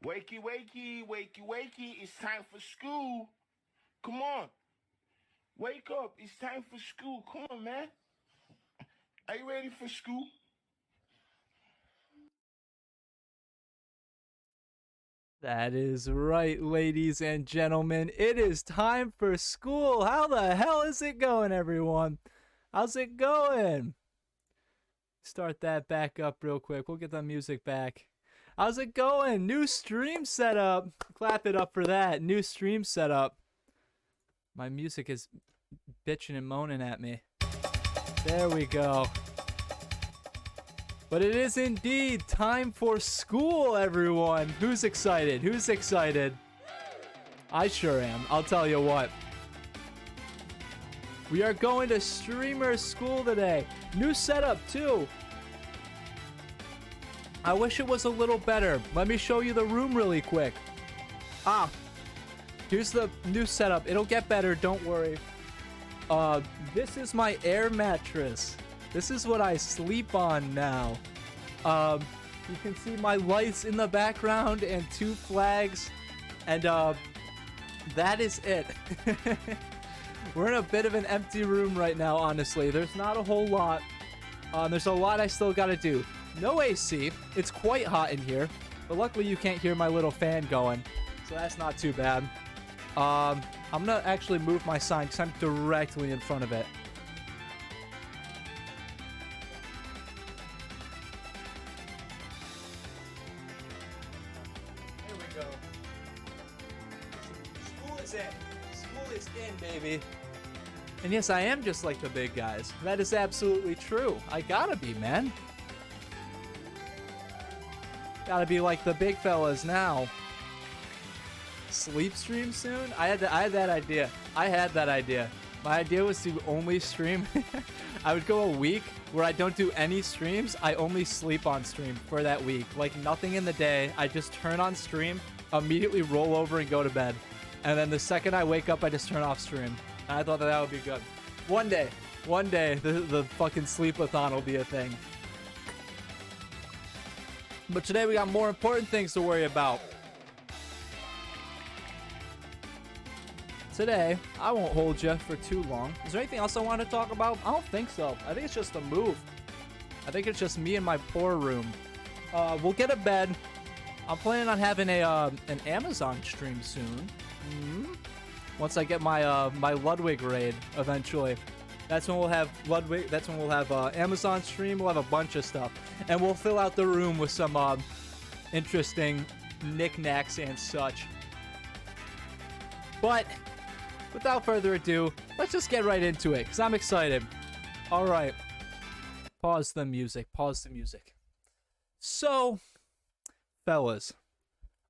Wakey, wakey, wakey, wakey. It's time for school. Come on. Wake up. It's time for school. Come on, man. Are you ready for school? That is right, ladies and gentlemen. It is time for school. How the hell is it going, everyone? How's it going? Start that back up real quick. We'll get the music back. How's it going? New stream setup. Clap it up for that. New stream setup. My music is bitching and moaning at me. There we go. But it is indeed time for school, everyone. Who's excited? Who's excited? I sure am. I'll tell you what. We are going to streamer school today. New setup, too. I wish it was a little better. Let me show you the room really quick. Here's the new setup. It'll get better, don't worry. This is my air mattress. This is what I sleep on now. You can see my lights in the background and two flags. And, that is it. We're in a bit of an empty room right now, honestly. There's not a whole lot. There's a lot I still gotta do. No AC. It's quite hot in here. But luckily you can't hear my little fan going. So that's not too bad. I'm gonna actually move my sign because I'm directly in front of it. There we go. School is in. School is in, baby. And yes, I am just like the big guys. That is absolutely true. I gotta be, man. Gotta be like the big fellas now. Sleep stream soon? I had that idea. I had that idea. My idea was to only stream. I would go a week where I don't do any streams. I only sleep on stream for that week. Like nothing in the day. I just turn on stream, immediately roll over and go to bed. And then the second I wake up, I just turn off stream. And I thought that would be good. One day, the fucking sleepathon will be a thing. But today we got more important things to worry about. Today, I won't hold you for too long. Is there anything else I want to talk about? I don't think so. I think it's just a move. I think it's just me and my poor room. We'll get a bed. I'm planning on having an Amazon stream soon. Once I get my my Ludwig raid eventually. That's when we'll have Ludwig. That's when we'll have Amazon stream. We'll have a bunch of stuff, and we'll fill out the room with some interesting knickknacks and such. But without further ado, let's just get right into it, because I'm excited. All right. Pause the music. Pause the music. So, fellas,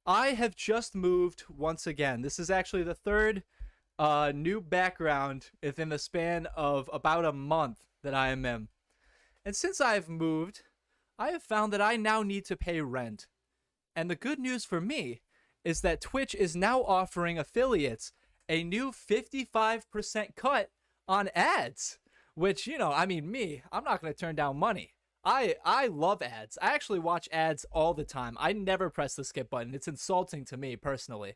I have just moved once again. This is actually the third new background within the span of about a month that I am in. And since I've moved, I have found that I now need to pay rent. And the good news for me is that Twitch is now offering affiliates a new 55% cut on ads. Which, you know, I mean, I'm not going to turn down money. I love ads. I actually watch ads all the time. I never press the skip button. It's insulting to me personally.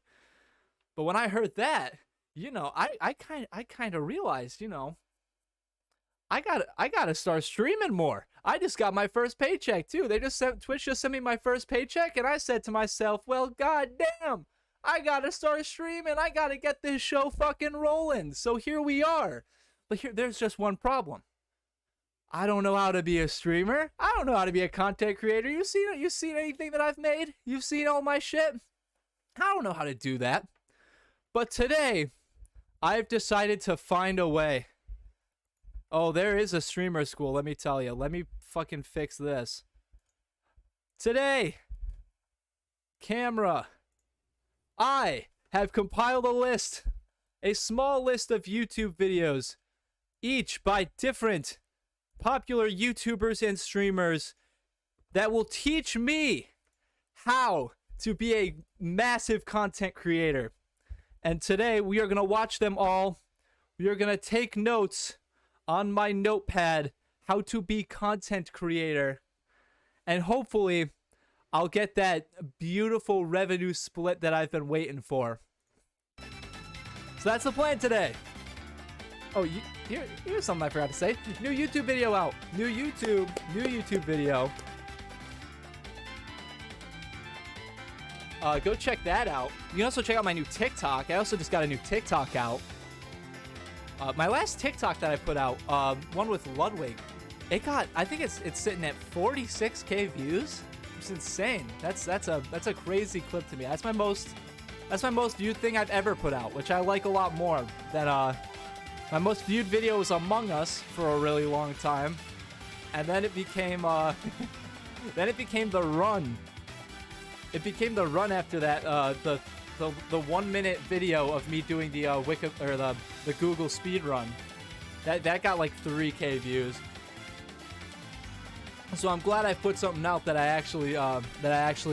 But when I heard that, you know, I kind of realized, you know, I gotta start streaming more. I just got my first paycheck too. Twitch just sent me my first paycheck, and I said to myself, well, goddamn, I gotta start streaming. I gotta get this show fucking rolling. So here we are. But there's just one problem. I don't know how to be a streamer. I don't know how to be a content creator. You seen anything that I've made? You've seen all my shit? I don't know how to do that. But today, I've decided to find a way. Oh, there is a streamer school, let me tell you. Let me fucking fix this. Today, camera, I have compiled a small list of YouTube videos, each by different popular YouTubers and streamers that will teach me how to be a massive content creator. And today we are going to watch them all. We are going to take notes on my notepad how to be content creator. And hopefully I'll get that beautiful revenue split that I've been waiting for. So that's the plan today. Oh, here's something I forgot to say. New YouTube video out. New YouTube video. Go check that out. You can also check out my new TikTok. I also just got a new TikTok out. My last TikTok that I put out, one with Ludwig, I think it's sitting at 46K views. It's insane. That's a crazy clip to me. That's my most viewed thing I've ever put out, which I like a lot more than my most viewed video was Among Us for a really long time, and then it became The Run. It became The Run after that. The 1 minute video of me doing the the Google speed run. That got like 3K views. So I'm glad I put something out that I actually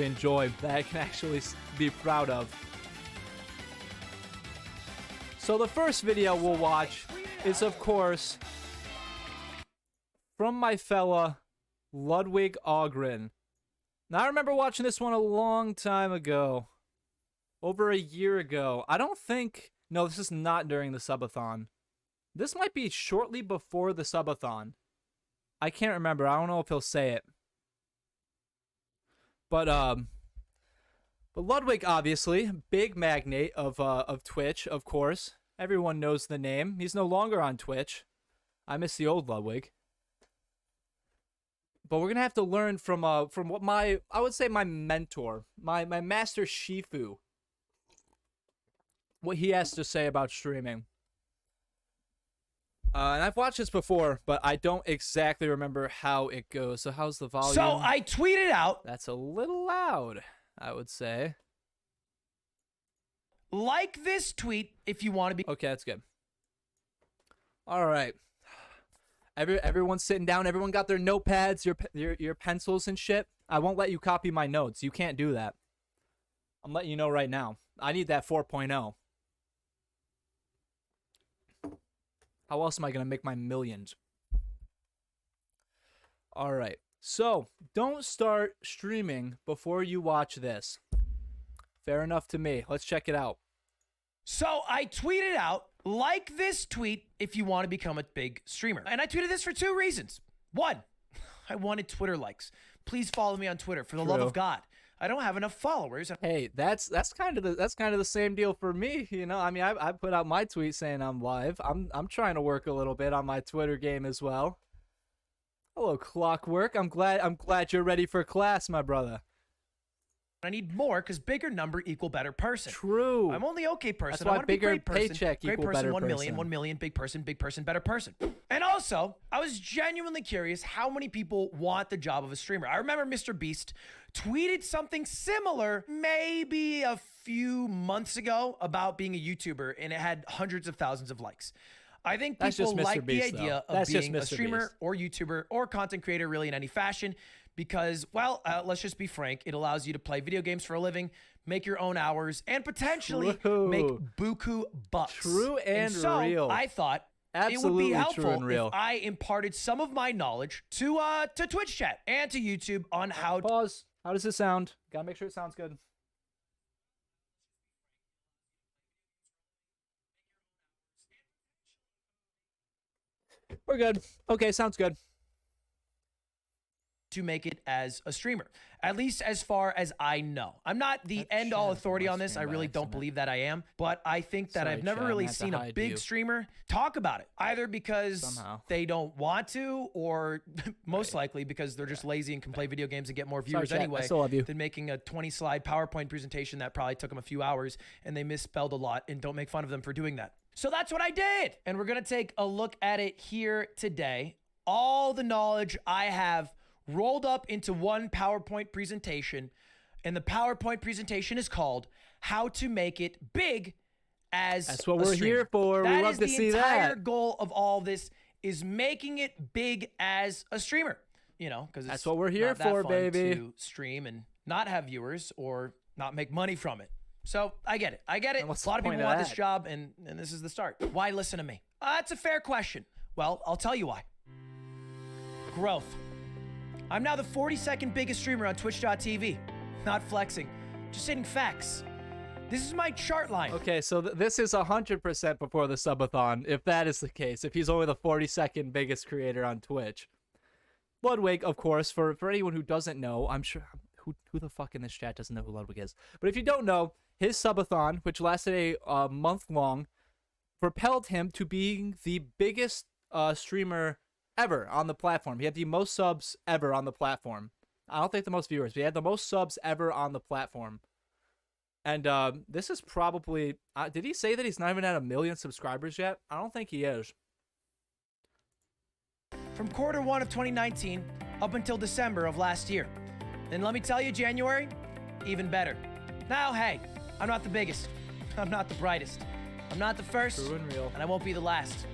enjoy, that I can actually be proud of. So the first video we'll watch is, of course, from my fella Ludwig Ogren. Now I remember watching this one a long time ago, over a year ago. No, this is not during the subathon. This might be shortly before the subathon. I can't remember. I don't know if he'll say it. But Ludwig, obviously, big magnate of Twitch, of course. Everyone knows the name. He's no longer on Twitch. I miss the old Ludwig. But we're gonna have to learn from what I would say my mentor, my master Shifu, what he has to say about streaming. And I've watched this before, but I don't exactly remember how it goes. So how's the volume? So I tweeted out. That's a little loud, I would say. Like this tweet if you want to be. Okay, that's good. All right. Everyone's sitting down. Everyone got their notepads, your pencils and shit. I won't let you copy my notes. You can't do that. I'm letting you know right now. I need that 4.0. How else am I going to make my millions? All right. So, don't start streaming before you watch this. Fair enough to me. Let's check it out. So I tweeted out, like this tweet if you want to become a big streamer. And I tweeted this for 2 reasons. 1, I wanted Twitter likes. Please follow me on Twitter, for the love of God. I don't have enough followers. Hey, that's kind of the same deal for me, you know. I mean, I put out my tweet saying I'm live. I'm trying to work a little bit on my Twitter game as well. Hello, Clockwork. I'm glad you're ready for class, my brother. I need more because bigger number equal better person. True. I'm only okay person. That's why I want to be bigger great person. paycheck great equal person, better 1 million, person. 1 million, big person, better person. And also, I was genuinely curious how many people want the job of a streamer. I remember Mr. Beast tweeted something similar maybe a few months ago about being a YouTuber, and it had hundreds of thousands of likes. I think people like the idea of being a streamer or YouTuber or content creator really in any fashion because, well, let's just be frank, it allows you to play video games for a living, make your own hours, and potentially make buku bucks. True and so real. I thought Absolutely it would be true and helpful real. if I imparted some of my knowledge to Twitch chat and to YouTube on how to... Pause. How does it sound? Gotta make sure it sounds good. We're good. Okay, sounds good. To make it as a streamer, at least as far as I know. I'm not the end-all authority on this. I really don't believe that I am, but I think that I've never really seen a big streamer talk about it, either because they don't want to, or most likely because they're just lazy and can play video games and get more viewers anyway than making a 20-slide PowerPoint presentation that probably took them a few hours, and they misspelled a lot, and don't make fun of them for doing that. So that's what I did, and we're gonna take a look at it here today. All the knowledge I have rolled up into one PowerPoint presentation, and the PowerPoint presentation is called How to Make It Big as That's what we're here for. We love to see that. That is the entire goal of all this, is making it big as a streamer. You know, because that's what we're here for, baby. To stream and not have viewers or not make money from it. So I get it. I get it. A lot of people want this job, and this is the start. Why listen to me? That's a fair question. Well, I'll tell you why. Growth. I'm now the 42nd biggest streamer on Twitch.tv. Not flexing, just stating facts. This is my chart line. Okay, so this is 100% before the subathon, if that is the case, if he's only the 42nd biggest creator on Twitch. Ludwig, of course, for anyone who doesn't know, I'm sure, who the fuck in this chat doesn't know who Ludwig is? But if you don't know, his subathon, which lasted a month long, propelled him to being the biggest streamer ever on the platform. He had the most subs ever on the platform. I don't think the most viewers, but he had the most subs ever on the platform. And this is probably... did he say that he's not even at 1 million subscribers yet? I don't think he is. From Q1 of 2019 up until December of last year. And let me tell you, January, even better. Now, hey, I'm not the biggest. I'm not the brightest. I'm not the first. True and real. And I won't be the last.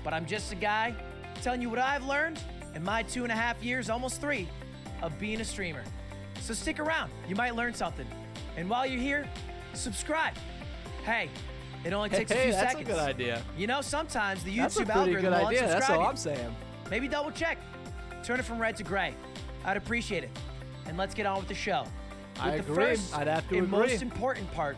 But I'm just a guy telling you what I've learned in my 2.5 years, almost 3, of being a streamer. So stick around. You might learn something. And while you're here, subscribe. Hey, it only takes a few that's seconds. That's a good idea. You know, sometimes the That's YouTube a pretty algorithm good will idea. That's unsubscribe all you. I'm saying. Maybe double check. Turn it from red to gray. I'd appreciate it. And let's get on with the show. I With the agree. first I'd have to and agree. most important part.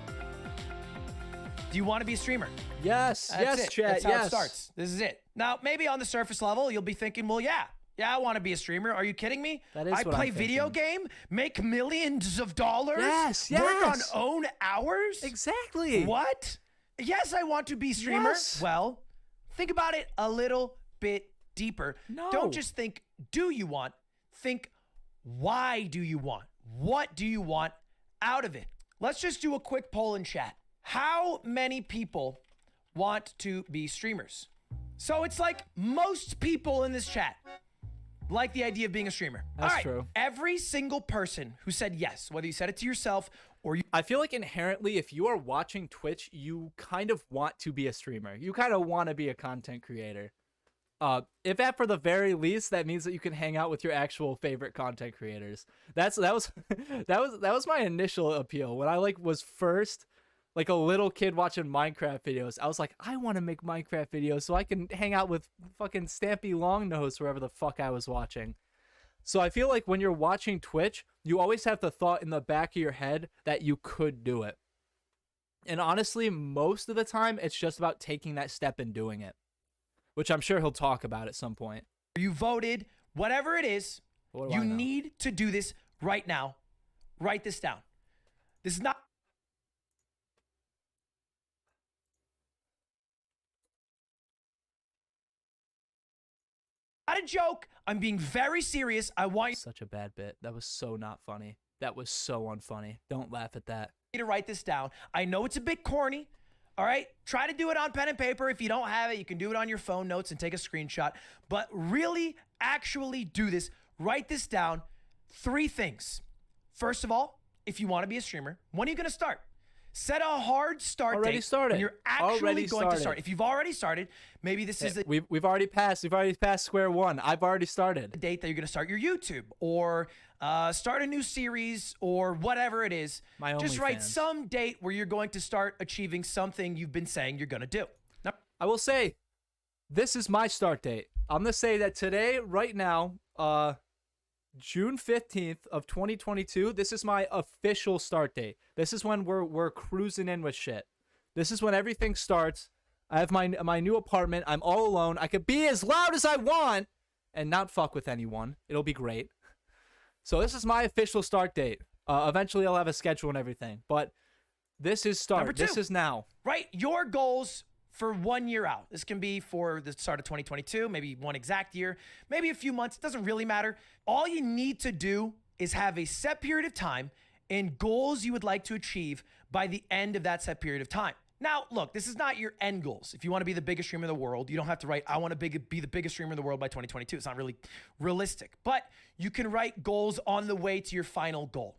Do you want to be a streamer? Yes, That's yes, it. chat, That's how yes. it starts. This is it. Now, maybe on the surface level, you'll be thinking, well, yeah, I want to be a streamer. Are you kidding me? That is I what play I'm video thinking. game, make millions of dollars, Yes, work on yes. own hours. Exactly. What? Yes, I want to be a streamer. Yes. Well, think about it a little bit deeper. No. Don't just think, do you want? Think, why do you want? What do you want out of it? Let's just do a quick poll in chat. How many people want to be streamers? So it's like most people in this chat like the idea of being a streamer. That's All right, true. every single person who said yes, whether you said it to yourself or you I feel like inherently, if you are watching Twitch, you kind of want to be a streamer. You kind of want to be a content creator. If at for the very least, that means that you can hang out with your actual favorite content creators. That was that was my initial appeal when I was first like a little kid watching Minecraft videos. I was like, I want to make Minecraft videos so I can hang out with fucking Stampy Longnose wherever the fuck I was watching. So I feel like when you're watching Twitch, you always have the thought in the back of your head that you could do it. And honestly, most of the time, it's just about taking that step and doing it, which I'm sure he'll talk about at some point. You voted, whatever it is, What do you I know? need to do this right now. Write this down. This is not a joke. I'm being very serious. I want you Such a bad bit. That was so not funny. That was so unfunny. Don't laugh at that. to write this down. I know it's a bit corny. All right, try to do it on pen and paper. If you don't have it, you can do it on your phone notes and take a screenshot. But really, actually do this. Write this down. 3 things. First of all, if you want to be a streamer, when are you going to start? Set a hard start Already date started. when you're actually Already going to started. start. If you've already started, maybe this is the We've already passed. We've already passed square one. I've already started. date that you're going to start your YouTube or start a new series or whatever it is. My Just write OnlyFans. some date where you're going to start achieving something you've been saying you're going to do. Now, I will say, this is my start date. I'm gonna say that today, right now, June 15th of 2022. This is my official start date. This is when we're cruising in with shit. This is when everything starts. I have my new apartment. I'm all alone. I could be as loud as I want and not fuck with anyone. It'll be great. So this is my official start date. Eventually I'll have a schedule and everything, but this is start. Number 2. This is now. write your goals for 1 year out. This can be for the start of 2022, maybe one exact year, maybe a few months. It doesn't really matter. All you need to do is have a set period of time and goals you would like to achieve by the end of that set period of time. Now, look, this is not your end goals. If you want to be the biggest streamer in the world, you don't have to write, I want to be the biggest streamer in the world by 2022. It's not really realistic, but you can write goals on the way to your final goal.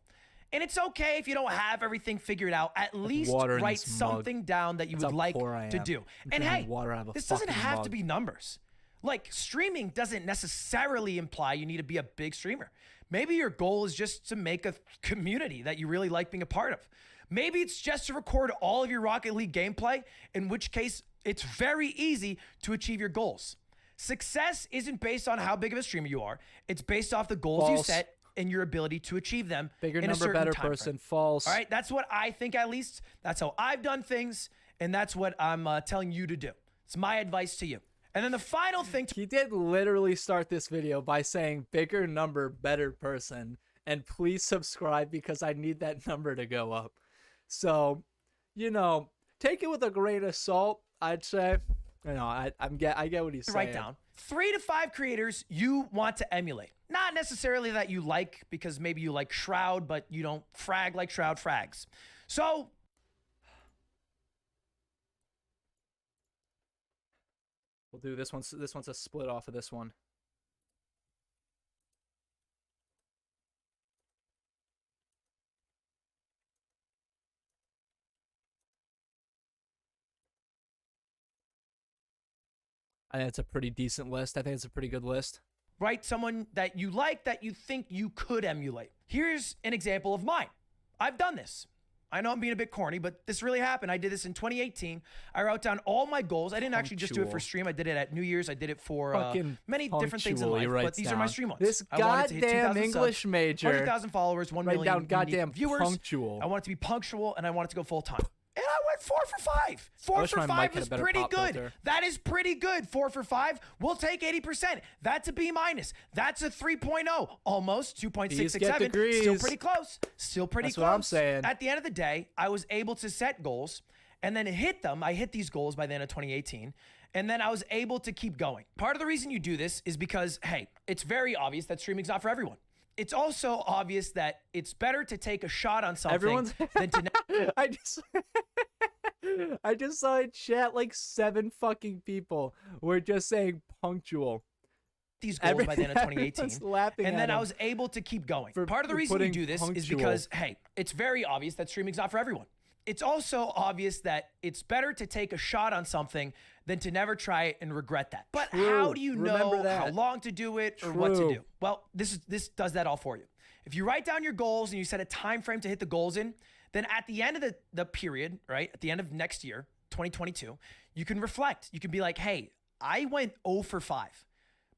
And it's okay if you don't have everything figured out. At least water in write this mug. something down that you That's would how like poor I to am. do. I'm And drinking hey, water out of a this doesn't fucking have to mug. be numbers. Like, streaming doesn't necessarily imply you need to be a big streamer. Maybe your goal is just to make a community that you really like being a part of. Maybe it's just to record all of your Rocket League gameplay, in which case it's very easy to achieve your goals. Success isn't based on how big of a streamer you are. It's based off the goals you False. set and your ability to achieve them. Bigger in a number, certain better time person. frame. False. All right, that's what I think. At least that's how I've done things, and that's what I'm telling you to do. It's my advice to you. And then the final thing. He did literally start this video by saying bigger number, better person, and please subscribe because I need that number to go up. So, you know, take it with a grain of salt, I'd say. You know, I get what he's saying. Write down 3 to 5 creators you want to emulate. Not necessarily that you like, because maybe you like Shroud, but you don't frag like Shroud frags. So we'll do this one's a split off of this one. I think it's a pretty decent list. I think it's a pretty good list. write someone that you like that you think you could emulate. Here's an example of mine. I've done this. I know I'm being a bit corny, but this really happened. I did this in 2018. I wrote down all my goals. I didn't actually just do it for stream. I did it at New Year's. I did it for many different things in life, but these are my stream ones. This goddamn English major. 100,000 followers, 1 million down goddamn viewers. punctual. I want it to be punctual, and I want it to go full time. And I went 4 for 5. 4 for 5 is pretty good. Filter. That is pretty good. 4 for 5. We'll take 80%. That's a B minus. That's a 3.0. Almost 2.667. Still pretty close. Still pretty close. That's what I'm saying. At the end of the day, I was able to set goals and then hit them. I hit these goals by the end of 2018. And then I was able to keep going. Part of the reason you do this is because, hey, it's very obvious that streaming's not for everyone. It's also obvious that it's better to take a shot on something than to... I just saw in chat like 7 fucking people were just saying punctual. These goals by the end of 2018. And then I was able to keep going. Part of the reason you do this is because, hey, it's very obvious that streaming's not for everyone. It's also obvious that it's better to take a shot on something than to never try it and regret that. But how do you know how long to do it or what to do? Well, this does that all for you. If you write down your goals and you set a time frame to hit the goals in, then at the end of the period, right, at the end of next year, 2022, you can reflect. You can be like, hey, I went 0 for 5.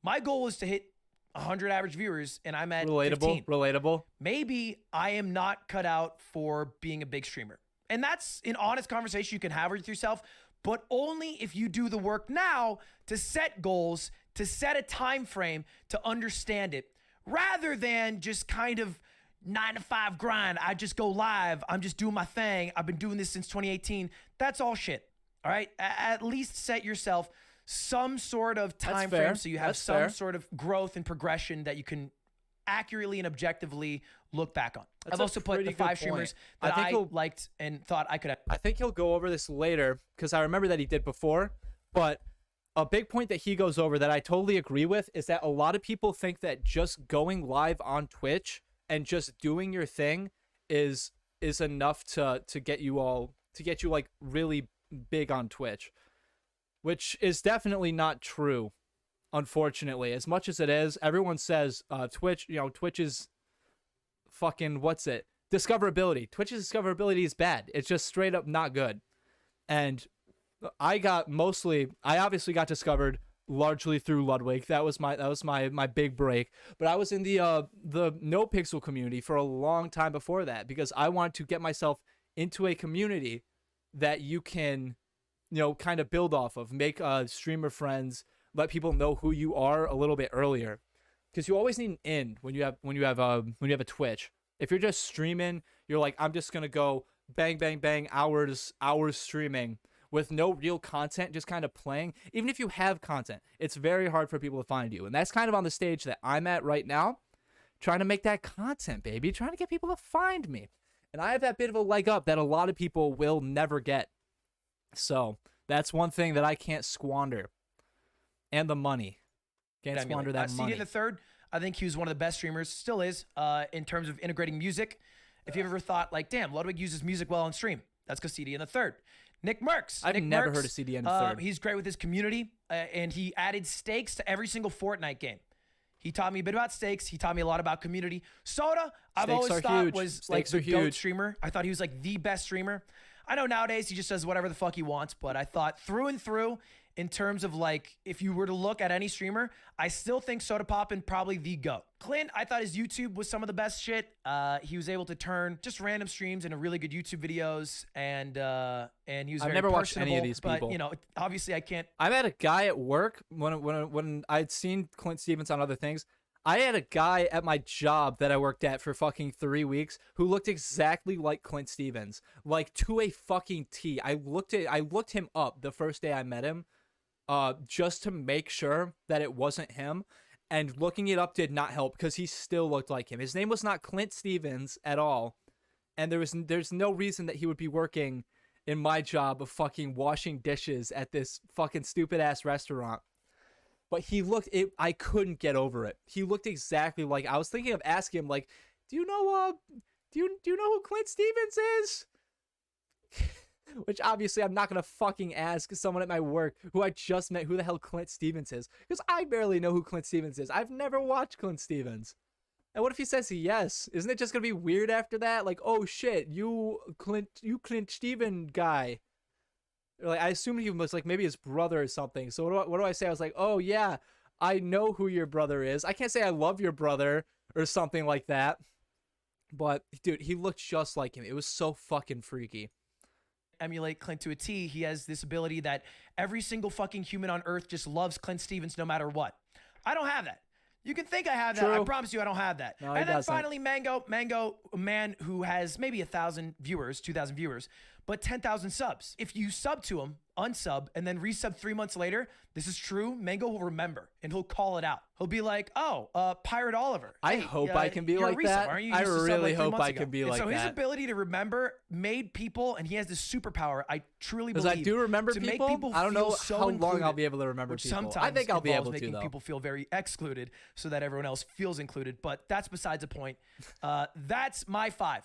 My goal was to hit 100 average viewers, and I'm at 15. Relatable. Maybe I am not cut out for being a big streamer. And that's an honest conversation you can have with yourself, but only if you do the work now to set goals, to set a time frame, to understand it, rather than just kind of 9 to 5 grind. I just go live. I'm just doing my thing. I've been doing this since 2018. That's all shit. All right. At least set yourself some sort of time frame so you have some sort of growth and progression that you can accurately and objectively look back on. I've also put the 5 streamers that I liked and thought I could have. I think he'll go over this later because I remember that he did before, but a big point that he goes over that I totally agree with is that a lot of people think that just going live on Twitch and just doing your thing is enough to get you like really big on Twitch, which is definitely not true. Unfortunately, as much as it is, everyone says Twitch is fucking discoverability. Twitch's discoverability is bad. It's just straight up not good. And I obviously got discovered largely through Ludwig. That was my big break. But I was in the NoPixel community for a long time before that because I wanted to get myself into a community that you can, kind of build off of, make streamer friends, let people know who you are a little bit earlier, because you always need an end when you have a Twitch. If you're just streaming, you're like, I'm just gonna go bang bang bang hours streaming with no real content, just kind of playing. Even if you have content, it's very hard for people to find you, and that's kind of on the stage that I'm at right now, trying to make that content, baby, trying to get people to find me, and I have that bit of a leg up that a lot of people will never get. So that's one thing that I can't squander. And the money. Can't squander that money. CD the Third, I think he was one of the best streamers, still is, in terms of integrating music. If you've ever thought, like, damn, Ludwig uses music well on stream, that's because CD in the Third. Nick Merckx. I've never heard of CD in the Third. He's great with his community, and he added stakes to every single Fortnite game. He taught me a bit about stakes. He taught me a lot about community. Soda, I've always thought was like the GOAT streamer. I thought he was like the best streamer. I know nowadays he just does whatever the fuck he wants, but I thought through and through, in terms of like, if you were to look at any streamer, I still think Sodapoppin probably the GOAT. Clint, I thought his YouTube was some of the best shit. He was able to turn just random streams into really good YouTube videos, and he was I've very never watched any of personable, these people. But, you know, obviously I can't. I met a guy at work when I'd seen Clint Stevens on other things. I had a guy at my job that I worked at for fucking 3 weeks who looked exactly like Clint Stevens, like to a fucking T. I looked him up the first day I met him, just to make sure that it wasn't him. And looking it up did not help because he still looked like him. His name was not Clint Stevens at all, and there's no reason that he would be working in my job of fucking washing dishes at this fucking stupid ass restaurant. But he looked it. I couldn't get over it. He looked exactly like. I was thinking of asking him, like, do you know who Clint Stevens is? Which obviously I'm not gonna fucking ask someone at my work who I just met who the hell Clint Stevens is, because I barely know who Clint Stevens is. I've never watched Clint Stevens. And what if he says yes? Isn't it just gonna be weird after that? Like, oh shit, you Clint Steven guy. Like, I assumed he was like maybe his brother or something. So what do I say? I was like, oh yeah, I know who your brother is. I can't say I love your brother or something like that. But dude, he looked just like him. It was so fucking freaky. Emulate Clint to a T. He has this ability that every single fucking human on earth just loves Clint Stevens no matter what. I don't have that. You can think I have that. True. I promise you I don't have that. No, and then doesn't. finally, Mango, a man who has maybe 1,000 viewers, 2,000 viewers, but 10,000 subs. If you sub to him, unsub, and then resub 3 months later, this is true, Mango will remember, and he'll call it out. He'll be like, oh, Pirate Oliver. I hey, hope I can be you're a like resub, that. aren't you? You I used to sub really like 3 hope months I ago. can be And like so his that. ability to remember made people, and he has this superpower, I truly Because believe. I do remember to people. Make people I don't know feel so how long included, I'll be able to remember which people. sometimes I think I'll be involves able to, making though. people feel very excluded so that everyone else feels included. But that's besides the point. That's my 5.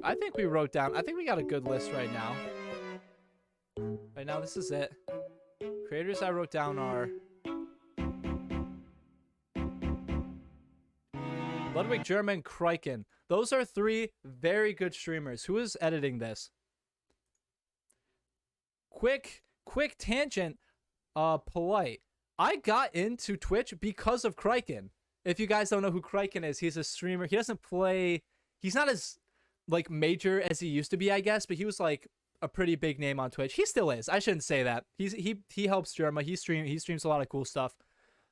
I think we wrote down. I think we got a good list right now. Right now, this is it. Creators I wrote down are Ludwig German, Kriken. Those are 3 very good streamers. Who is editing this? Quick tangent. Polite. I got into Twitch because of Kriken. If you guys don't know who Kriken is, he's a streamer. He doesn't play. He's not as like major as he used to be, I guess, but he was like a pretty big name on Twitch. He still is. I shouldn't say that. He helps Jerma. He streams a lot of cool stuff.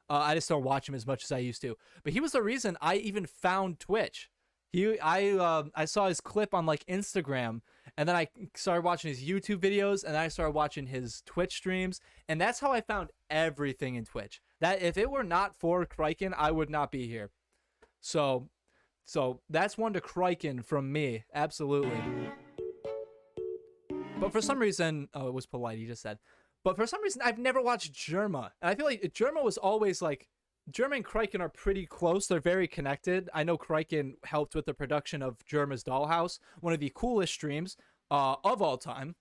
I just don't watch him as much as I used to. But he was the reason I even found Twitch. I saw his clip on like Instagram, and then I started watching his YouTube videos, and then I started watching his Twitch streams, and that's how I found everything in Twitch. That if it were not for Kriken, I would not be here. So that's one to Kriken from me, absolutely. But for some reason, oh, it was Polite, he just said. But for some reason, I've never watched Jerma. And I feel like Jerma was always like, Jerma and Kriken are pretty close. They're very connected. I know Kriken helped with the production of Jerma's Dollhouse, one of the coolest streams of all time.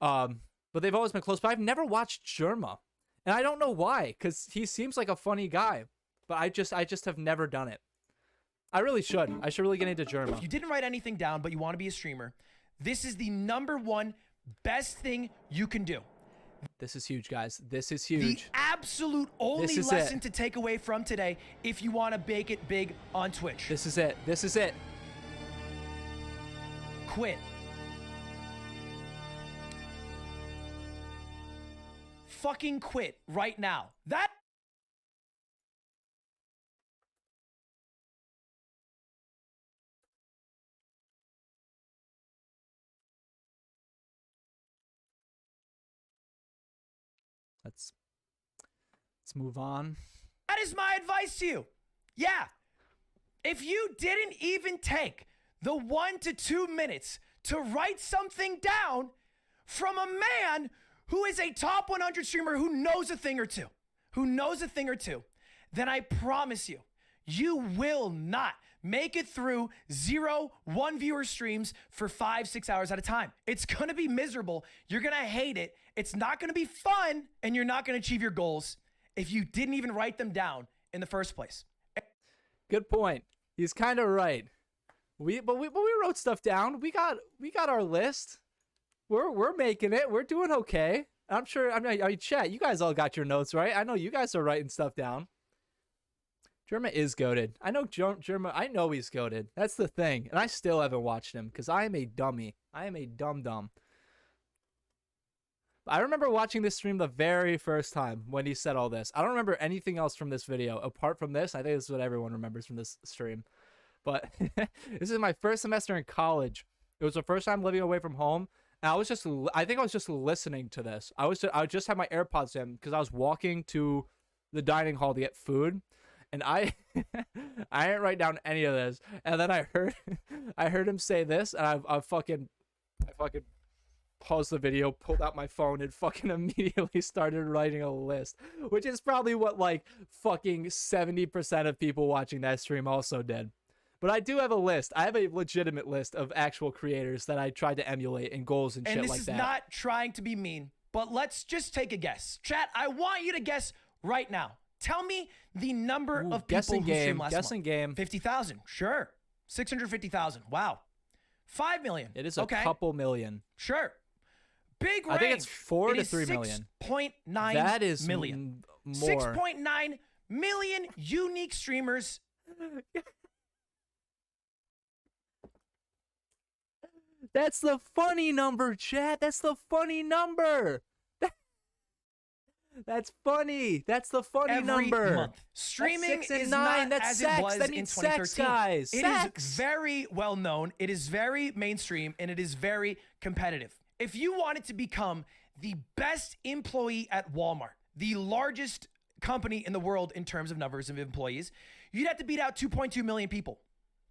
But they've always been close. But I've never watched Jerma. And I don't know why, because he seems like a funny guy. But I just have never done it. I really should. I should really get into Jerma. If you didn't write anything down, but you want to be a streamer, this is the #1 best thing you can do. This is huge, guys. This is huge. The absolute only lesson to take away from today if you want to make it big on Twitch. This is it. This is it. Quit. Fucking quit right now. Let's move on. That is my advice to you. Yeah. If you didn't even take the 1 to 2 minutes to write something down from a man who is a top 100 streamer who knows a thing or two, then I promise you, you will not make it through 0 1-viewer streams for 5-6 hours at a time. It's going to be miserable. You're going to hate it. It's not going to be fun, and you're not going to achieve your goals if you didn't even write them down in the first place. Good point. He's kind of right. we wrote stuff down. We got our list. We're making it. We're doing okay. I'm sure. I mean, chat. You guys all got your notes, right? I know you guys are writing stuff down. Germa is goated. I know Germa. I know he's goated. That's the thing, and I still haven't watched him because I am a dummy. I am a dumb. I remember watching this stream the very first time when he said all this. I don't remember anything else from this video apart from this. I think this is what everyone remembers from this stream. But this is my first semester in college. It was the first time living away from home. And I think I was just listening to this. I just had my AirPods in because I was walking to the dining hall to get food. And I didn't write down any of this. And then I heard him say this, and I fucking paused the video, pulled out my phone, and fucking immediately started writing a list, which is probably what like fucking 70% of people watching that stream also did. But I do have a list. I have a legitimate list of actual creators that I tried to emulate and goals and shit like that. And this is not trying to be mean, but let's just take a guess. Chat, I want you to guess right now. Tell me the number of people who streamed last month. Guessing game. 50,000. Sure. 650,000. Wow. 5 million. It is a couple million. Sure. Big range. I think it's 4 to 3 million. 6.9 that is million. More. 6.9 million unique streamers. That's the funny number, chat. That's the funny number. That's funny. That's the funny Every number. Month. Streaming is 9. That's as sex. It was that means in 2013. sex, guys. It is very well known. It is very mainstream, and it is very competitive. If you wanted to become the best employee at Walmart, the largest company in the world in terms of numbers of employees, you'd have to beat out 2.2 million people.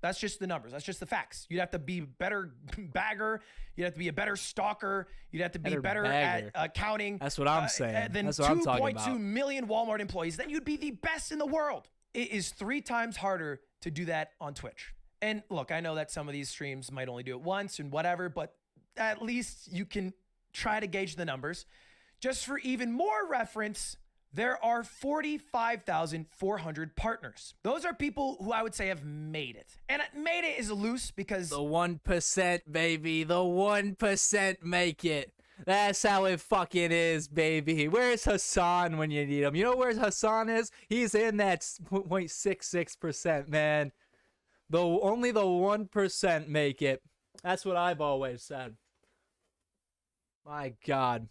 That's just the numbers. That's just the facts. You'd have to be better bagger. You'd have to be a better stalker. You'd have to be better at accounting. That's what I'm saying. Than That's what I'm talking 2.2 about. million Walmart employees. Then you'd be the best in the world. It is 3 times harder to do that on Twitch. And look, I know that some of these streams might only do it once and whatever, but at least you can try to gauge the numbers. Just for even more reference, there are 45,400 partners. Those are people who I would say have made it. And made it is loose because... The 1%, baby. The 1% make it. That's how it fucking is, baby. Where's Hassan when you need him? You know where Hassan is? He's in that 0.66%, man. Only the 1% make it. That's what I've always said. My God.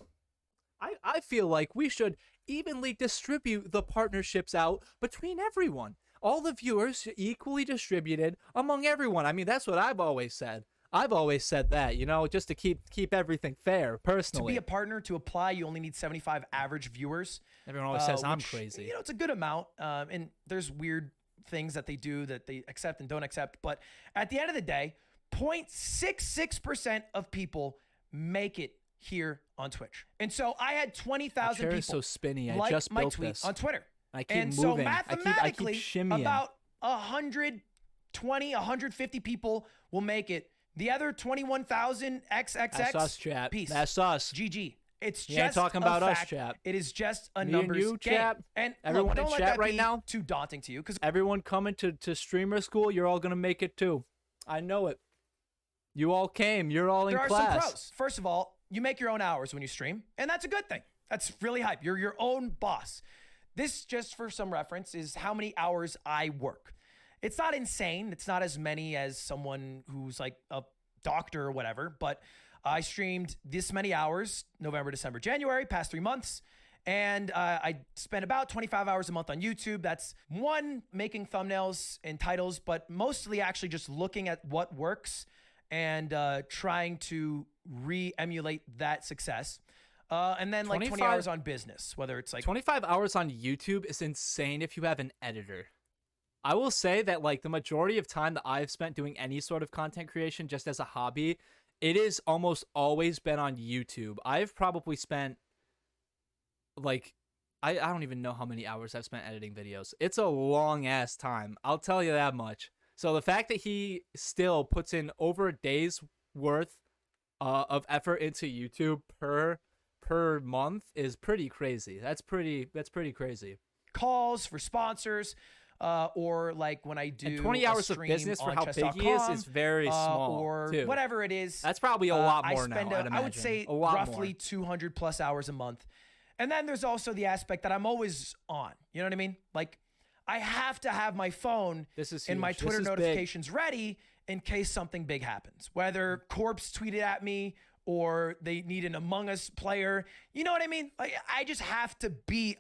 I feel like we should evenly distribute the partnerships out between everyone. All the viewers equally distributed among everyone. I mean, that's what I've always said. I've always said that, you know, just to keep everything fair, personally. To be a partner, to apply, you only need 75 average viewers. Everyone always says I'm crazy. You know, it's a good amount. And there's weird things that they do that they accept and don't accept. But at the end of the day, 0.66% of people make it here on Twitch. And so I had 20,000 people is so spinny. I like just my built tweet this. on Twitter. I keep and moving. So mathematically, I keep shimmying. about 120, 150 people will make it. The other 21,000 XXX. That's us, chat. Peace. That's us. GG. It's You just ain't talking about us, chat. It is just a Me numbers and you, game. chat. And Everyone look, in don't chat let that right be now. too daunting to you, because Everyone coming to streamer school, you're all gonna make it too. I know it. You all came. You're all in there are class. some pros. First of all, you make your own hours when you stream, and that's a good thing. That's really hype. You're your own boss. This, just for some reference, is how many hours I work. It's not insane. It's not as many as someone who's like a doctor or whatever, but I streamed this many hours, November, December, January, past 3 months. And I spent about 25 hours a month on YouTube. That's one, making thumbnails and titles, but mostly actually just looking at what works and trying to re-emulate that success. And then like 20 hours on business, whether it's like 25 hours on YouTube is insane if you have an editor. I will say that like the majority of time that I've spent doing any sort of content creation just as a hobby, it is almost always been on YouTube. I've probably spent like, I don't even know how many hours I've spent editing videos. It's a long ass time. I'll tell you that much. So the fact that he still puts in over a day's worth of effort into YouTube per month is pretty crazy. That's pretty crazy. calls for sponsors. or like when I do and 20 hours of business for how big he is very small, or too. whatever it is. That's probably a lot more now, I'd imagine. I would say roughly 200 plus hours a month. And then there's also the aspect that I'm always on. You know what I mean? Like, I have to have my phone and my Twitter notifications ready in case something big happens. Whether Corpse tweeted at me or they need an Among Us player. You know what I mean? Like, I just have to be.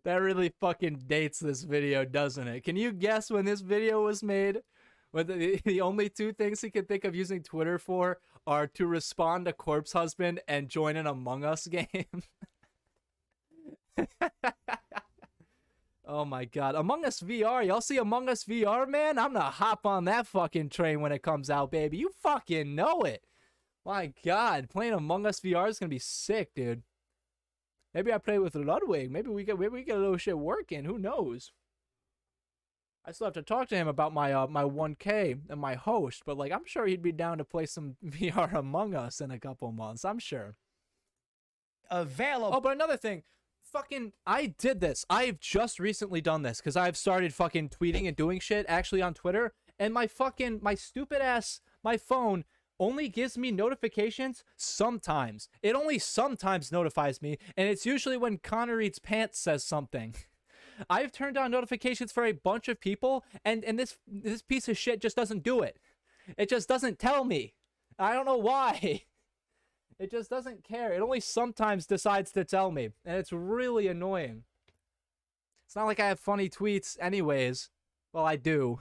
That really fucking dates this video, doesn't it? Can you guess when this video was made? When the only two things he can think of using Twitter for are to respond to Corpse Husband and join an Among Us game. Oh my god. Among Us VR. Y'all see Among Us VR, man? I'm gonna hop on that fucking train when it comes out, baby. You fucking know it. My god. Playing Among Us VR is gonna be sick, dude. Maybe I play with Ludwig. Maybe we get a little shit working. Who knows? I still have to talk to him about my my 1K and my host, but like I'm sure he'd be down to play some VR Among Us in a couple months. I'm sure. Available. Oh, but another thing. Fucking, I did this. I've just recently done this because I've started fucking tweeting and doing shit actually on Twitter, and my stupid ass, my phone only gives me notifications sometimes. It only sometimes notifies me, and it's usually when Connor Eats Pants says something. I've turned on notifications for a bunch of people, and this piece of shit just doesn't do it. It just doesn't tell me. I don't know why. It just doesn't care. It only sometimes decides to tell me, and it's really annoying. It's not like I have funny tweets anyways. Well, I do,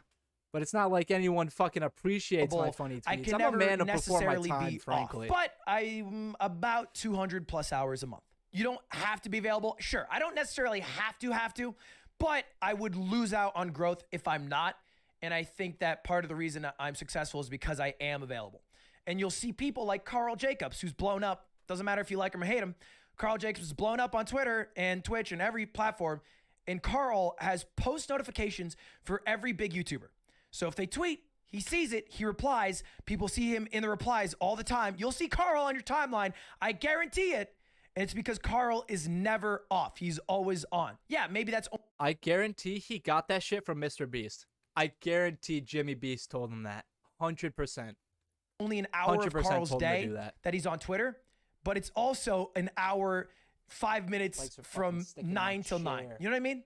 but it's not like anyone fucking appreciates my funny tweets. I'm a man before my time, frankly. But I'm about 200 plus hours a month. You don't have to be available. Sure, I don't necessarily have to, but I would lose out on growth if I'm not. And I think that part of the reason I'm successful is because I am available. And you'll see people like Carl Jacobs, who's blown up. Doesn't matter if you like him or hate him. Carl Jacobs is blown up on Twitter and Twitch and every platform. And Carl has post notifications for every big YouTuber. So if they tweet, he sees it, he replies. People see him in the replies all the time. You'll see Carl on your timeline. I guarantee it. And it's because Carl is never off. He's always on. Yeah, maybe that's... I guarantee he got that shit from Mr. Beast. I guarantee Jimmy Beast told him that. 100%. Only an hour of Carl's day that he's on Twitter, but it's also an hour, 5 minutes from 9 till 9. You know what I mean?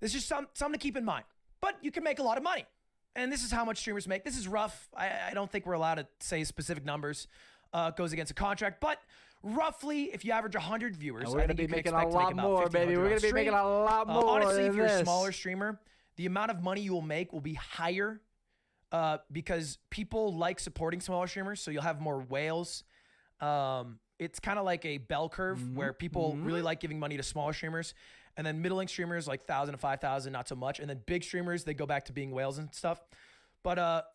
It's just something to keep in mind. But you can make a lot of money. And this is how much streamers make. This is rough. I don't think we're allowed to say specific numbers. It goes against a contract. But roughly, if you average 100 viewers, we're going to be making a lot more, baby. We're going to be making a lot more. Honestly, if you're a smaller streamer, the amount of money you will make will be higher. Because people like supporting smaller streamers, so you'll have more whales. It's kind of like a bell curve where people really like giving money to smaller streamers, and then middling streamers like 1,000 to 5,000, not so much, and then big streamers they go back to being whales and stuff. But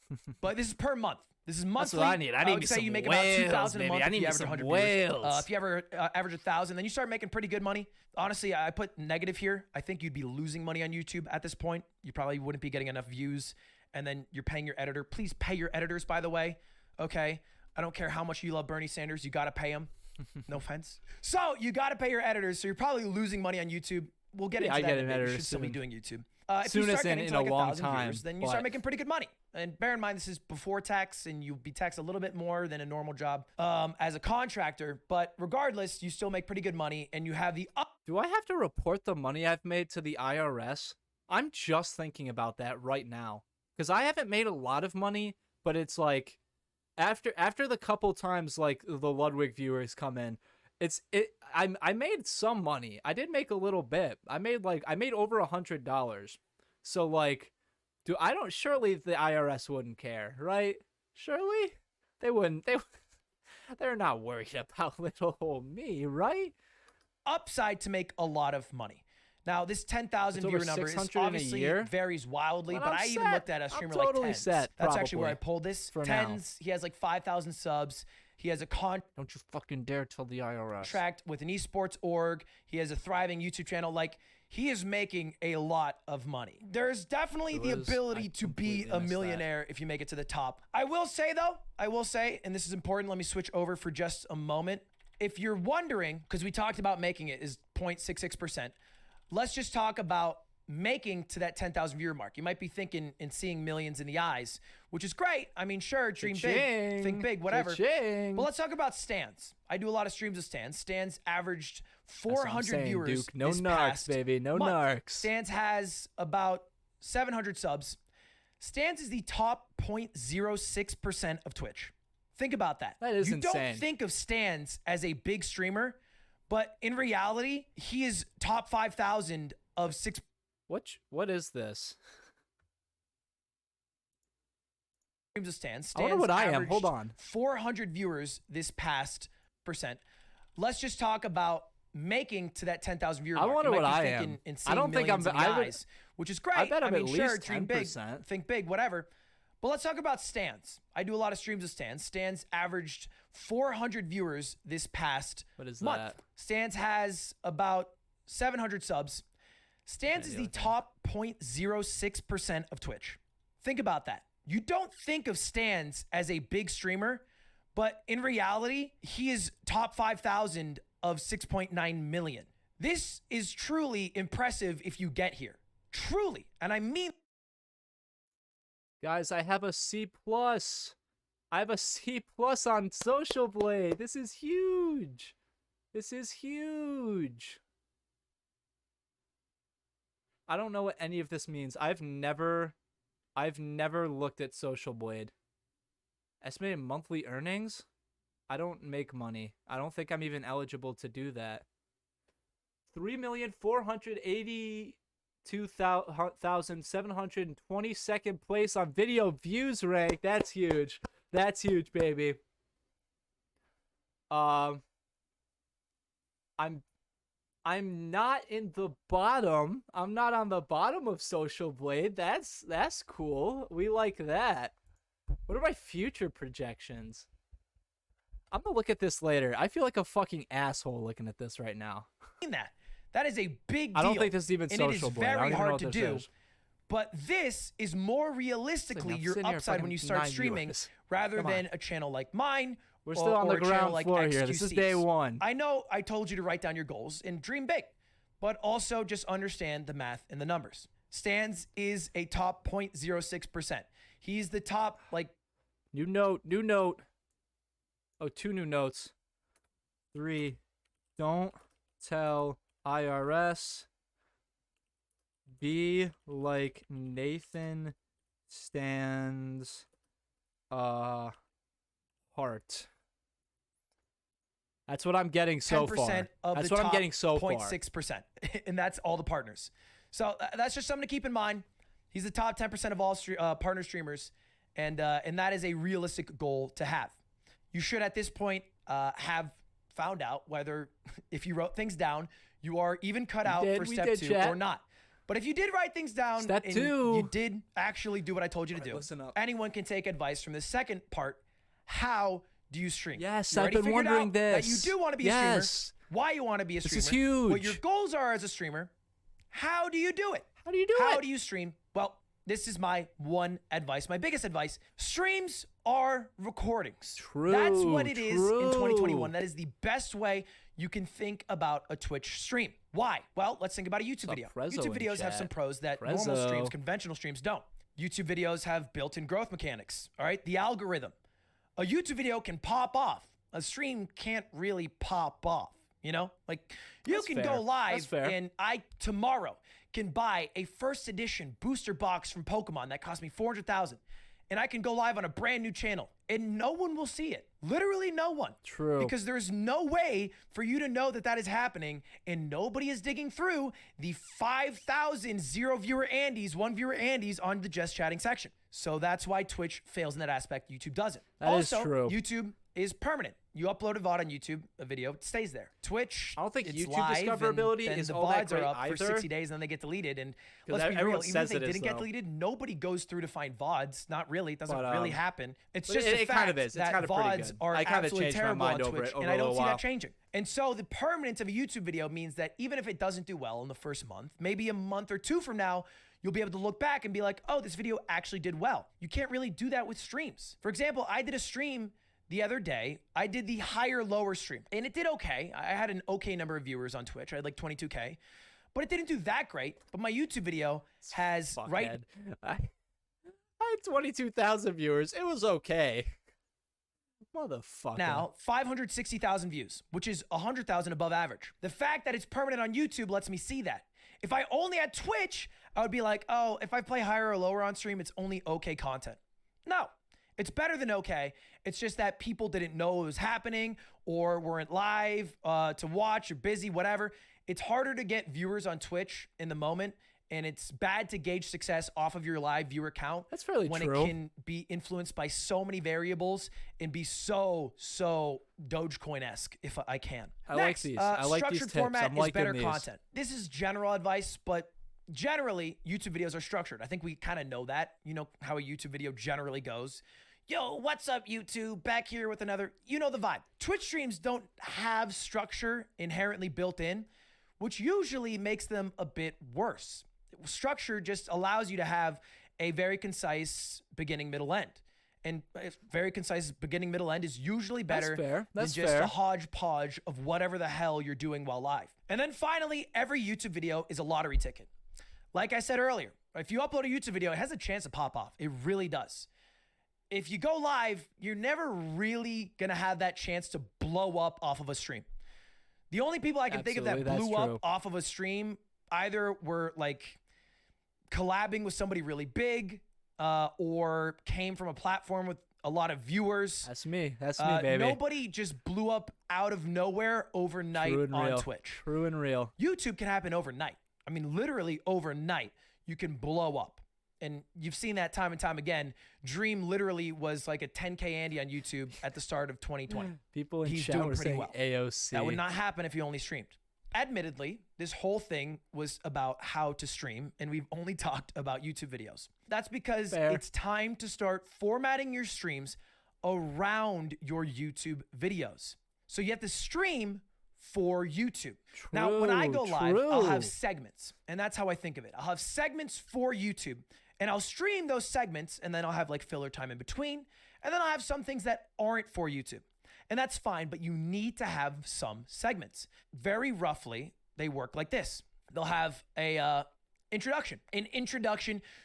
this is per month. This is monthly. That's what I need. I would say you make about 2,000 a month if you average 100 viewers. If you ever average 1,000, then you start making pretty good money. Honestly, I put negative here. I think you'd be losing money on YouTube at this point. You probably wouldn't be getting enough views. And then you're paying your editor. Please pay your editors, by the way. Okay? I don't care how much you love Bernie Sanders. You got to pay him. No offense. So you got to pay your editors. So you're probably losing money on YouTube. We'll get into that. I get an editor. You should still be doing YouTube. If Soon you start as getting in to like a long 1,000 time, viewers, then you start making pretty good money. And bear in mind, this is before tax, and you'll be taxed a little bit more than a normal job as a contractor. But regardless, you still make pretty good money, and you have the... Do I have to report the money I've made to the IRS? I'm just thinking about that right now. Because I haven't made a lot of money, but it's like after the couple times like the Ludwig viewers come in, I made some money. I did make a little bit. I made over $100. So like, surely the IRS wouldn't care, right? Surely they wouldn't. They're not worried about little old me, right? Upside to make a lot of money. Now, this 10,000 viewer number is obviously varies wildly, but I even looked at a streamer like Tens. That's actually where I pulled this. Tens, he has like 5,000 subs. He has a Don't you fucking dare tell the IRS. Contract with an esports org. He has a thriving YouTube channel. Like, he is making a lot of money. There's definitely the ability to be a millionaire if you make it to the top. I will say, though, and this is important, let me switch over for just a moment. If you're wondering, because we talked about making it is 0.66%, let's just talk about making to that 10,000 viewer mark. You might be thinking and seeing millions in the eyes, which is great. I mean, sure, dream big, think big, whatever. Cha-ching. But let's talk about Stans. I do a lot of streams of Stans. Stans averaged 400 viewers Duke. No this narcs, past baby. No month. narcs. Stans has about 700 subs. Stans is the top 0.06% of Twitch. Think about that. That is you insane. don't think of Stans as a big streamer, but in reality, he is top 5,000 of 6. What is this? Streams of Stans. I wonder what I am. averaged Hold on. 400 viewers this past percent. Let's just talk about making to that 10,000 viewer I mark. wonder You might what be I thinking am. and I don't seeing think I'm. millions in the I would. eyes, which is great. I bet I'm mean, at sure, least dream big, 10%. think big, whatever. But let's talk about Stans. I do a lot of streams of Stans. Stans averaged 400 viewers this past What is month. that? Stans has about 700 subs. Stans is the top 0.06% of Twitch. Think about that. You don't think of Stans as a big streamer, but in reality, he is top 5,000 of 6.9 million. This is truly impressive if you get here. Truly. And I mean, Guys, I have a C+. I have a C+ on Social Blade. This is huge. This is huge. I don't know what any of this means. I've never looked at Social Blade. Estimated monthly earnings? I don't make money. I don't think I'm even eligible to do that. 3,482,722nd place on video views rank. That's huge. That's huge, baby. I'm not in the bottom. I'm not on the bottom of Social Blade. That's cool. We like that. What are my future projections? I'm gonna look at this later. I feel like a fucking asshole looking at this right now. that is a big deal. I don't think this is even and Social it is Blade. I don't very even know hard what to this do. is. But this is more realistically I'm your sitting here upside when you fucking start 9 streaming viewers. rather Come on. than a channel like mine. We're still on the or a channel ground like floor here. This is day XQC's. one. I know I told you to write down your goals and dream big, but also just understand the math and the numbers. Stans is a top 0.06%. He's the top, like, New note. Oh, 2 new notes. 3, don't tell IRS. Be like Nathan Stan's heart. That's what I'm getting so 10% far. of That's the what I'm top getting so far. 0.6%. And that's all the partners. So that's just something to keep in mind. He's the top 10% of all partner streamers. And that is a realistic goal to have. You should at this point have found out whether if you wrote things down, you are even cut out for We step did, 2 chat. or not. But if you did write things down Step and 2. you did actually do what I told you to do, listen up. anyone can take advice from the second part. How do you stream? Yes, You I've already been figured wondering out that this. you do want to be a Yes. streamer. Why you want to be a This streamer. is huge. What your goals are as a streamer. How do you do it? How do you do it? How do you stream? Well, this is my one advice, my biggest advice. Streams are recordings. True, That's what it is in true. 2021. That is the best way you can think about a Twitch stream. Why? Well, let's think about a YouTube up, video. Prezzo YouTube in videos have chat? some pros that normal Prezzo. streams, conventional streams don't. YouTube videos have built-in growth mechanics, all right? The algorithm. A YouTube video can pop off. A stream can't really pop off, you know? Like, you That's can fair. go That's live fair. and I tomorrow can buy a first edition booster box from Pokemon that cost me 400,000, and I can go live on a brand new channel and no one will see it. Literally no one. True. Because there's no way for you to know that that is happening, and nobody is digging through the 5,000 0 viewer Andys, 1 viewer Andys on the just chatting section. So that's why Twitch fails in that aspect. YouTube doesn't. That is also, true. YouTube is permanent. You upload a VOD on YouTube, a video, it stays there. Twitch, I don't think it's YouTube live, discoverability and then is the all that VODs great are up for either. 60 days and then they get deleted. And 'Cause let's be everyone real, even if says they it is, didn't get though. deleted, nobody goes through to find VODs. Not really. It doesn't But, really happen. It's but just it a fact kind of is. It's that kind of pretty VODs good. are I kind of absolutely changed my terrible mind on over Twitch, it over and I a don't little see while. that changing. And so the permanence of a YouTube video means that even if it doesn't do well in the first month, maybe a month or 2 from now, you'll be able to look back and be like, oh, this video actually did well. You can't really do that with streams. For example, I did a stream the other day. I did the higher lower stream and it did okay. I had an okay number of viewers on Twitch. I had like 22K, but it didn't do that great. But my YouTube video has, right? I had 22,000 viewers. It was okay. Motherfucker. Now, 560,000 views, which is 100,000 above average. The fact that it's permanent on YouTube lets me see that. If I only had Twitch, I would be like, oh, if I play higher or lower on stream, it's only okay content. No, it's better than okay. It's just that people didn't know it was happening or weren't live to watch or busy, whatever. It's harder to get viewers on Twitch in the moment, and it's bad to gauge success off of your live viewer count. That's fairly when true. It can be influenced by so many variables and be so Dogecoin-esque, if I can. I like these. I like these tips. Format I'm is liking better these. content. This is general advice, but generally, YouTube videos are structured. I think we kind of know that. You know how a YouTube video generally goes. Yo, what's up, YouTube? Back here with another, you know the vibe. Twitch streams don't have structure inherently built in, which usually makes them a bit worse. Structure just allows you to have a very concise beginning, middle, end. And a very concise beginning, middle, end is usually better than just a hodgepodge of whatever the hell you're doing while live. And then finally, every YouTube video is a lottery ticket. Like I said earlier, if you upload a YouTube video, it has a chance to pop off. It really does. If you go live, you're never really going to have that chance to blow up off of a stream. The only people I can think of that blew up off of a stream either were like collabing with somebody really big or came from a platform with a lot of viewers. That's me. That's me, baby. Nobody just blew up out of nowhere overnight on Twitch. True and real. YouTube can happen overnight. I mean, literally overnight, you can blow up. And you've seen that time and time again. Dream literally was like a 10K Andy on YouTube at the start of 2020. People in chat were saying AOC. That would not happen if you only streamed. Admittedly, this whole thing was about how to stream, and we've only talked about YouTube videos. That's because it's time to start formatting your streams around your YouTube videos. So you have to stream for YouTube. Now, when I go live, I'll have segments, and that's how I think of it. I'll have segments for YouTube, and I'll stream those segments, and then I'll have like filler time in between, and then I'll have some things that aren't for YouTube. And that's fine, but you need to have some segments. Very roughly, they work like this. They'll have an introduction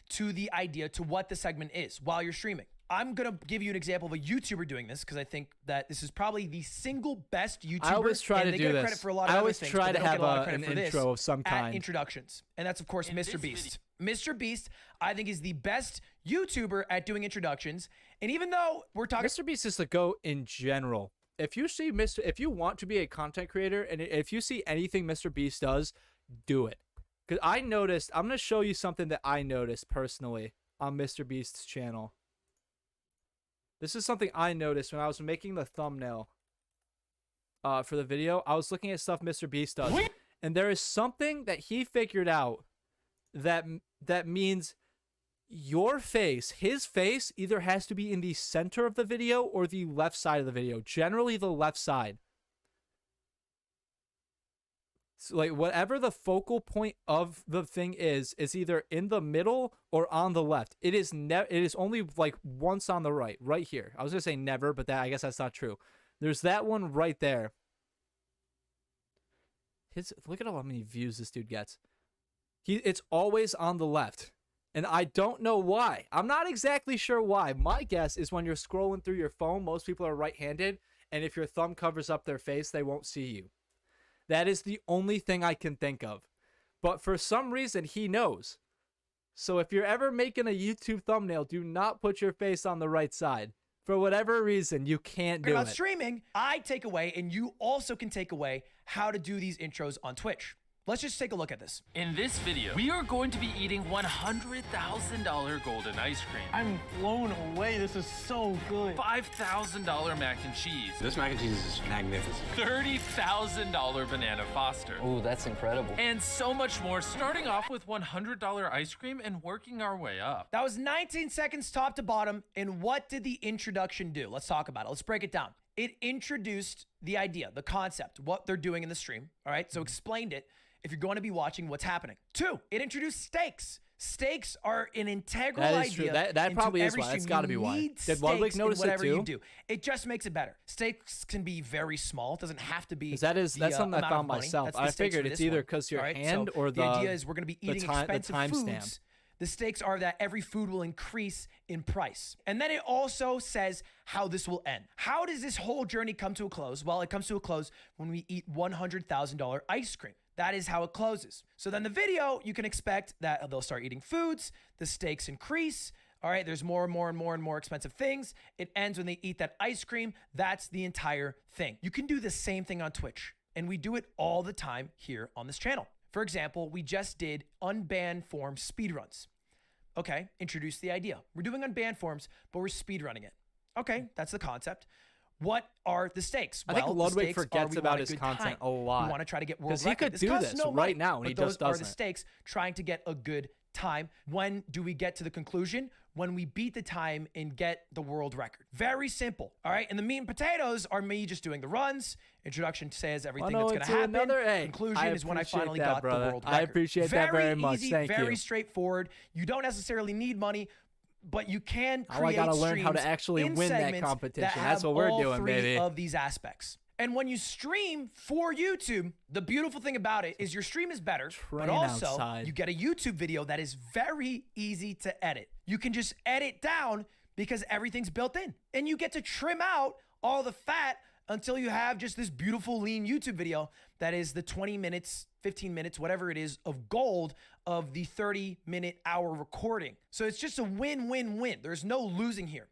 to the idea, to what the segment is while you're streaming. I'm going to give you an example of a YouTuber doing this because I think that this is probably the single best YouTuber. I always try to do this. Credit for a lot of other things, try to have an intro of some kind. Introductions. And that's, of course, Mr. Beast. Mr. Beast, I think, is the best YouTuber at doing introductions. And even though we're talking... Mr. Beast is the GOAT in general. If you see if you want to be a content creator and if you see anything Mr. Beast does, do it. Because I noticed, I'm going to show you something that I noticed personally on Mr. Beast's channel. This is something I noticed when I was making the thumbnail for the video. I was looking at stuff Mr. Beast does. And there is something that he figured out that means your face, his face, either has to be in the center of the video or the left side of the video. Generally the left side. So like whatever the focal point of the thing is either in the middle or on the left. It is only like once on the right here. I was gonna say never, but I guess that's not true. There's that one right there. Look at how many views this dude gets. It's always on the left. And I don't know why. I'm not exactly sure why. My guess is when you're scrolling through your phone, most people are right-handed, and if your thumb covers up their face, they won't see you. That is the only thing I can think of. But for some reason, he knows. So if you're ever making a YouTube thumbnail, do not put your face on the right side. For whatever reason, you can't do it. About streaming, I take away, and you also can take away, how to do these intros on Twitch. Let's just take a look at this. In this video, we are going to be eating $100,000 golden ice cream. I'm blown away. This is so good. $5,000 mac and cheese. This mac and cheese is magnificent. $30,000 banana Foster. Ooh, that's incredible. And so much more, starting off with $100 ice cream and working our way up. That was 19 seconds top to bottom. And what did the introduction do? Let's talk about it. Let's break it down. It introduced the idea, the concept, what they're doing in the stream. All right, so explained it. If you're going to be watching what's happening. 2, it introduced stakes. Steaks are an integral That is true. idea. That into probably is every why. That's stream. got to You be why. need Did Ludwig steaks in notice it whatever you too? do. It just makes it better. Steaks can be very small. It doesn't have to be. That's something I amount of found money. myself. That's the I steaks for figured it's this either one. because your All right, hand so or the idea is we're going to be eating expensive time foods. stamp. The stakes are that every food will increase in price. And then it also says how this will end. How does this whole journey come to a close? Well, it comes to a close when we eat $100,000 ice cream. That is how it closes. So then the video, you can expect that they'll start eating foods, the stakes increase. All right, there's more and more and more and more expensive things. It ends when they eat that ice cream. That's the entire thing. You can do the same thing on Twitch, and we do it all the time here on this channel. For example, we just did unbanned form speedruns. Okay, introduce the idea. We're doing unbanned forms, but we're speedrunning it. Okay, that's the concept. What are the stakes? I think Ludwig forgets about his content a lot. We want to try to get world 'Cause he record. could do costs this no right money, now, and but he those just are the doesn't. stakes trying to get a good time. When do we get to the conclusion? When we beat the time and get the world record. Very simple. All right. And the meat and potatoes are me just doing the runs. Introduction says everything that's going to happen. Conclusion is when I finally got the world record. I appreciate that very much. Easy, Thank you. very straightforward. You don't necessarily need money, but you can create I gotta learn how to streams actually in win that segments competition. that That's have what we're all doing, three baby. of these aspects. And when you stream for YouTube, the beautiful thing about it is your stream is better, but Train also outside. you get a YouTube video that is very easy to edit. You can just edit down because everything's built in, and you get to trim out all the fat until you have just this beautiful lean YouTube video that is the 20 minutes, 15 minutes, whatever it is of gold of the 30-minute hour recording. So it's just a win-win-win. There's no losing here.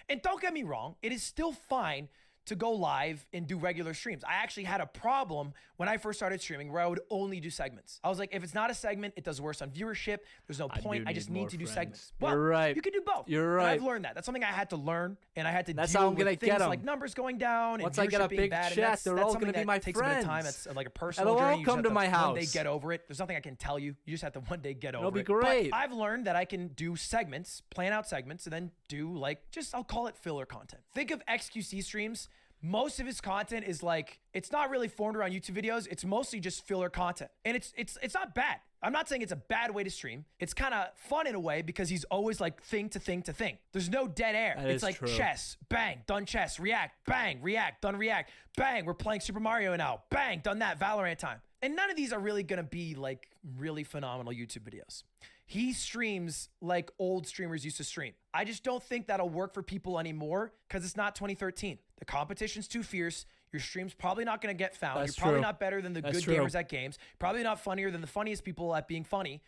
And don't get me wrong, it is still fine to go live and do regular streams. I actually had a problem when I first started streaming where I would only do segments. I was like, if it's not a segment, it does worse on viewership. There's no point. I just need to do segments. Well, You're right. You can do both. You're And right. I've learned that. That's something I had to learn, and I had to That's deal how I'm with gonna things get 'em. like numbers going down Once and I get a viewership being big bad. And chat, that's they're all something gonna be that my takes a bit of time. friends. That's like a personal And they'll all journey. You just come to have my one day house. get over it. There's nothing I can tell you. You just have to one day get over It'll be it. great. But I've learned that I can do segments, plan out segments, and then do like just I'll call it filler content. Think of XQC streams. Most of his content is like, it's not really formed around YouTube videos. It's mostly just filler content. And it's not bad. I'm not saying it's a bad way to stream. It's kind of fun in a way because he's always like thing to thing to thing. There's no dead air. That It's is like true. chess, bang, done chess, react, bang, react, done react, bang, we're playing Super Mario now, bang, done that, Valorant time. And none of these are really gonna be like really phenomenal YouTube videos. He streams like old streamers used to stream. I just don't think that'll work for people anymore because it's not 2013. The competition's too fierce. Your stream's probably not going to get found. That's You're probably true. not better than the That's good true. gamers at games. Probably not funnier than the funniest people at being funny.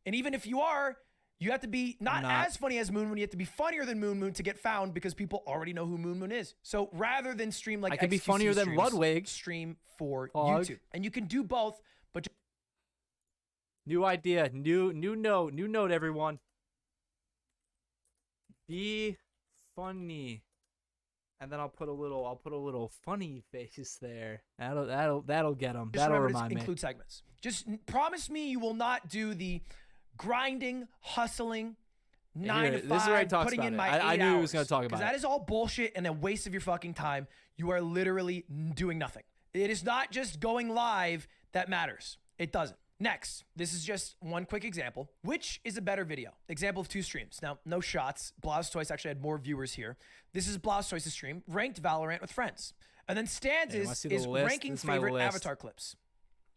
And even if you are, you have to be not as funny as Moon Moon. You have to be funnier than Moon Moon to get found because people already know who Moon Moon is. So rather than stream like I can be XQC funnier than streams, Ludwig. stream for Fog. YouTube. And you can do both, but New idea, new note, everyone. Be funny, and then I'll put a little funny face there. That'll get them. just That'll remember to remind me. include segments. Just promise me you will not do the grinding, hustling, 9 to 5, This is where he talks putting about in it. my 8 I knew he was going gonna to talk about that it. is all bullshit and a waste of your fucking time. You are literally doing nothing. It is not just going live that matters. It doesn't. Next, this is just one quick example. Which is a better video? Example of 2 streams. Now, no shots. Blastoise actually had more viewers here. This is Blastoise's stream, ranked Valorant with friends. And then Stan's Hey, wanna see the is list? ranking This is my favorite list. avatar clips.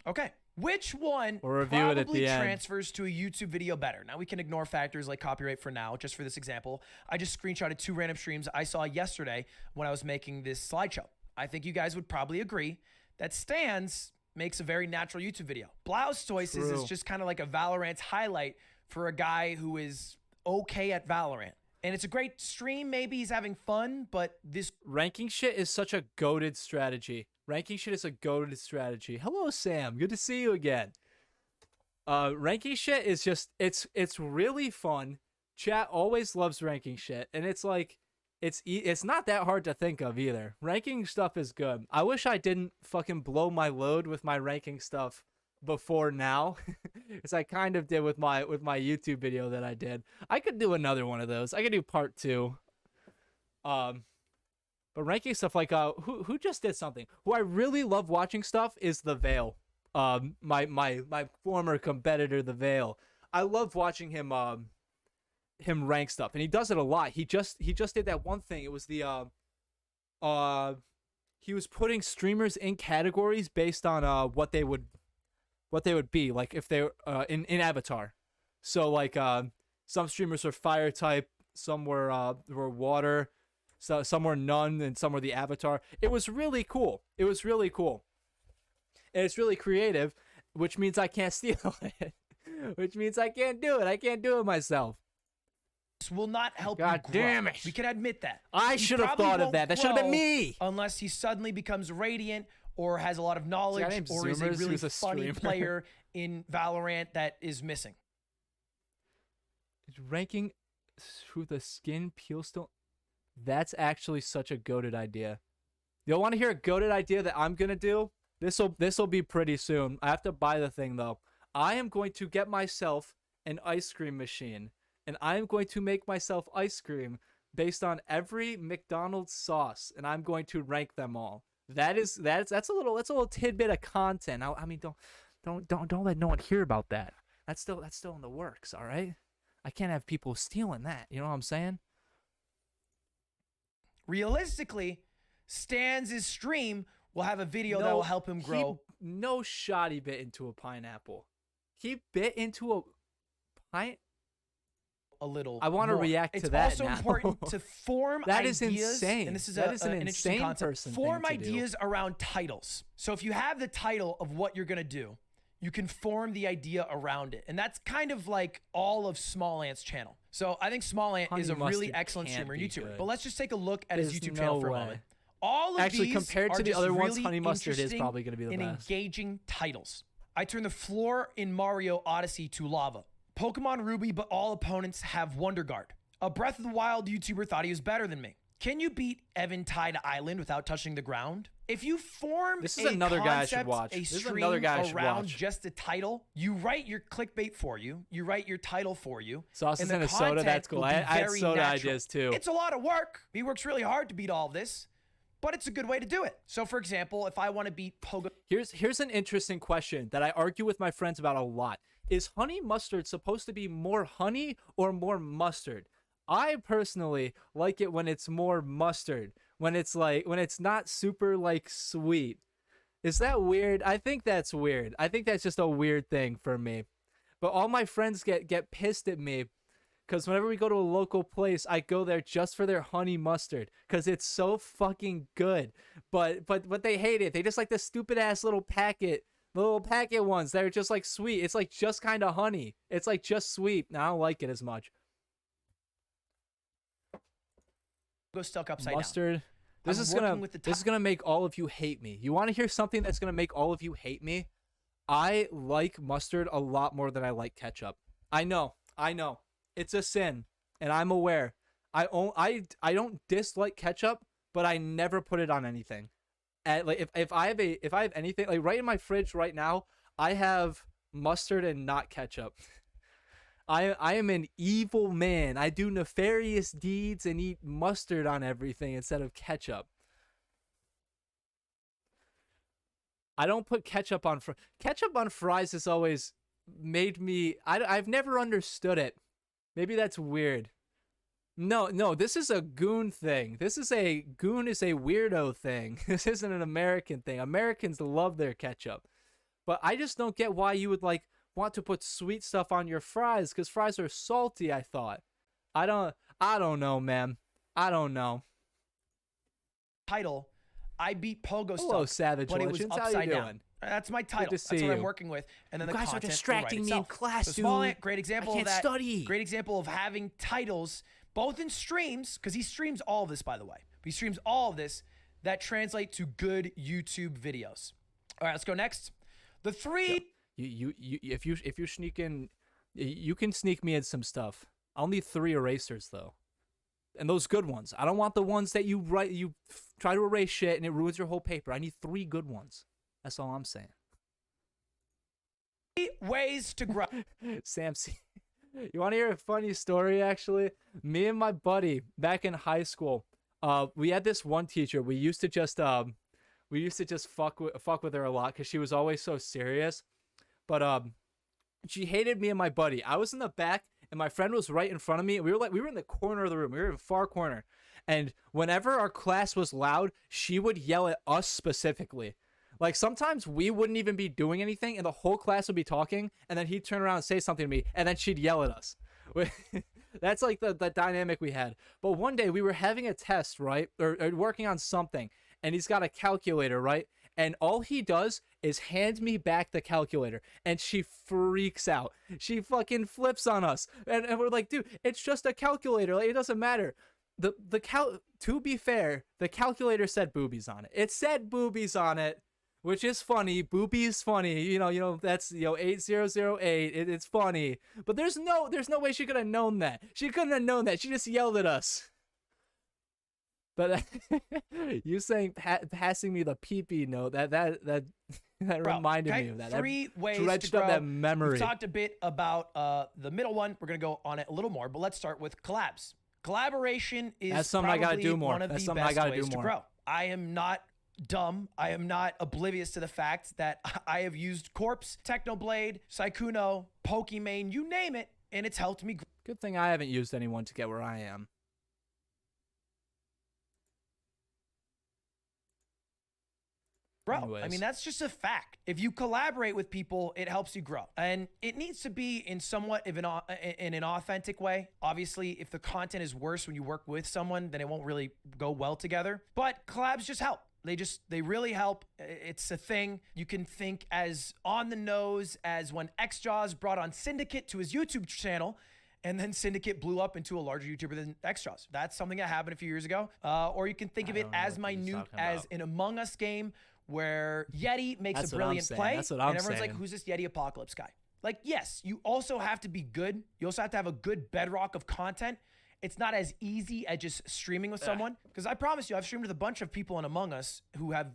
Okay. Which one We'll review it at probably the end. transfers to a YouTube video better? Now, we can ignore factors like copyright for now, just for this example. I just screenshotted 2 random streams I saw yesterday when I was making this slideshow. I think you guys would probably agree that Stan's makes a very natural YouTube video. Blastoise's is True. just kind of like a Valorant highlight for a guy who is okay at Valorant. And it's a great stream. Maybe he's having fun, but this Ranking shit is such a goated strategy. Ranking shit is a goated strategy. Hello, Sam. Good to see you again. Ranking shit is just it's really fun. Chat always loves ranking shit, and it's like it's not that hard to think of either. Ranking stuff is good. I wish I didn't fucking blow my load with my ranking stuff before now, as I kind of did with my YouTube video that I did. I could do another one of those. I could do part 2. But ranking stuff like who just did something. Who I really love watching stuff is The Veil. My former competitor, The Veil. I love watching him rank stuff, and he does it a lot. He just did that one thing. It was the he was putting streamers in categories based on what they would be like if they were in Avatar. So like some streamers are fire type, some were water, so some were none, and some were the Avatar. It was really cool. And it's really creative, which means I can't steal it. Which means I can't do it. I can't do it myself. This will not help God you grow. damn it. We can admit that. I should have thought of that. That should have been me. Unless he suddenly becomes radiant or has a lot of knowledge or is a really funny player in Valorant that is missing. Ranking through the skin peel stone. That's actually such a goated idea. You'll want to hear a goated idea that I'm gonna do? This'll be pretty soon. I have to buy the thing though. I am going to get myself an ice cream machine, and I am going to make myself ice cream based on every McDonald's sauce, and I'm going to rank them all. That's a little tidbit of content. I mean, don't let no one hear about that. That's still in the works. All right. I can't have people stealing that. You know what I'm saying? Realistically, Stans' stream will have a video that will help him grow. No shot he bit into a pineapple. He bit into a pine. A little. I want to react to that. It's also now. important to form that ideas. Is insane. And this is that is an interesting insane concept. person. Form thing to ideas do. around titles. So if you have the title of what you're gonna do, you can form the idea around it, and that's kind of like all of Small Ant's channel. So I think Small Ant is a really excellent streamer and YouTuber. Good. But let's just take a look at his YouTube no channel for a way. moment. All of Actually, these compared are to the just other ones, really Honey Mustard is interesting probably going to be the and best. Engaging titles. I turn the floor in Mario Odyssey to lava. Pokemon Ruby, but all opponents have Wonder Guard. A Breath of the Wild YouTuber thought he was better than me. Can you beat Eventide Island without touching the ground? If you form This is another guy I should watch. a This is stream another guy I should around watch. just a title, you write your clickbait for you, you write your title for you. Sauces and and the a soda, content that's cool. will be I had very soda natural. ideas too. It's a lot of work. He works really hard to beat all of this, but it's a good way to do it. So for example, if I want to beat Pogo... Here's an interesting question that I argue with my friends about a lot. Is Honey Mustard supposed to be more honey or more mustard? I personally like it when it's more mustard. When it's not super like sweet. Is that weird? I think that's weird. I think that's just a weird thing for me. But all my friends get pissed at me because whenever we go to a local place, I go there just for their honey mustard because it's so fucking good. But they hate it. They just like the stupid ass little packet ones. They're just like sweet. It's like just kind of honey. It's like just sweet. I don't like it as much. Go stuck upside mustard. down. This is gonna make all of you hate me. You want to hear something that's gonna make all of you hate me? I like mustard a lot more than I like ketchup. I know. It's a sin, and I'm aware. I don't dislike ketchup, but I never put it on anything. Like if I have anything like right in my fridge right now, I have mustard and not ketchup. I am an evil man. I do nefarious deeds and eat mustard on everything instead of ketchup. I don't put ketchup on ketchup on fries has always made me I've never understood it. Maybe that's weird. No, this is a goon thing. Goon is a weirdo thing. This isn't an American thing. Americans love their ketchup. But I just don't get why you would want to put sweet stuff on your fries because fries are salty, I thought. I don't know, man. I don't know. Title, I beat Pogo Hello, Stuck, Savage but Legends. it was How upside you down. doing? That's my title. Good to That's see what I'm you. working with. And then You the guys are content will distracting write me in itself. class, So Small dude. Ant, great example I can't of that. study. Great example of having titles, both in streams, because he streams all of this, by the way. He streams all of this that translate to good YouTube videos. All right, let's go next. The three... You if you sneak in, you can sneak me in some stuff. I'll need 3 erasers though, and those good ones. I don't want the ones that you try to erase shit and it ruins your whole paper. I need 3 good ones. That's all I'm saying. Ways to grow. Sam C. You want to hear a funny story? Actually, me and my buddy back in high school, we had this one teacher. We used to just fuck with her a lot because she was always so serious. But she hated me and my buddy. I was in the back and my friend was right in front of me. We were in the corner of the room. We were in the far corner. And whenever our class was loud, she would yell at us specifically. Like sometimes we wouldn't even be doing anything and the whole class would be talking and then he'd turn around and say something to me and then she'd yell at us. That's like the dynamic we had. But one day we were having a test, right? Or working on something and he's got a calculator, right? And all he does is hand me back the calculator and she freaks out. She fucking flips on us. And we're like, dude, it's just a calculator. Like, it doesn't matter. To be fair, the calculator said boobies on it. It said boobies on it, which is funny. Boobies funny. You know, that's 8008. It's funny. But there's no way she could have known that. She couldn't have known that. She just yelled at us. But you saying passing me the pee-pee note, that reminded me of that. Three ways dredged to grow. up that memory. We've talked a bit about the middle one. We're going to go on it a little more, but let's start with collabs. Collaboration is That's something I gotta do more. one of That's the something I best gotta ways do to more. grow. I am not dumb. I am not oblivious to the fact that I have used Corpse, Technoblade, Sykkuno, Pokimane, you name it, and it's helped me. Good thing I haven't used anyone to get where I am. Bro, Anyways. I mean, that's just a fact. If you collaborate with people, it helps you grow. And it needs to be in somewhat of in an authentic way. Obviously, if the content is worse when you work with someone, then it won't really go well together. But collabs just help. They really help. It's a thing. You can think as on the nose as when XJaws brought on Syndicate to his YouTube channel, and then Syndicate blew up into a larger YouTuber than XJaws. That's something that happened a few years ago. Or you can think of it as minute as an Among Us game where Yeti makes That's a what I'm brilliant saying. play, That's what and I'm everyone's like, saying. who's this Yeti Apocalypse guy? Like, yes, you also have to be good. You also have to have a good bedrock of content. It's not as easy as just streaming with someone. Because I promise you, I've streamed with a bunch of people on Among Us who have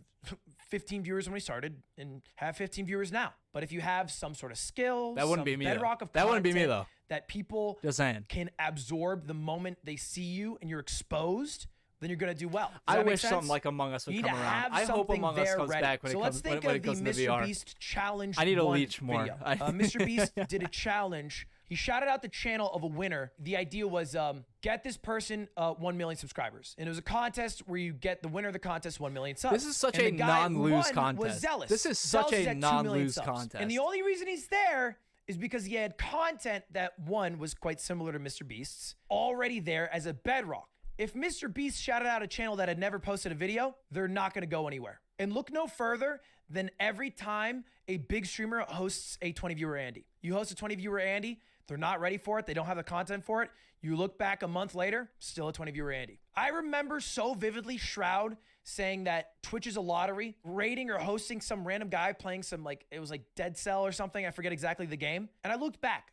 15 viewers when we started and have 15 viewers now. But if you have some sort of skill, That wouldn't some be me, though. bedrock of That wouldn't be me, content though. that people Just saying. can absorb the moment they see you and you're exposed, then you're going to do well. Does I that make wish sense? something like Among Us would You need come to around. have I hope something Among Us there comes ready. back when So it let's comes think when of it the comes to Mr. VR. Beast challenge. I need to 1 leech more. video. Mr. Beast did a challenge. He shouted out the channel of a winner. The idea was get this person 1 million subscribers. And it was a contest where you get the winner of the contest 1 million subs. This is such And a the guy who non-lose won contest. Was Zealous. This is Zealous such a at 2 million non-lose subs. contest. And the only reason he's there is because he had content that, one, was quite similar to Mr. Beast's, already there as a bedrock. If Mr. Beast shouted out a channel that had never posted a video, they're not going to go anywhere. And look no further than every time a big streamer hosts a 20-viewer Andy. You host a 20-viewer Andy, they're not ready for it, they don't have the content for it. You look back a month later, still a 20-viewer Andy. I remember so vividly Shroud saying that Twitch is a lottery, rating or hosting some random guy playing some, like, it was like Dead Cell or something. I forget exactly the game. And I looked back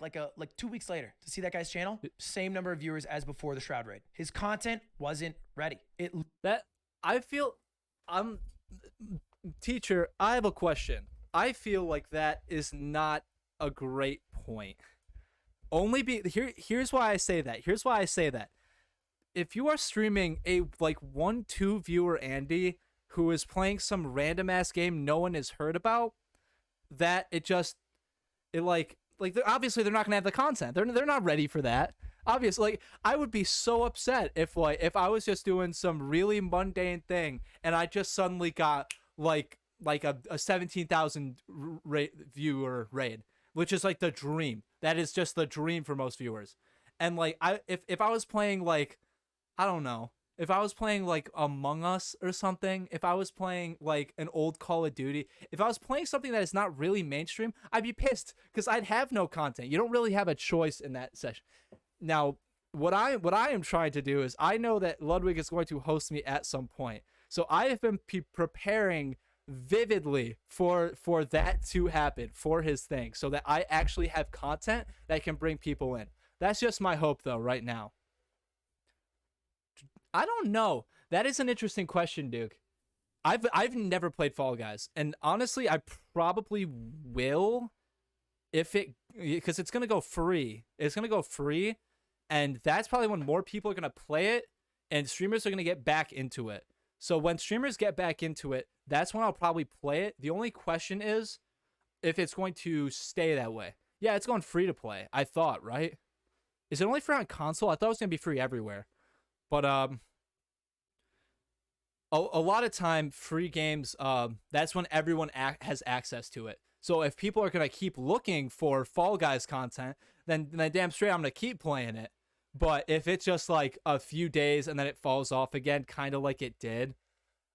like 2 weeks later to see that guy's channel. Same number of viewers as before the Shroud raid. His content wasn't ready. That I feel teacher, I have a question. I feel like that is not a great point. Here's why I say that. If you are streaming a like 1-2 viewer Andy who is playing some random ass game no one has heard about, obviously they're not gonna have the content. They're not ready for that. Obviously, like, I would be so upset if I was just doing some really mundane thing and I just suddenly got like a 17,000 viewer raid, which is like the dream. That is just the dream for most viewers. And like if I was playing like, I don't know, if I was playing like Among Us or something, if I was playing like an old Call of Duty, if I was playing something that is not really mainstream, I'd be pissed because I'd have no content. You don't really have a choice in that session. Now, what I am trying to do is, I know that Ludwig is going to host me at some point. So I have been preparing vividly for that to happen, for his thing, so that I actually have content that can bring people in. That's just my hope though right now. I don't know. That is an interesting question, Duke. I've never played Fall Guys, and honestly I probably will because it's going to go free. It's going to go free, and that's probably when more people are going to play it and streamers are going to get back into it. So when streamers get back into it, that's when I'll probably play it. The only question is, if it's going to stay that way. Yeah, it's going free to play. I thought, right? Is it only free on console? I thought it was gonna be free everywhere. But a lot of time free games, that's when everyone has access to it. So if people are gonna keep looking for Fall Guys content, then damn straight I'm gonna keep playing it. But if it's just like a few days and then it falls off again, kind of like it did,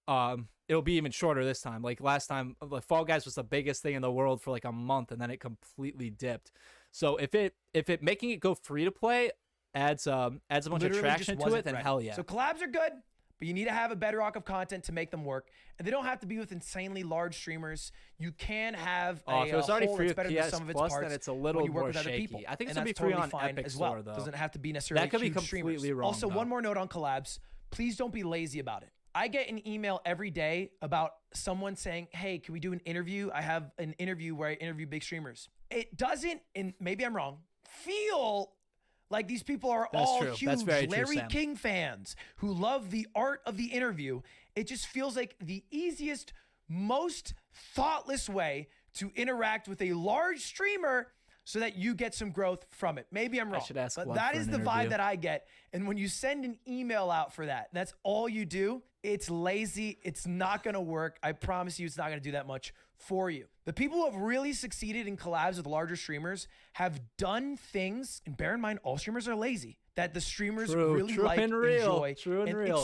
it'll be even shorter this time. Like last time, like Fall Guys was the biggest thing in the world for like a month, and then it completely dipped. So if it making it go free to play adds a bunch of traction to it, then hell yeah. So collabs are good, but you need to have a bedrock of content to make them work, and they don't have to be with insanely large streamers. You can have if it was already free that's better with than PS some of its Plus, parts then it's a little when you work more with other shaky. people. I think it's and gonna be that's free totally on fine Epic as well. Store, though. Doesn't have to be necessarily That could be huge completely streamers. wrong, Also, though. one more note on collabs. Please don't be lazy about it. I get an email every day about someone saying, hey, can we do an interview? I have an interview where I interview big streamers. It doesn't, and maybe I'm wrong, feel like these people are all true. huge That's very true, Larry Sam. King fans who love the art of the interview. It just feels like the easiest, most thoughtless way to interact with a large streamer so that you get some growth from it. Maybe I'm wrong, should ask but Glug that for is an the vibe interview. that I get. And when you send an email out for that, that's all you do. It's lazy. It's not going to work. I promise you it's not going to do that much for you. The people who have really succeeded in collabs with larger streamers have done things, and bear in mind, all streamers are lazy, that the streamers True, really true like, and real, enjoy. true and real.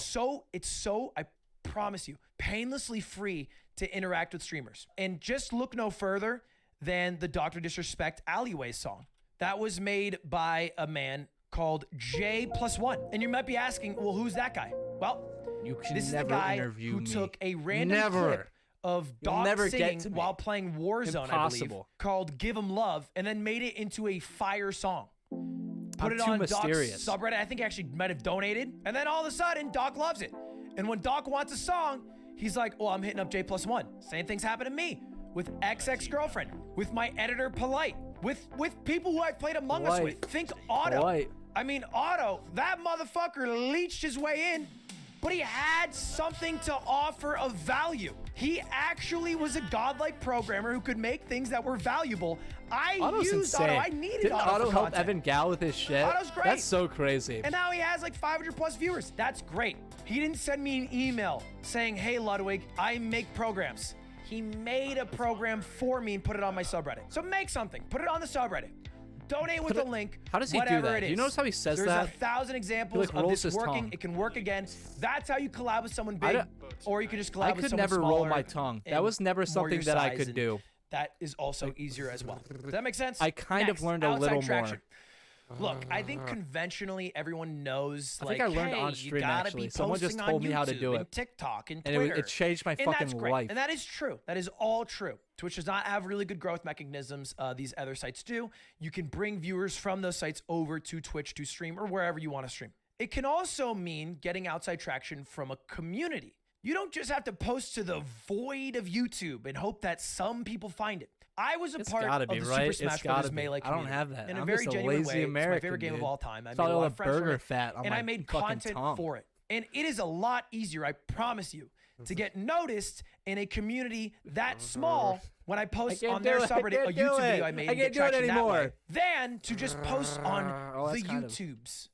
It's so, I promise you, painlessly free to interact with streamers. And just look no further than the Dr. Disrespect Alleyway song. That was made by a man called J+1. And you might be asking, well, who's that guy? Well, You can this is the never guy interview who me. took a random Never. clip of You'll Doc never get singing to me. while playing Warzone, I believe, Impossible. called Give 'Em Love, and then made it into a fire song. Put I'm it too on mysterious. Doc's subreddit. I think he actually might have donated. And then all of a sudden, Doc loves it. And when Doc wants a song, he's like, oh, I'm hitting up J+1. Same things happen to me with ex-girlfriend, with my editor Polite, with people who I've played Among Us with. Think Otto. Polite. I mean, Otto, that motherfucker leached his way in, but he had something to offer of value. He actually was a godlike programmer who could make things that were valuable. I Otto's used insane. Otto. I needed Didn't Otto Otto for help content. Evan Gal with his shit? Otto's great. That's so crazy. And now he has like 500 plus viewers. That's great. He didn't send me an email saying, hey, Ludwig, I make programs. He made a program for me and put it on my subreddit. So make something. Put it on the subreddit. Donate with the link. How does he do whatever that? it Do is. you notice how he says There's that? 1,000 examples like of rolls this his working. tongue. It can work again. That's how you collab with someone big, don't- or you can just collab I with could someone never smaller roll my tongue. That and was never more something your that I size, could and do. That is also easier as well. Does that make sense? I kind of Next, learned a outside little traction. more. Look, I think conventionally everyone knows. I think like, I learned hey, on you stream, gotta actually. Be Someone just posting told on me how to YouTube do and it. TikTok and And Twitter, it changed my and fucking that's great. life. And that is true. That is all true. Twitch does not have really good growth mechanisms. These other sites do. You can bring viewers from those sites over to Twitch to stream or wherever you want to stream. It can also mean getting outside traction from a community. You don't just have to post to the void of YouTube and hope that some people find it. I was a It's part gotta of be, the right? Super It's Smash gotta Bros. be. Melee I don't community. have that. In a I'm very just a genuine lazy way. It's my American, favorite game of dude. all time. I It's made all a lot the of friends from burger it, fat on and my I made fucking content tongue. for it. And it is a lot easier, I promise you, to get noticed in a community that small when I post can't on their do it. I subreddit a can't do YouTube it. video I made I and can't get do it traction that way, anymore. than to just post on Oh, the that's kind of- YouTubes.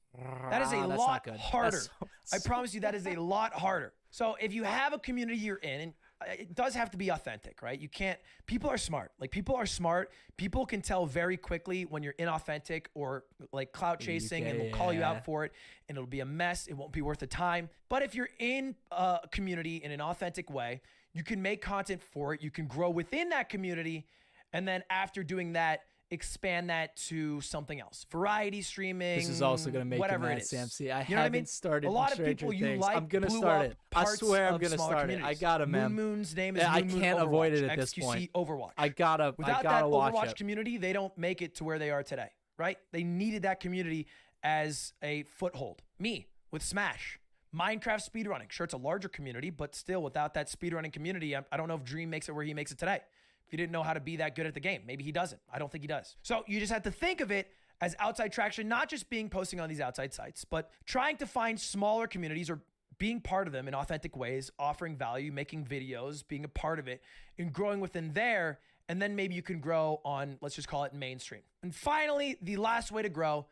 That is a That's not lot good. That's harder. so- I promise you that is a lot harder. So if you have a community you're in, and it does have to be authentic, right? You can't, people are smart. Like people are smart. People can tell very quickly when you're inauthentic or like clout chasing and will call you Yeah. out for it and it'll be a mess. It won't be worth the time. But if you're in a community in an authentic way, you can make content for it. You can grow within that community. And then after doing that, expand that to something else. Variety streaming. This is also gonna make you whatever mad, it is. Sam. See, I You know what haven't mean? started A lot of Stranger people you Things. like I'm gonna blew start up it. I parts swear I'm of gonna smaller start it. I communities. gotta, man. Moon Moon's name is I Moon Moon can't avoid Overwatch, it at this XQC point. Overwatch. I gotta Without that watch Overwatch it. community, they don't make it to where they are today, right? They needed that community as a foothold. Me with Smash. Minecraft speedrunning. Sure, it's a larger community, but still without that speedrunning community, I don't know if Dream makes it where he makes it today. If he didn't know how to be that good at the game, maybe he doesn't. I don't think he does. So you just have to think of it as outside traction, not just being posting on these outside sites, but trying to find smaller communities or being part of them in authentic ways, offering value, making videos, being a part of it, and growing within there, and then maybe you can grow on, let's just call it mainstream. And finally, the last way to grow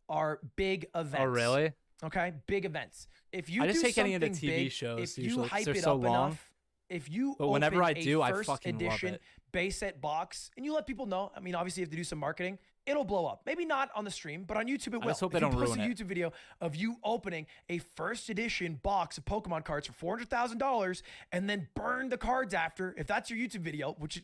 are big events. Oh, really? Okay, big events. If you I just do hate getting into something TV big, shows if you usually 'cause hype they're it so up long. enough, if you But whenever I open do, a I first fucking love edition it. base set box and you let people know, I mean, obviously you have to do some marketing, it'll blow up. Maybe not on the stream, but on YouTube it will. I just hope If they you don't post a ruin it. YouTube video of you opening a first edition box of Pokemon cards for $400,000 and then burn the cards after, if that's your YouTube video, which is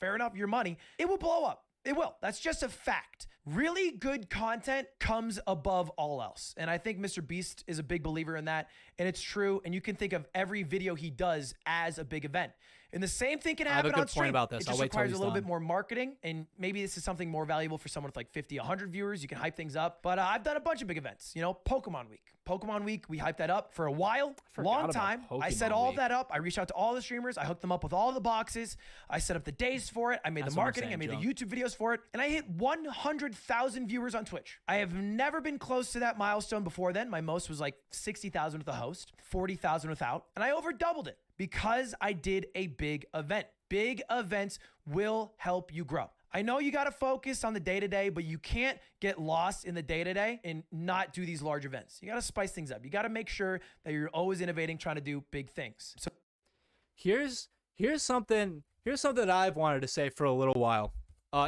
fair enough, your money, it will blow up. It will. That's just a fact. Really good content comes above all else. And I think Mr. Beast is a big believer in that. And it's true. And you can think of every video he does as a big event. And the same thing can I have a happen good on stream. point about this. It I'll just wait till requires a he's little bit done. more marketing. And maybe this is something more valuable for someone with like 50, 100 viewers. You can hype things up. But I've done a bunch of big events. You know, Pokemon Week. Pokemon Week, we hyped that up for a while, Forgot long about time. I set Pokemon all of Week. that up. I reached out to all the streamers. I hooked them up with all the boxes. I set up the days for it. I made That's the what I'm marketing. I saying, made Joe. the YouTube videos for it. And I hit 100,000 viewers on Twitch. I have never been close to that milestone before then. My most was like 60,000 with a host, 40,000 without. And I over doubled it because I did a big event. Big events will help you grow. I know you got to focus on the day-to-day, but you can't get lost in the day-to-day and not do these large events. You got to spice things up. You got to make sure that you're always innovating, trying to do big things. So Here's something that I've wanted to say for a little while.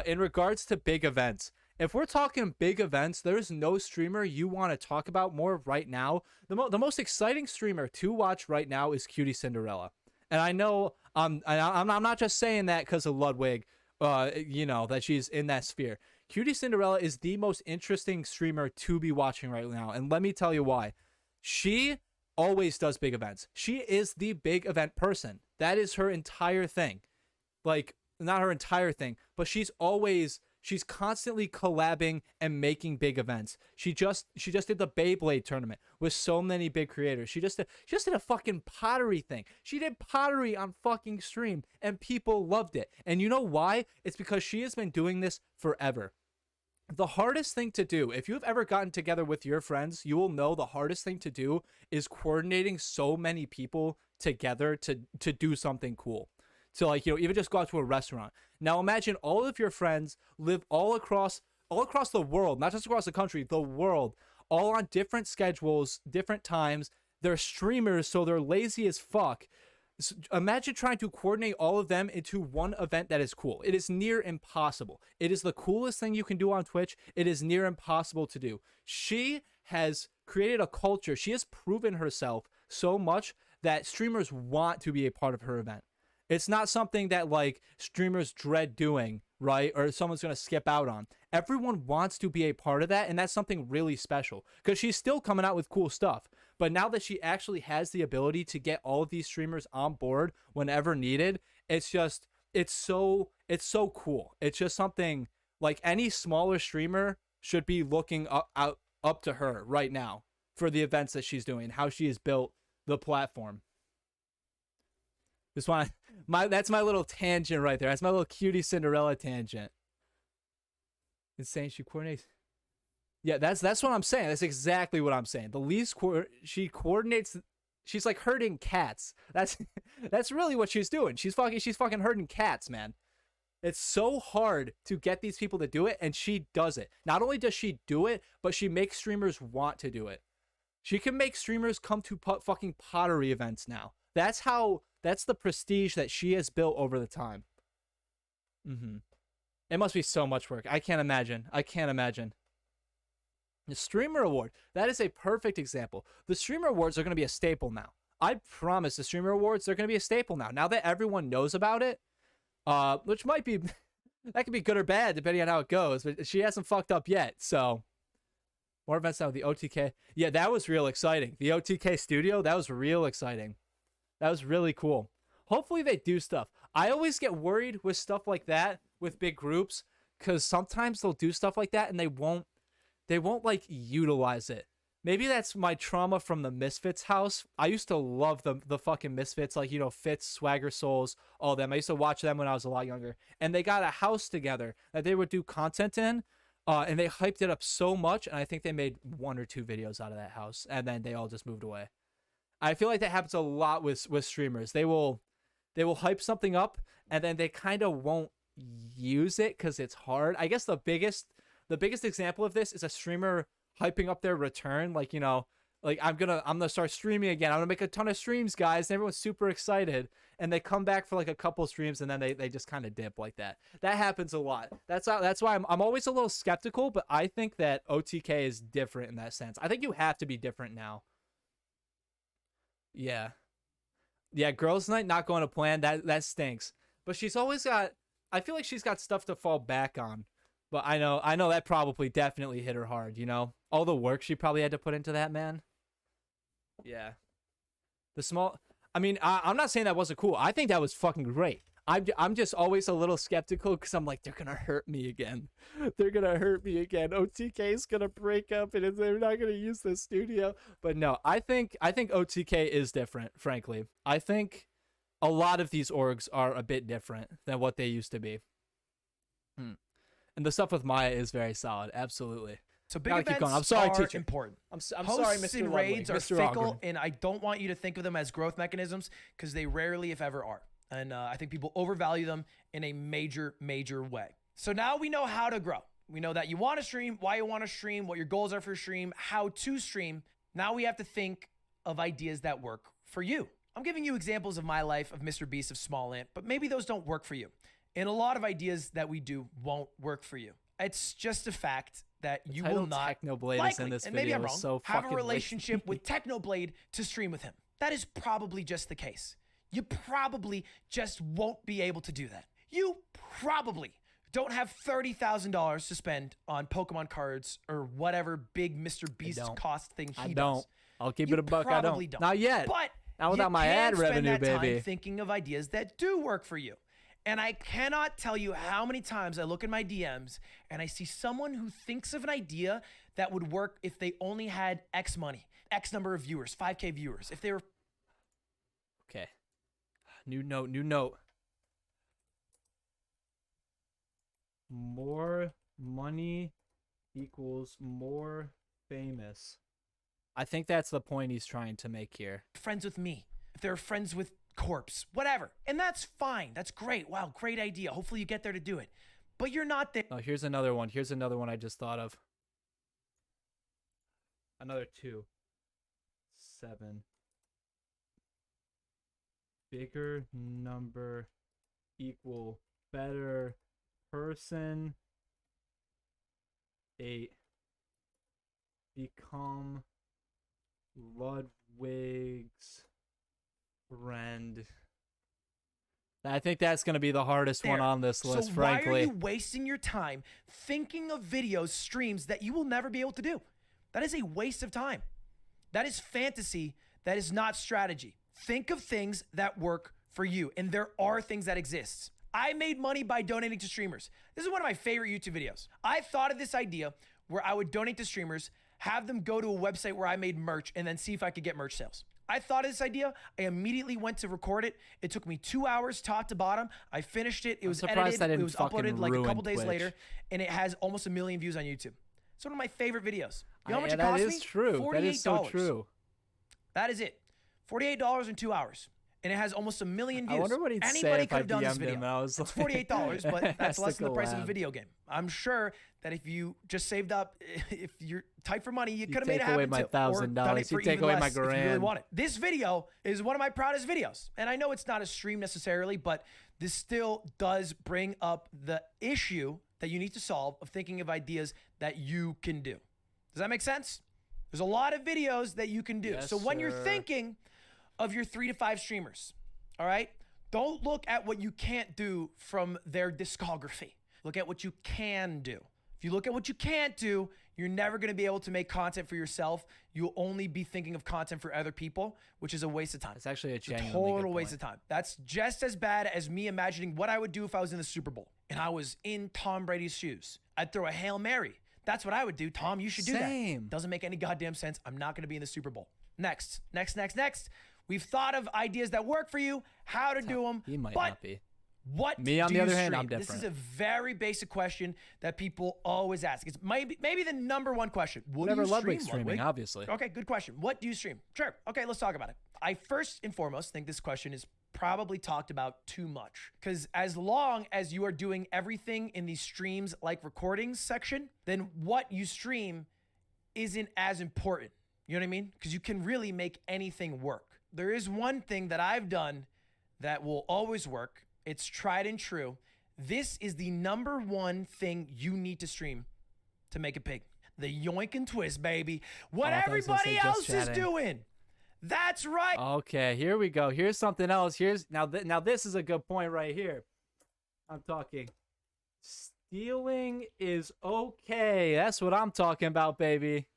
In regards to big events, if we're talking big events, there's no streamer you want to talk about more right now. The most exciting streamer to watch right now is Cutie Cinderella, and I know I'm not just saying that because of Ludwig. You know that she's in that sphere. Cutie Cinderella is the most interesting streamer to be watching right now, and let me tell you why. She always does big events. She is the big event person. That is her entire thing. Like, not her entire thing, but she's constantly collabing and making big events. She just did the Beyblade tournament with so many big creators. She just did a fucking pottery thing. She did pottery on fucking stream and people loved it. And you know why? It's because she has been doing this forever. The hardest thing to do, if you've ever gotten together with your friends, you will know the hardest thing to do is coordinating so many people together to do something cool. To, like, you know, even just go out to a restaurant. Now imagine all of your friends live all across the world, not just across the country, the world, all on different schedules, different times. They're streamers, so they're lazy as fuck. Imagine trying to coordinate all of them into one event that is cool. It is near impossible. It is the coolest thing you can do on Twitch. It is near impossible to do. She has created a culture. She has proven herself so much that streamers want to be a part of her event. It's not something that like streamers dread doing, right? Or someone's going to skip out on. Everyone wants to be a part of that. And that's something really special because she's still coming out with cool stuff. But now that she actually has the ability to get all of these streamers on board whenever needed, it's so cool. It's just something like any smaller streamer should be looking up to her right now for the events that she's doing, how she has built the platform. That's my little tangent right there. That's my little Cutie Cinderella tangent. It's saying she coordinates. Yeah, that's what I'm saying. That's exactly what I'm saying. The least she coordinates. She's like herding cats. That's really what she's doing. She's fucking herding cats, man. It's so hard to get these people to do it, and she does it. Not only does she do it, but she makes streamers want to do it. She can make streamers come to fucking pottery events now. That's the prestige that she has built over the time. It must be so much work. I can't imagine. The Streamer Award. That is a perfect example. The Streamer Awards are going to be a staple now. I promise the Streamer Awards, they're going to be a staple now. Now that everyone knows about it, which might be, that could be good or bad depending on how it goes, but she hasn't fucked up yet, so. More events now with the OTK. Yeah, that was real exciting. The OTK studio, that was real exciting. That was really cool. Hopefully they do stuff. I always get worried with stuff like that with big groups because sometimes they'll do stuff like that and they won't like utilize it. Maybe that's my trauma from the Misfits house. I used to love the fucking Misfits, like, you know, Fitz, Swagger Souls, all of them. I used to watch them when I was a lot younger. And they got a house together that they would do content in. And they hyped it up so much, and I think they made 1 or 2 videos out of that house, and then they all just moved away. I feel like that happens a lot with streamers. They will hype something up, and then they kind of won't use it because it's hard. I guess the biggest example of this is a streamer hyping up their return. Like, you know, like I'm gonna start streaming again. I'm gonna make a ton of streams, guys. And everyone's super excited, and they come back for like a couple streams, and then they just kind of dip like that. That happens a lot. That's why I'm always a little skeptical. But I think that OTK is different in that sense. I think you have to be different now. Yeah. Girls' night not going to plan. That stinks. But she's always got. I feel like she's got stuff to fall back on. But I know that probably definitely hit her hard. You know, all the work she probably had to put into that, man. Yeah. I mean, I'm not saying that wasn't cool. I think that was fucking great. I'm just always a little skeptical because I'm like, they're gonna hurt me again. They're gonna hurt me again. OTK is gonna break up and they're not gonna use the studio. But no, I think OTK is different. Frankly, I think a lot of these orgs are a bit different than what they used to be. And the stuff with Maya is very solid. Absolutely. So big Gotta events keep going. I'm sorry, are teacher. important. I'm sorry, Hosts Mr. and Ludwig, raids are Mr. fickle, Ogren. and I don't want you to think of them as growth mechanisms because they rarely, if ever, are. And I think people overvalue them in a major, major way. So now we know how to grow. We know that you want to stream, why you want to stream, what your goals are for stream, how to stream. Now we have to think of ideas that work for you. I'm giving you examples of my life, of Mr. Beast, of Small Ant, but maybe those don't work for you. And a lot of ideas that we do won't work for you. It's just a fact that you will not Technoblade is in this and maybe video. I'm wrong, So have a fucking relationship with Technoblade to stream with him. That is probably just the case. You probably just won't be able to do that. You probably don't have $30,000 to spend on Pokemon cards or whatever big Mr. Beast cost thing he does. I'll keep You it a buck. I probably don't. Not yet. But Not without you my can ad spend revenue, that time baby. thinking of ideas that do work for you. And I cannot tell you how many times I look in my DMs and I see someone who thinks of an idea that would work if they only had X money, X number of viewers, 5K viewers. If they were Okay. New note. More money equals more famous. I think that's the point he's trying to make here. friends with me, if they're friends with Corpse, whatever. And that's fine. That's great. Wow, great idea. Hopefully you get there to do it. But you're not there. Oh, here's another one. Here's another one I just thought of. Another 2. 7. Bigger number equal better person. 8. Become Ludwig's friend. I think that's going to be the hardest one on this list, so frankly. why are you wasting your time thinking of videos, streams that you will never be able to do? That is a waste of time. That is fantasy. That is not strategy. Think of things that work for you, and there are things that exist. I made money by donating to streamers. This is one of my favorite YouTube videos. I thought of this idea where I would donate to streamers, have them go to a website where I made merch, and then see if I could get merch sales. I thought of this idea. I immediately went to record it. It took me 2 hours top to bottom. I finished it. It was edited. It was uploaded like a couple days later, and it has almost 1 million views on YouTube. It's one of my favorite videos. You know how much it cost me? That is true. $48. That is so true. That is it. $48 in 2 hours. And it has almost 1 million views. I wonder what he'd say Anybody if could I have done this DM'd video. him. I was It's like, $48, but that's has less to than the price of a collab. video game. I'm sure that if you just saved up, if you're tight for money, you could have made it take away happen my too. Or done it $1,000. for You take even away my less if you really grand. want it. This video is one of my proudest videos. And I know it's not a stream necessarily, but this still does bring up the issue that you need to solve of thinking of ideas that you can do. Does that make sense? There's a lot of videos that you can do. Yes, so when you're sir. thinking of your 3 to 5 streamers, all right, don't look at what you can't do from their discography. Look at what you can do. If you look at what you can't do, you're never going to be able to make content for yourself. You'll only be thinking of content for other people, which is a waste of time. It's actually a It's a genuinely total good waste point. of time. That's just as bad as me imagining what I would do if I was in the Super Bowl and I was in Tom Brady's shoes. I'd throw a Hail Mary. That's what I would do. Tom, you should do Same. that. Doesn't make any goddamn sense. I'm not going to be in the Super Bowl. Next. We've thought of ideas that work for you, how to do them. He might but not be. what Me, on do the you other hand, stream? I'm This is different. a very basic question that people always ask. It's maybe the number one question. What Whatever do you Ludwig's stream, streaming, Ludwig? obviously. Okay, good question. What do you stream? Sure. Okay, let's talk about it. I first and foremost think this question is probably talked about too much, because as long as you are doing everything in these streams like recordings section, then what you stream isn't as important. You know what I mean? Because you can really make anything work. There is one thing that I've done that will always work. It's tried and true. This is the number one thing you need to stream to make it big. The yoink and twist, baby. What everybody else is doing. That's right. Okay, here we go. Here's something else. Here's now this is a good point right here. I'm talking stealing is okay. That's what I'm talking about, baby.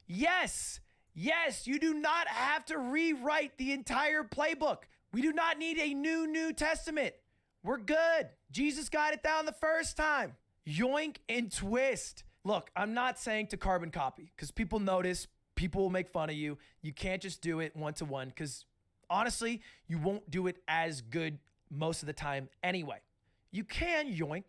Yes. Yes, you do not have to rewrite the entire playbook. We do not need a New Testament. We're good. Jesus got it down the first time. Yoink and twist. Look, I'm not saying to carbon copy, because people notice, people will make fun of you. You can't just do it one-to-one, because honestly, you won't do it as good most of the time anyway. You can yoink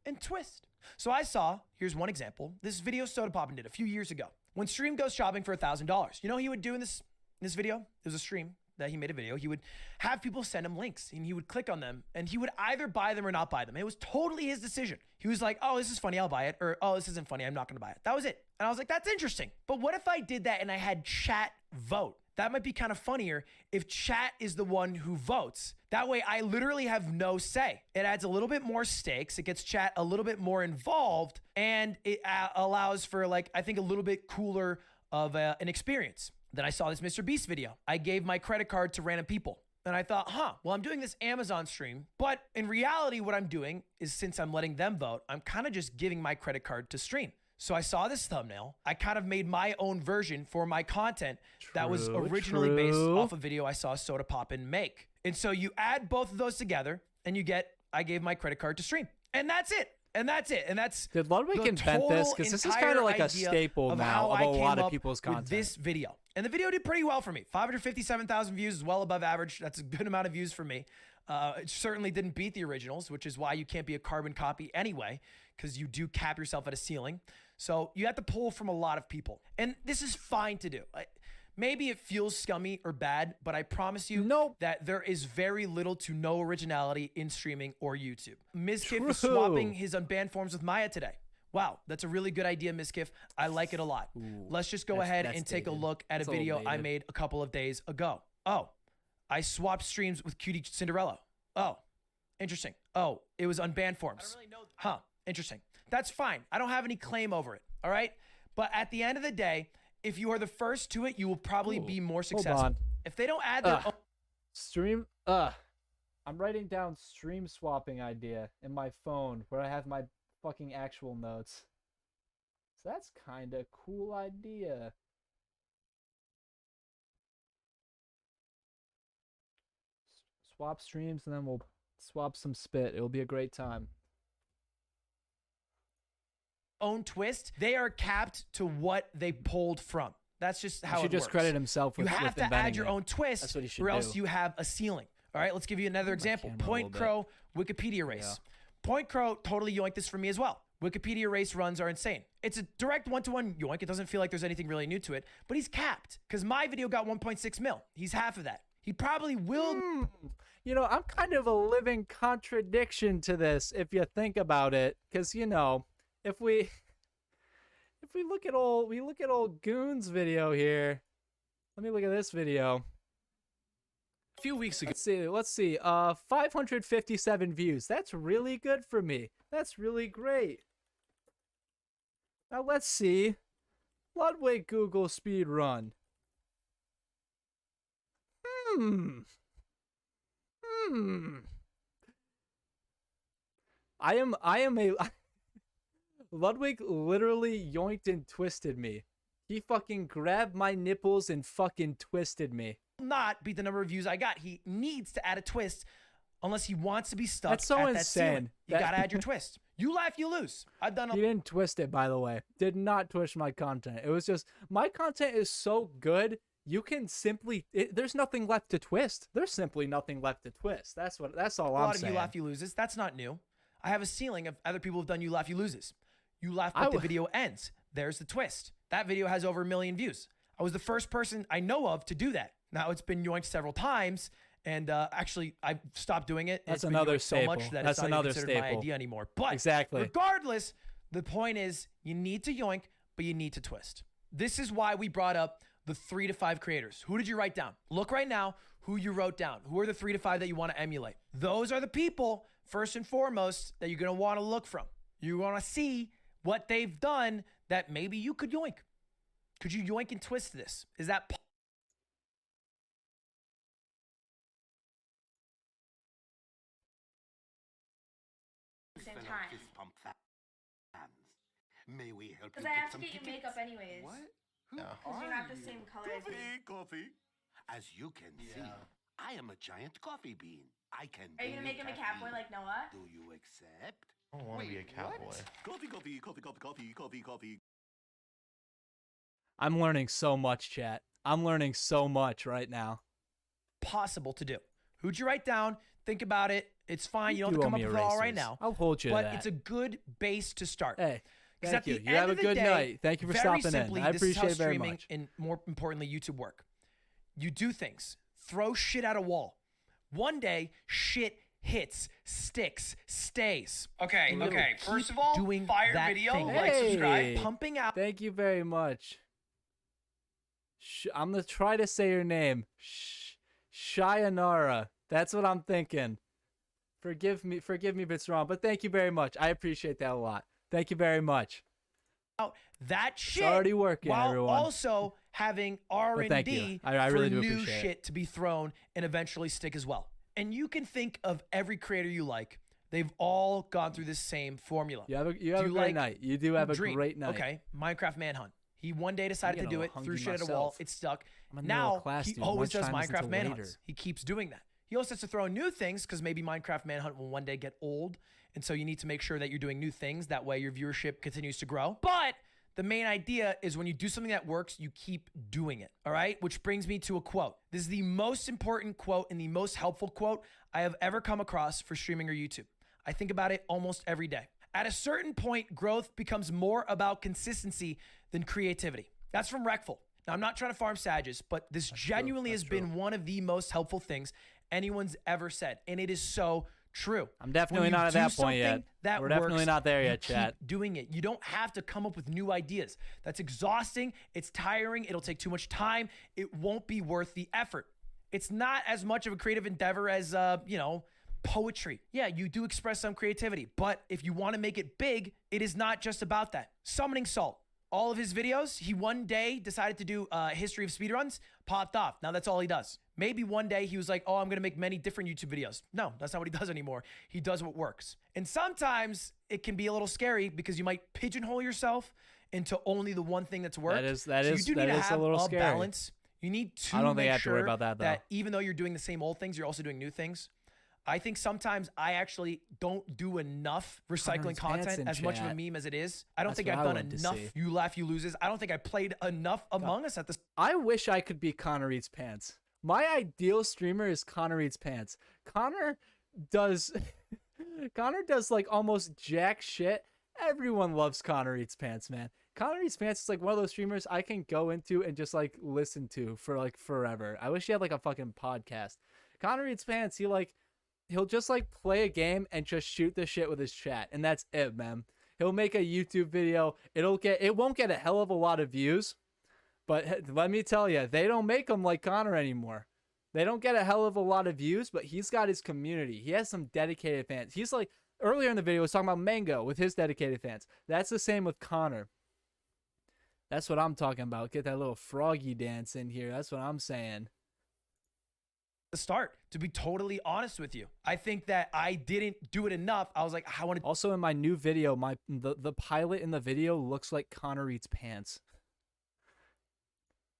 and twist. So I saw, here's one example, this video Sodapoppin did a few years ago. When Stream goes shopping for $1,000, you know what he would do in this video? It was a stream that he made a video. He would have people send him links, and he would click on them, and he would either buy them or not buy them. It was totally his decision. He was like, oh, this is funny, I'll buy it. Or, oh, this isn't funny, I'm not gonna buy it. That was it. And I was like, that's interesting. But what if I did that and I had chat vote? That might be kind of funnier if chat is the one who votes. That way I literally have no say. It adds a little bit more stakes. It gets chat a little bit more involved, and it allows for, like, I think a little bit cooler of an experience. Then I saw this Mr. Beast video. I gave my credit card to random people. And I thought, well, I'm doing this Amazon stream, but in reality, what I'm doing is, since I'm letting them vote, I'm kind of just giving my credit card to stream. So I saw this thumbnail. I kind of made my own version for my content that was originally based off a video I saw Sodapoppin make. And so you add both of those together and you get, I gave my credit card to stream. And that's it. And that's it. And that's Did Ludwig invent this? Because this is kind of like a staple now of a lot of people's content. This video. And the video did pretty well for me. 557,000 views is well above average. That's a good amount of views for me. It certainly didn't beat the originals, which is why you can't be a carbon copy anyway, because you do cap yourself at a ceiling. So you have to pull from a lot of people. And this is fine to do. Maybe it feels scummy or bad, but I promise you that there is very little to no originality in streaming or YouTube. Mizkif is swapping his unbanned forms with Maya today. Wow, that's a really good idea, Mizkif. I like it a lot. Let's just go ahead and take a look at a video I made a couple of days ago. Oh, I swapped streams with Cutie Cinderella. Oh, interesting. Oh, it was unbanned forms. I don't really know. Huh, interesting. That's fine. I don't have any claim over it, all right? But at the end of the day, if you are the first to it, you will probably be more successful. Hold on. If they don't add their own stream, I'm writing down stream swapping idea in my phone where I have my fucking actual notes. So that's kind of cool idea. Swap streams and then we'll swap some spit. It'll be a great time. Own twist, they are capped to what they pulled from. That's just how it works. You should just credit himself with inventing it. You have to add your own twist, That's what he should or else you have a ceiling. All right, let's give you another example. Point Crow Wikipedia race. Yeah. Point Crow totally yoinked this for me as well. Wikipedia race runs are insane. It's a direct one-to-one yoink. It doesn't feel like there's anything really new to it, but he's capped because my video got 1.6 mil. He's half of that. He probably will. You know, I'm kind of a living contradiction to this if you think about it, because you know, if we look at old Goon's video here. Let me look at this video. A few weeks ago. Let's see. 557 views. That's really good for me. That's really great. Now let's see. Ludwig Google speedrun. I am a Ludwig literally yoinked and twisted me. He fucking grabbed my nipples and fucking twisted me. Not beat the number of views I got. He needs to add a twist unless he wants to be stuck That's so at insane. That ceiling. You gotta add your twist. You laugh, you lose. I've done He didn't twist it, by the way. Did not twist my content. It was just, my content is so good, you can simply, there's nothing left to twist. There's simply nothing left to twist. That's all I'm saying. A lot of you laugh, you loses. That's not new. I have a ceiling of other people have done you laugh, you loses. You laugh, but the video ends. There's the twist. That video has over 1 million views. I was the first person I know of to do that. Now it's been yoinked several times. And actually, I stopped doing it. That's It's been another yoinked so staple. much that That's it's not another even considered my staple. idea anymore. But Exactly. regardless, the point is you need to yoink, but you need to twist. This is why we brought up the 3 to 5 creators. Who did you write down? Look right now who you wrote down. Who are the 3 to 5 that you want to emulate? Those are the people, first and foremost, that you're going to want to look from. You want to see what they've done that maybe you could yoink. Could you yoink and twist this? Is that possible? Same time. May we help Because you I get have to some get you tickets? makeup anyways. What? Who No. Because you're not the you? same color as me. Coffee. As you can see, I am a giant coffee bean. I can. Are you gonna make him a catboy like Noah? Do you accept? I don't want to be a cowboy. Coffee. I'm learning so much, chat. I'm learning so much right now. Possible to do. Who'd you write down? Think about it. It's fine. You don't have Do to come owe up me with it all right erasers. now. I'll hold you to But that. it's a good base to start. Hey, 'Cause thank at the you. You end have a of the good day, night. Thank you for very stopping simply, in. I this is how appreciate it very streaming much. and more importantly, YouTube work. You do things. Throw shit at a wall. One day, shit hits, sticks, stays. Okay, And you okay. keep First of all, doing fire that video, thing. like, subscribe. Hey. Pumping out. Thank you very much. I'm going to try to say your name. Shayanara. That's what I'm thinking. Forgive me if it's wrong, but thank you very much. I appreciate that a lot. Thank you very much. That shit already working, while everyone. also having thank you. R&D I for really do new appreciate it. shit to be thrown and eventually stick as well. And you can think of every creator you like. They've all gone through this same formula. You have a Do great like night. You do have a Dream? great night. Okay, Minecraft Manhunt. He one day decided to getting a do it, little threw hungry shit at a wall, myself. it stuck. I'm in the middle of Now class, he dude. always does Lunchtime isn't Minecraft till Manhunts. later. He keeps doing that. He also has to throw in new things because maybe Minecraft Manhunt will one day get old. And so you need to make sure that you're doing new things. That way your viewership continues to grow. But the main idea is when you do something that works, you keep doing it. All right? Which brings me to a quote. This is the most important quote and the most helpful quote I have ever come across for streaming or YouTube. I think about it almost every day. At a certain point, growth becomes more about consistency than creativity. That's from Reckful. Now, I'm not trying to farm Sages, but this genuinely has been one of the most helpful things anyone's ever said. And it is so true. I'm definitely When you not at do that point yet. something that We're definitely works, not there you yet, chat. keep doing it. You don't have to come up with new ideas. That's exhausting. It's tiring. It'll take too much time. It won't be worth the effort. It's not as much of a creative endeavor as, poetry. Yeah, you do express some creativity, but if you want to make it big, it is not just about that. Summoning Salt. All of his videos, he one day decided to do a history of speedruns, popped off. Now that's all he does. Maybe one day he was like, oh, I'm going to make many different YouTube videos. No, that's not what he does anymore. He does what works. And sometimes it can be a little scary because you might pigeonhole yourself into only the one thing that's worked. That is a little scary. Balance. You need to I don't think make I have to worry sure about that, though. that even though you're doing the same old things, you're also doing new things. I think sometimes I actually don't do enough recycling Connor's content in as much of a chat. meme as it is. I don't That's think what I've I done wanted to enough see. You Laugh, You Loses. I don't think I played enough Among Us at this. I wish I could be Connor Eats Pants. My ideal streamer is Connor Eats Pants. Connor does like almost jack shit. Everyone loves Connor Eats Pants, man. Connor Eats Pants is like one of those streamers I can go into and just like listen to for like forever. I wish he had like a fucking podcast. Connor Eats Pants, he'll just like play a game and just shoot the shit with his chat, and that's it, man. He'll make a YouTube video. It won't get a hell of a lot of views, but let me tell you, they don't make them like Connor anymore. They don't get a hell of a lot of views, but he's got his community. He has some dedicated fans. He's like, earlier in the video, he was talking about Mango with his dedicated fans. That's the same with Connor. That's what I'm talking about. Get that little froggy dance in here. That's what I'm saying. Start, to be totally honest with you. I think that I didn't do it enough. I was like, I want to Also, in my new video, the pilot in the video looks like Connor Eats Pants.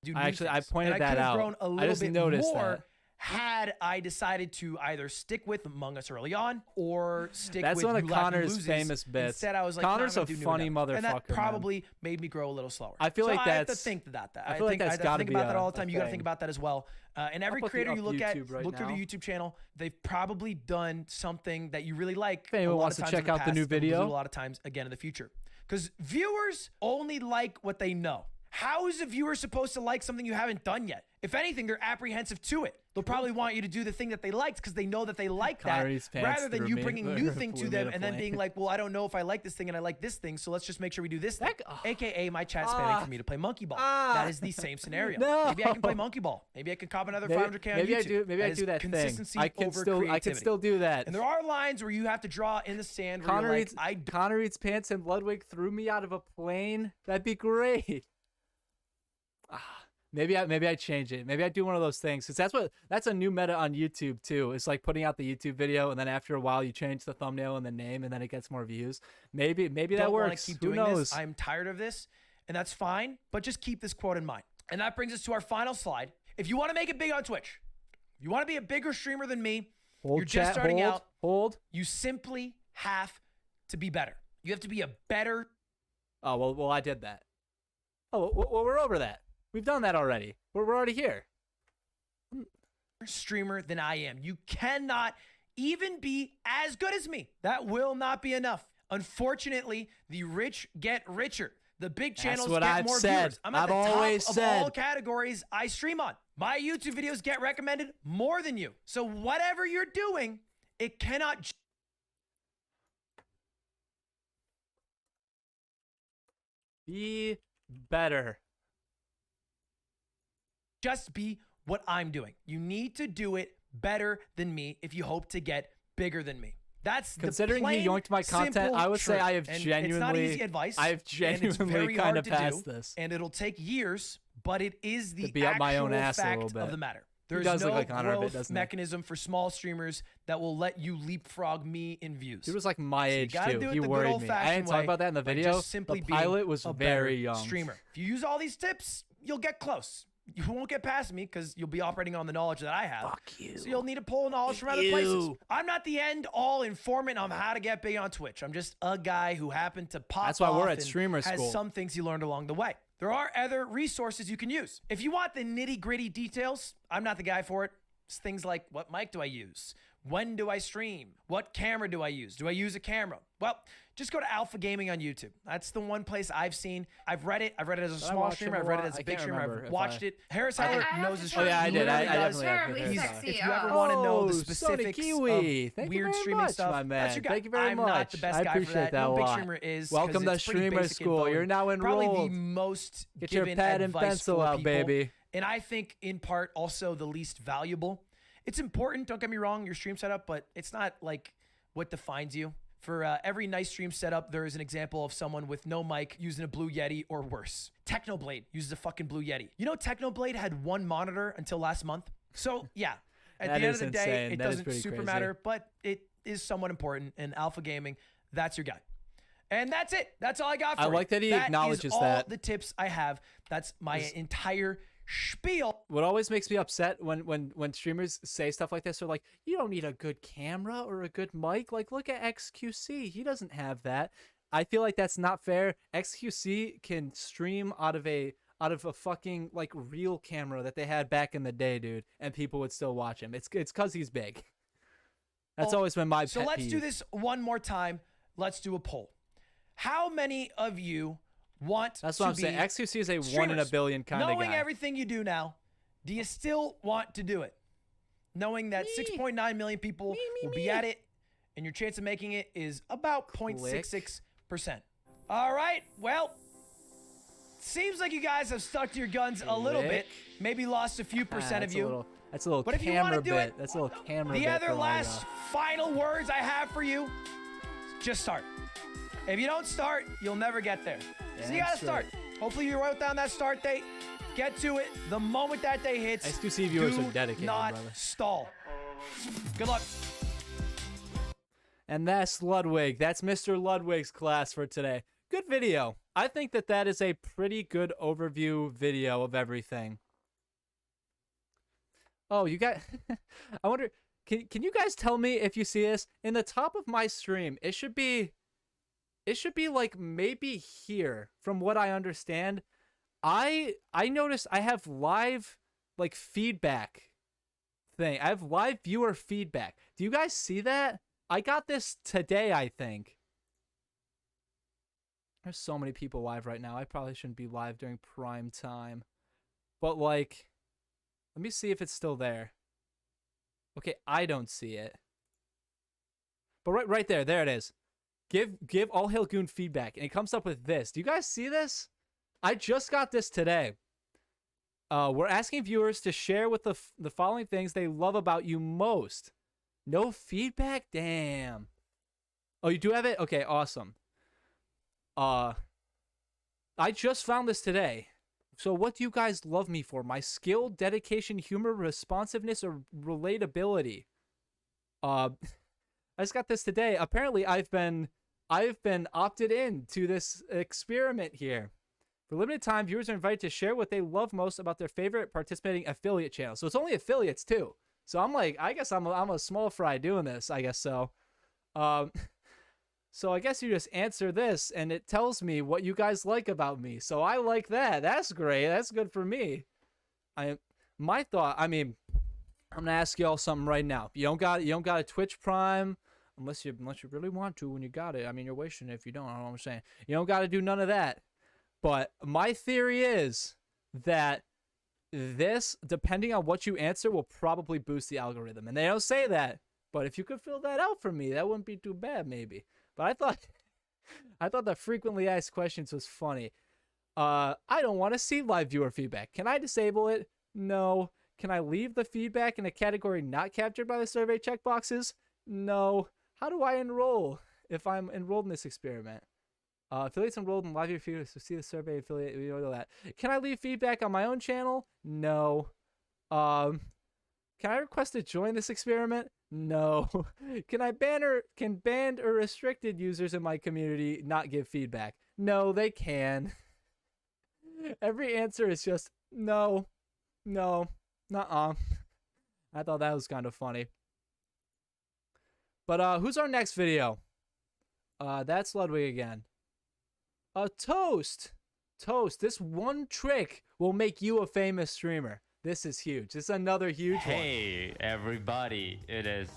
do I new actually- I things. pointed And I that could have out. grown a I little just bit noticed more that. had I decided to either stick with Among Us early on or stick That's with one of You Laugh, You Connor's Loses. famous bits. Instead, I was like, Connor's nah, I'm a gonna do new funny enough. And that motherfucker, man. probably made me grow a little slower. I feel So like I have to that's- think that. I feel like that's I gotta think be about that a- all the time. a You got to think thing. about that as well. And every I'll put creator the you look at, YouTube right look through the now. YouTube channel, they've probably done something that you really like. If anyone a lot wants of to times in check out the past, new and will do video. a lot of times again in the future. Because viewers only like what they know. How is a viewer supposed to like something you haven't done yet? If anything, they're apprehensive to it. They'll probably want you to do the thing that they liked because they know that they like that, Connery's pants rather than threw you me- bringing new thing flew to me them to and then plane. being like, well, I don't know if I like this thing and I like this thing, so let's just make sure we do this thing. That- AKA my chat spamming for me to play Monkey Ball. That is the same scenario. No. Maybe I can play Monkey Ball. Maybe I can cop another 500K on maybe YouTube. I do. Maybe I is do that thing. consistency I can over still. I can creativity. still do that. And there are lines where you have to draw in the sand where Connor you're eats, like, Connor eats pants and Ludwig threw me out of a plane. That'd be great. Maybe I change it. Maybe I do one of those things because that's a new meta on YouTube too. It's like putting out the YouTube video and then after a while you change the thumbnail and the name and then it gets more views. Maybe that don't wanna works. keep Who doing knows? this. I'm tired of this, and that's fine. But just keep this quote in mind. And that brings us to our final slide. If you want to make it big on Twitch, if you want to be a bigger streamer than me, Hold you're just chat, starting hold, out. Hold. You simply have to be better. You have to be a better Oh well, I did that. Oh well, we're over that. We've done that already. We're already here. streamer than I am. You cannot even be as good as me. That will not be enough. Unfortunately, the rich get richer. The big channels what get I've more said. viewers. I'm at I've the top always of said. all categories I stream on. My YouTube videos get recommended more than you. So whatever you're doing, it cannot Be better. just be what I'm doing. You need to do it better than me if you hope to get bigger than me. That's Considering the he plain, yoinked my content, simple I would say truth. I have And genuinely, it's not easy advice. I have and it's genuinely very kind hard of to passed do, this. and it'll take years, but it is the be up my own actual ass a little fact bit. of the matter. He There's does no look like Connor a bit, growth doesn't he? mechanism for small streamers that will let you leapfrog me in views. He was like my So you age gotta too. do it He the good worried me. I old-fashioned didn't talk way about that in the by video. just simply The being pilot was a very better young. streamer. If you use all these tips, you'll get close. You won't get past me because you'll be operating on the knowledge that I have. Fuck you. So you'll need to pull knowledge from other places. I'm not the end-all informant on how to get big on Twitch. I'm just a guy who happened to pop That's why we're off at and streamer has school. some things he learned along the way. There are other resources you can use. If you want the nitty-gritty details, I'm not the guy for it. It's things like, what mic do I use? When do I stream? What camera do I use? Do I use a camera? Well, just go to Alpha Gaming on YouTube. That's the one place I've seen. I've read it. I've read it as a Did I small watch streamer. him I've a read it lot? as a I big can't streamer. remember I've if watched I- it. Harris I Heller have knows to his try shit. Oh yeah, I did. I Literally does. definitely have Terribly good hair. sexy. If you ever want to know the specifics Kiwi. of Thank you weird very streaming much, stuff, my man. that's your guy. Thank you very I'm much. not the best I guy appreciate for that. that No a big lot. streamer is. 'cause Welcome to it's pretty streamer basic school. info You're and now Probably the enrolled. most Get your given pad and advice pencil for out, people. baby. And I think in part also the least valuable. It's important, don't get me wrong, your stream setup, but it's not like what defines you. For every nice stream setup, there is an example of someone with no mic using a Blue Yeti or worse. Technoblade uses a fucking Blue Yeti. You know Technoblade had one monitor until last month? So yeah, at That the end is of the day, insane. it That is doesn't pretty super crazy. matter, but it is somewhat important. And Alpha Gaming, that's your guy. And that's it. That's all I got for I you. like that he acknowledges is all that. the tips I have. That's my entire spiel. What always makes me upset when streamers say stuff like this, they're like, you don't need a good camera or a good mic. Like, look at XQC. He doesn't have that. I feel like that's not fair. XQC can stream out of a fucking like real camera that they had back in the day, dude, and people would still watch him. It's cause he's big. That's always been my So pet let's peeve. do this one more time. Let's do a poll. How many of you want That's to what I'm be saying. XQC is a one in a streamers? billion kind of Knowing guy. everything you do now, do you still want to do it? Knowing that 6.9 million people will be at it, and your chance of making it is about 0.66%. All right, well, seems like you guys have stuck to your guns a little bit. Click. Maybe lost a few percent That's of you. That's a little But if you wanna camera do bit. it, That's a little camera The bit. other for last final words I have for you, just start. If you don't start, you'll never get there. So you Damn gotta straight. start. Hopefully you wrote down that start date. Get to it. The moment that day hits, XQC viewers do are dedicated, not brother. stall. Good luck. And that's Ludwig. That's Mr. Ludwig's class for today. Good video. I think that is a pretty good overview video of everything. Oh, you got... I wonder... Can you guys tell me if you see this? In the top of my stream, it should be like maybe here, from what I understand. I noticed I have live like feedback thing. I have live viewer feedback. Do you guys see that? I got this today, I think. There's so many people live right now. I probably shouldn't be live during prime time. But like, let me see if it's still there. Okay, I don't see it. But right there it is. Give All Hail Goon feedback, and it comes up with this. Do you guys see this? I just got this today. We're asking viewers to share with the following things they love about you most. No feedback? Damn. Oh, you do have it? Okay, awesome. I just found this today. So what do you guys love me for? My skill, dedication, humor, responsiveness, or relatability? I just got this today. Apparently, I've been opted in to this experiment here. For limited time, viewers are invited to share what they love most about their favorite participating affiliate channel. So it's only affiliates too. So I'm like, I guess I'm a small fry doing this. I guess so. So I guess you just answer this, and it tells me what you guys like about me. So I like that. That's great. That's good for me. My thought. I mean, I'm gonna ask y'all something right now. You don't got a Twitch Prime unless you really want to. When you got it, I mean, you're wasting it if you don't. I don't know what I'm saying. You don't got to do none of that. But my theory is that this, depending on what you answer, will probably boost the algorithm. And they don't say that, but if you could fill that out for me, that wouldn't be too bad, maybe. But I thought the frequently asked questions was funny. I don't want to see live viewer feedback. Can I disable it? No. Can I leave the feedback in a category not captured by the survey checkboxes? No. How do I enroll if I'm enrolled in this experiment? Affiliates enrolled in live viewer feedback, so see the survey affiliate, you know that. Can I leave feedback on my own channel? No. Can I request to join this experiment? No. Can banned or restricted users in my community not give feedback? No, they can. Every answer is just no, nuh-uh. I thought that was kind of funny. But who's our next video? That's Ludwig again. Toast. This one trick will make you a famous streamer. This is huge. This is another huge one. Hey, everybody. It is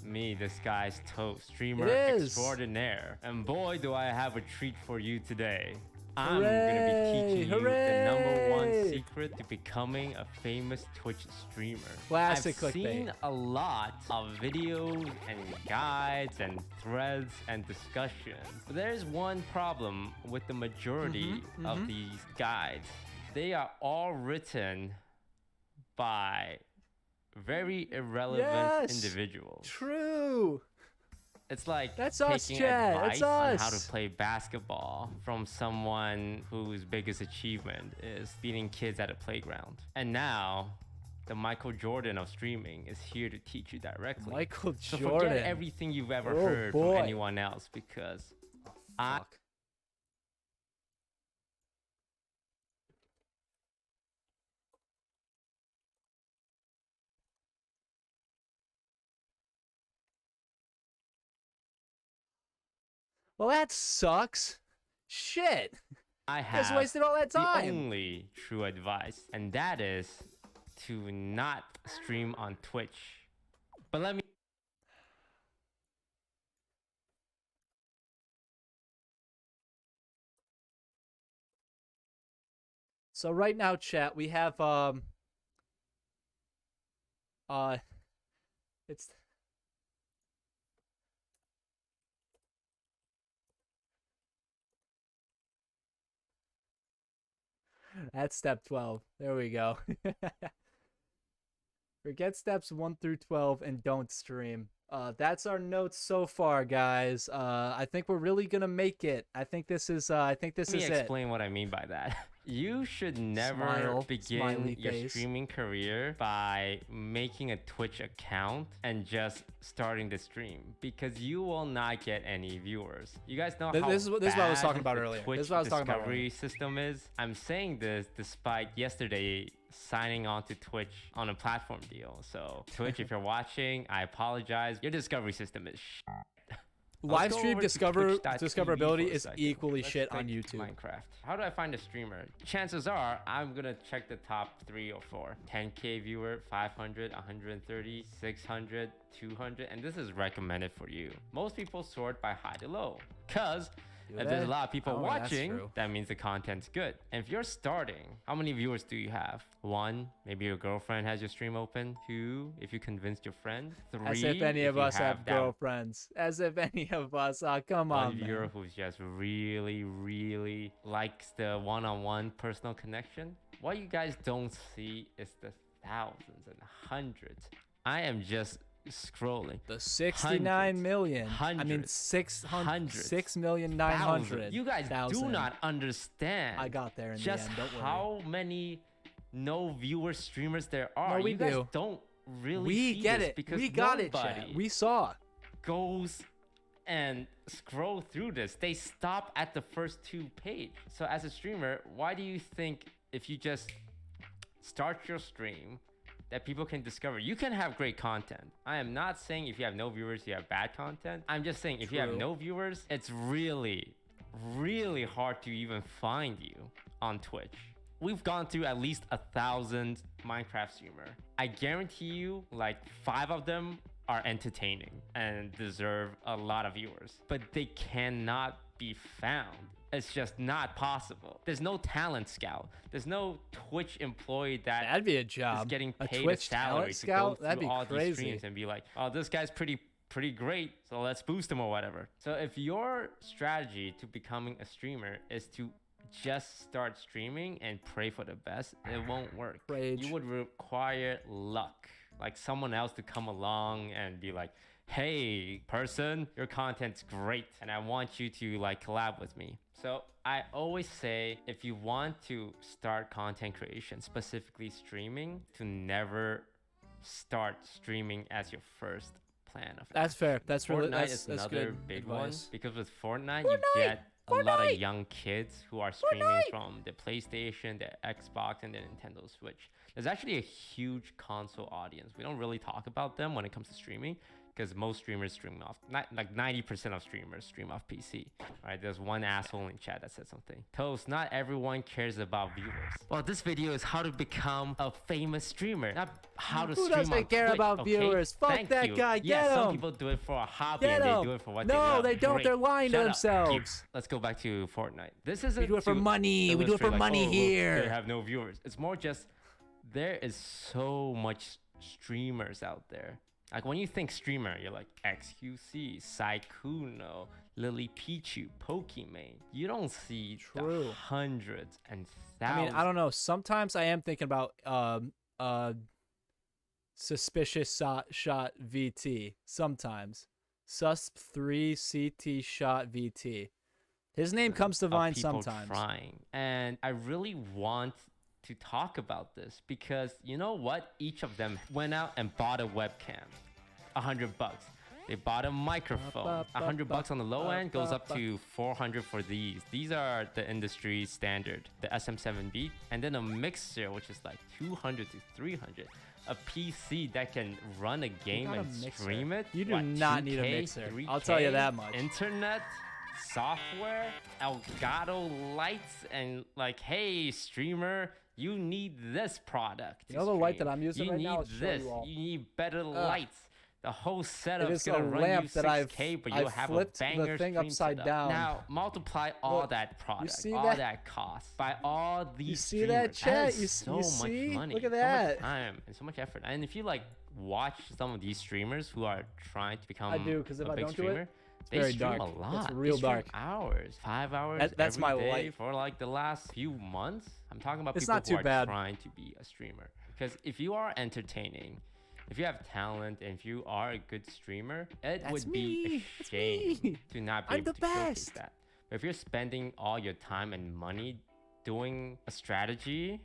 me, this guy's Toast, streamer extraordinaire. And boy, do I have a treat for you today. I'm going to be teaching you the #1 secret to becoming a famous Twitch streamer. Classic I've clickbait. seen a lot of videos and guides and threads and discussions. But there's one problem with the majority of these guides. They are all written by very irrelevant individuals. True. It's like That's us, taking Chad. advice That's on us. how to play basketball from someone whose biggest achievement is beating kids at a playground. And now, the Michael Jordan of streaming is here to teach you directly. Michael So Jordan. forget everything you've ever Oh, heard boy. from anyone else, because Fuck. Well, that sucks. Shit. I Just have wasted all that the time. only true advice, and that is to not stream on Twitch. But let me So right now, chat, we have it's that's step 12. There we go. Forget steps 1 through 12 and don't stream. That's our notes so far, guys. I think we're really gonna make it. I think this is Let me it. explain what I mean by that. You should never Smile, begin smiley your face. streaming career by making a Twitch account and just starting the stream, because you will not get any viewers. You guys know how This is what I was talking bad about the earlier. Twitch This is what I was talking about discovery earlier. system is. I'm saying this despite yesterday signing on to Twitch on a platform deal. So Twitch, if you're watching, I apologize. Your discovery system is Live Let's go stream over to twitch.tv discoverability for a is second. equally Let's shit on take YouTube. Minecraft. How do I find a streamer? Chances are I'm gonna check the top 3 or 4. 10K viewer, 500, 130, 600, 200, and this is recommended for you. Most people sort by high to low, cause If there's a lot of people Oh, that's watching, true. that means the content's good. And if you're starting, how many viewers do you have? 1, maybe your girlfriend has your stream open. 2, if you convinced your friend. 3, As if any of you us have that girlfriends. As if any of us. Come one on, viewer man. who's just really, really likes the one-on-one personal connection. What you guys don't see is the thousands and hundreds. I am just scrolling. The 69 million. I mean, hundreds, 6,900,000. You guys do not understand. I got there in the just end. Don't worry. how many no viewer streamers there are. No, we you guys do. don't really We see get this it. because We got it, nobody chat. We saw. goes and scroll through this. They stop at the first 2 pages. So as a streamer, why do you think if you just start your stream that people can discover? You can have great content. I am not saying if you have no viewers, you have bad content. I'm just saying if you have True. no viewers, it's really, really hard to even find you on Twitch. We've gone through at least 1,000 Minecraft streamer. I guarantee you like 5 of them are entertaining and deserve a lot of viewers, but they cannot be found. It's just not possible. There's no talent scout. There's no Twitch employee That'd be a is job. getting A paid a Twitch salary talent to scout? go That'd through be all these crazy. streams and be like, oh, this guy's pretty great, so let's boost him or whatever. So if your strategy to becoming a streamer is to just start streaming and pray for the best, it won't work. Rage. You would require luck, like someone else to come along and be like, hey person, your content's great and I want you to like collab with me. So I always say, if you want to start content creation, specifically streaming, to never start streaming as your first plan of That's action. fair. That's really Fortnite that's is that's another good big advice. one, because with Fortnite you get a lot of young kids who are streaming from the PlayStation, the Xbox, and the Nintendo Switch. There's actually a huge console audience. We don't really talk about them when it comes to streaming, because most streamers stream off, like 90% of streamers stream off PC. Right? There's one asshole in chat that said something. Toast, not everyone cares about viewers. Well, this video is how to become a famous streamer, not how to Who stream doesn't on care Twitch, about okay? viewers? Fuck Thank that you. guy. Yeah, Get some him. people do it for a hobby Get and him. they do it for what No, they love. they don't. Great. They're lying to Shut up. themselves. Keep. Let's go back to Fortnite. This isn't We do it for to money. We do it for illustrate, like, money oh, look, here. They have no viewers. It's more just there is so much streamers out there. Like when you think streamer, you're like XQC, Saikuno, Lily Pichu, Pokimane. You don't see True. the hundreds and I thousands. mean, I don't know. Sometimes I am thinking about suspicious shot VT. Sometimes susp3 CT shot VT. His name comes to of mind people sometimes. trying. And I really want to talk about this because you know what? Each of them went out and bought a webcam. $100. They bought a microphone. $100 on the low end goes up to 400 for these. These are the industry standard, the SM7B, and then a mixer, which is like 200 to 300. A PC that can run a game got a and mixer? stream it. You do What, not need a 2K, mixer. I'll tell you 3K, that much. Internet, software, Elgato lights, and like, hey, streamer, you need this product. You know the light that I'm using right now? I'll show you all. You need better lights. The whole setup It is is gonna a run lamp you that 6K, but you'll I've have a flipped banger the thing stream upside setup. down. Now multiply all Look, that product, see all that? that cost by all these. You see that, streamers. chat? That is You so much see? money. Look at so that. much time and so much effort. And if you like watch some of these streamers who are trying to become I do, 'cause if a I big don't do it, streamer, they very stream dark. a It's lot. They real stream dark. hours, 5 hours. That's every my day life. for like the last few months. I'm talking about It's people not who too are bad. trying to be a streamer. Because if you are entertaining, if you have talent, and if you are a good streamer, it That's would be me. a That's shame me. to not be I'm able the to showcase best. that. But if you're spending all your time and money doing a strategy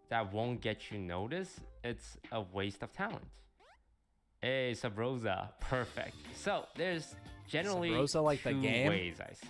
that won't get you noticed, it's a waste of talent. Hey, Sabrosa, perfect. So there's generally Sabrosa like the two game? ways I see.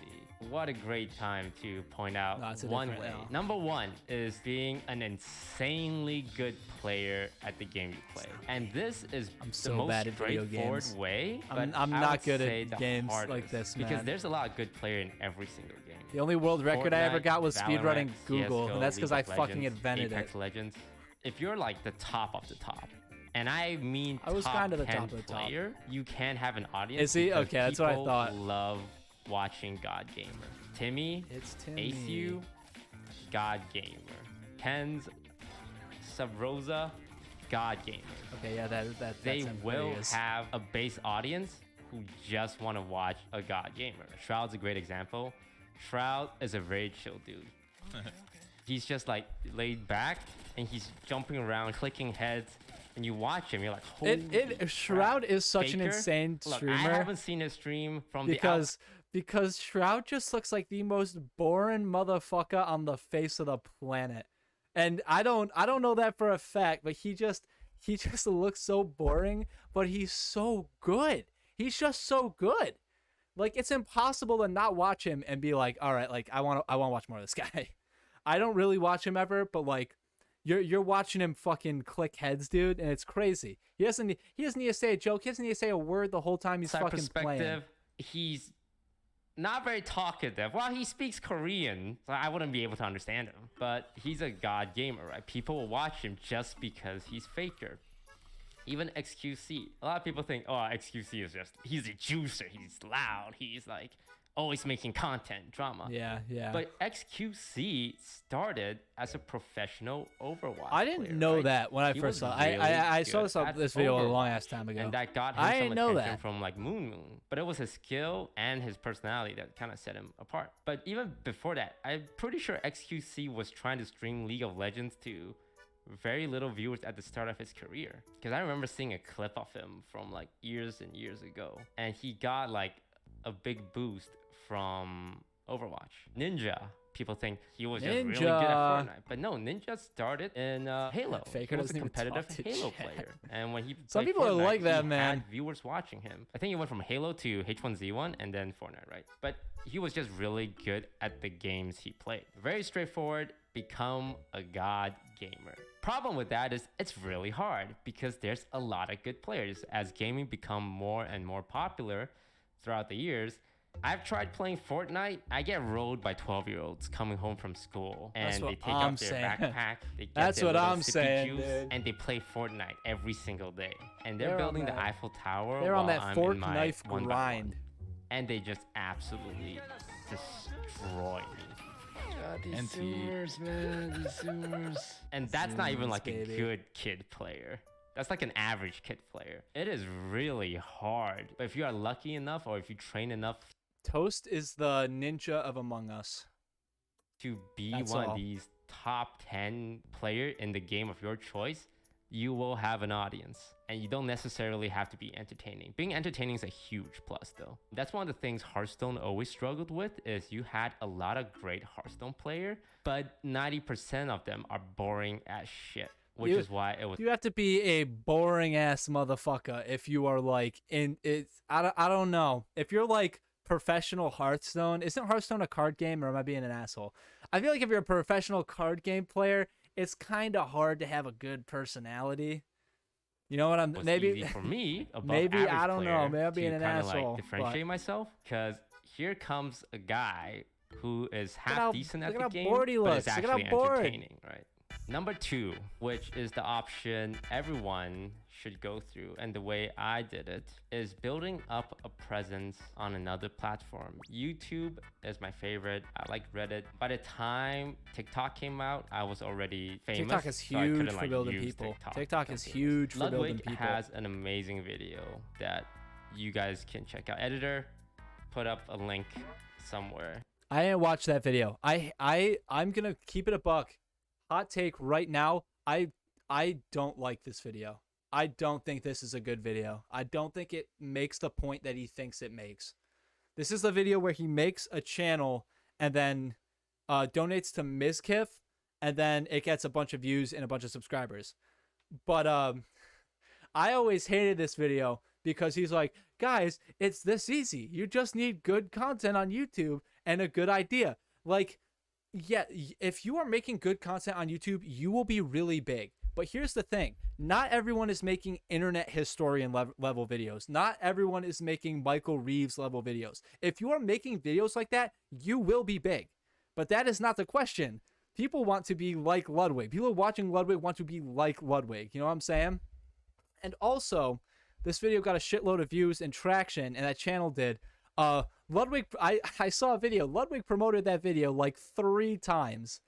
What a great time to point out No, it's a one different way. L. Number one is being an insanely good player at the game you play. And this is the so most bad at video straightforward games. way. I'm but not I would good at say the games like hardest, this, because man. there's a lot of good player in every single game. The only world record I ever Fortnite, got was speedrunning Valorant, Google, CS:GO, and that's because League I of fucking Legends, invented Apex it. Legends. If you're like the top of the top, and I mean I was top kinda the 10 top of the top. player, you can have an audience. Is he? because Okay, that's what I people thought. love watching God Gamer. Timmy, It's Timmy. ACU, God Gamer. Ken's, Subrosa, God Gamer. Okay, yeah, that's They what will it is. have a base audience who just want to watch a God Gamer. Shroud's a great example. Shroud is a very chill dude. He's just like laid back and he's jumping around, clicking heads, and you watch him, you're like, holy Shroud is such an Faker? insane Look, streamer. I haven't seen his stream from because Shroud just looks like the most boring motherfucker on the face of the planet. And I don't know that for a fact, but he just looks so boring, but he's so good. He's just so good. Like, it's impossible to not watch him and be like, all right, like I want to watch more of this guy. I don't really watch him ever, but like you're watching him fucking click heads, dude, and it's crazy. He doesn't need to say a joke. He doesn't need to say a word the whole time he's Side fucking playing. perspective, he's not very talkative. Well, he speaks Korean, so I wouldn't be able to understand him. But he's a God Gamer, right? People will watch him just because he's Faker. Even XQC. A lot of people think, oh, XQC is just, he's a juicer. He's loud. He's like always making content, drama. Yeah. But XQC started as a professional Overwatch I didn't player, know right? that when I He first was saw. really I saw good this at video a Overwatch, long ass time ago. and that got him I some didn't know attention that. from like Moon. But it was his skill and his personality that kind of set him apart. But even before that, I'm pretty sure XQC was trying to stream League of Legends to very little viewers at the start of his career. Because I remember seeing a clip of him from like years and years ago, and he got like a big boost from Overwatch. Ninja, people think he was just really good at Fortnite, but no, Ninja started in Halo. Faker He was a doesn't even competitive talk to Halo chat. player, and when he Some played people are Fortnite, like that, he man. had viewers watching him. I think he went from Halo to H1Z1 and then Fortnite, right? But he was just really good at the games he played. Very straightforward. Become a God Gamer. Problem with that is it's really hard because there's a lot of good players. As gaming become more and more popular throughout the years, I've tried playing Fortnite. I get rolled by 12-year-olds coming home from school, and they take out their backpack. They get That's their what little I'm sippy saying, juice, dude. and they play Fortnite every single day. And They're they're on building the that- Eiffel Tower. They're on while that I'm fork in my knife 1x1. grind. And they just absolutely destroy me. These sewers, man, these sewers. And that's not even like baby. a good kid player. That's like an average kid player. It is really hard. But if you are lucky enough or if you train enough Toast is the ninja of Among Us. to be That's one all. of these top 10 player in the game of your choice, you will have an audience. And you don't necessarily have to be entertaining. Being entertaining is a huge plus though. That's one of the things Hearthstone always struggled with is you had a lot of great Hearthstone player, but 90% of them are boring as shit. Which is why it was You have to be a boring ass motherfucker if you are like in it's. I don't know if you're like professional Hearthstone. Isn't Hearthstone a card game, or am I being an asshole? I feel like if you're a professional card game player, it's kind of hard to have a good personality. You know what I'm was maybe easy for me above maybe average I don't know, player maybe I'm being to an kinda, asshole, like differentiate myself because here comes a guy who is at half how- decent look at at the how game bored he but is looks. Look at how actually bored. entertaining, right? Number 2, which is the option everyone should go through, and the way I did it is building up a presence on another platform. YouTube is my favorite. I like Reddit. By the time TikTok came out, I was already famous. TikTok is so I huge couldn't, for like, building use people. TikTok TikTok to is become famous. huge for building Ludwig people. has an amazing video that you guys can check out. Editor, put up a link somewhere. I didn't watch that video. I'm gonna keep it a buck. Hot take right now. I don't like this video. I don't think this is a good video. I don't think it makes the point that he thinks it makes. This is the video where he makes a channel and then donates to Mizkif, and then it gets a bunch of views and a bunch of subscribers. But I always hated this video because he's like, guys, it's this easy. You just need good content on YouTube and a good idea. Like, yeah, if you are making good content on YouTube, you will be really big. But here's the thing. Not everyone is making internet historian level videos. Not everyone is making Michael Reeves level videos. If you are making videos like that, you will be big. But that is not the question. People want to be like Ludwig. People watching Ludwig want to be like Ludwig. You know what I'm saying? And also, this video got a shitload of views and traction, and that channel did. Ludwig, I saw a video. Ludwig promoted that video like 3 times.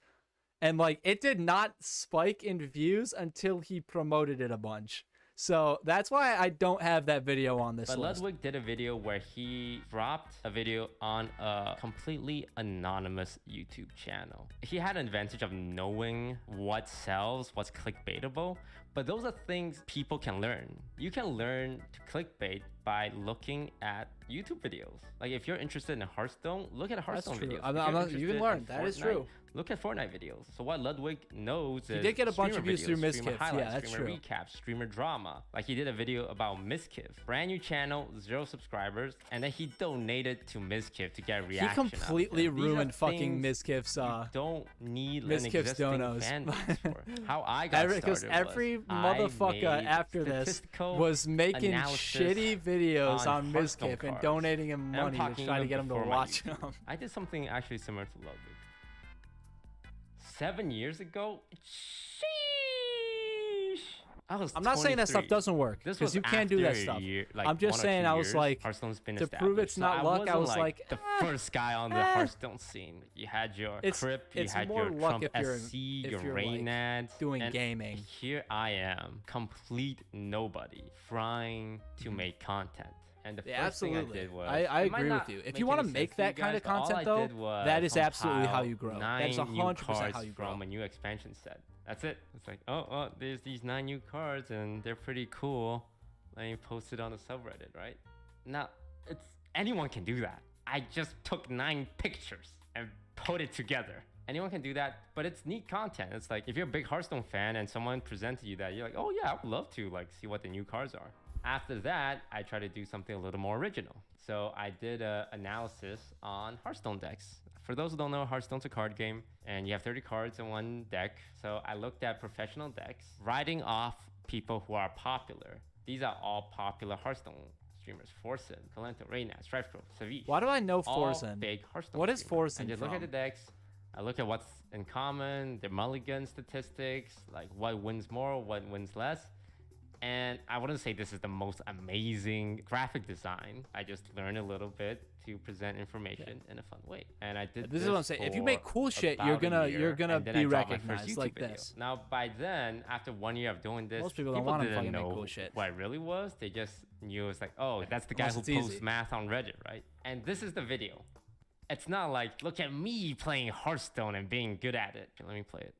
And like it did not spike in views until he promoted it a bunch. So that's why I don't have that video on this But list. Ludwig did a video where he dropped a video on a completely anonymous YouTube channel. He had an advantage of knowing what sells, what's clickbaitable, but those are things people can learn. You can learn to clickbait by looking at YouTube videos. Like if you're interested in Hearthstone, look at Hearthstone true. videos. You can learn. That is true. Look at Fortnite videos. So what Ludwig knows is he did get a bunch of views videos, through streamer Mizkif. highlights, Yeah, that's streamer true. recaps, streamer drama. Like he did a video about Mizkif. Brand new channel, 0 subscribers, and then he donated to Mizkif to get a reaction. He completely out of it. These are ruined fucking things Mizkif's you don't need an Mizkif's existing donos. fan base for. How I got started because every was I motherfucker made after this statistical was making analysis shitty videos on Hearthstone Mizkif and cards. donating him And I'm money to talking try to even get him to before my watch YouTube. them. I did something actually similar to Ludwig. 7 years ago, sheesh, I'm not saying that stuff 23. doesn't work, This because was you can't do that after a stuff. year, like I'm just 1 or saying 2 I was years, like, Hearthstone's been to prove it's established. not luck, I wasn't was like, the first guy on the Hearthstone scene. You had your Crypt, you it's had more your luck Trump if you're SC, if your you're, like, Reynad, doing and gaming. Here I am, complete nobody, trying to make content. And the Yeah, first thing I absolutely. did was, I it might agree not with you. If make you want to any make sense to you that kind guys, of but all content, I though, did was that is absolutely how compile you grow. That is 9 new 100% how cards you grow. from a new expansion set. That's it. It's like, oh, there's these 9 new cards and they're pretty cool. Let me post it on the subreddit, right? Now, anyone can do that. I just took 9 pictures and put it together. Anyone can do that, but it's neat content. It's like if you're a big Hearthstone fan and someone presented you that, you're like, oh yeah, I would love to like see what the new cards are. After that, I try to do something a little more original. So I did an analysis on Hearthstone decks. For those who don't know, Hearthstone's a card game, and you have 30 cards in one deck. So I looked at professional decks, writing off people who are popular. These are all popular Hearthstone streamers: Forsen, Kalento, Reynad, Strifecrow, Savish. Why do I know All Forsen? big Hearthstone What is streamers. Forsen I just look from? at the decks. I look at what's in common, their mulligan statistics, like what wins more, what wins less. And I wouldn't say this is the most amazing graphic design. I just learned a little bit to present information in a fun way. And I did This is what I'm saying. If you make for cool shit, about you're a gonna year, and then be I dropped my first recognized YouTube like video. this. Now by then, after 1 year of doing this, Most people don't wanna didn't fucking make know cool shit. what it really was. They just knew it's like, oh, that's the guy Unless who it's posts easy. math on Reddit, right? And this is the video. It's not like, look at me playing Hearthstone and being good at it. Let me play it.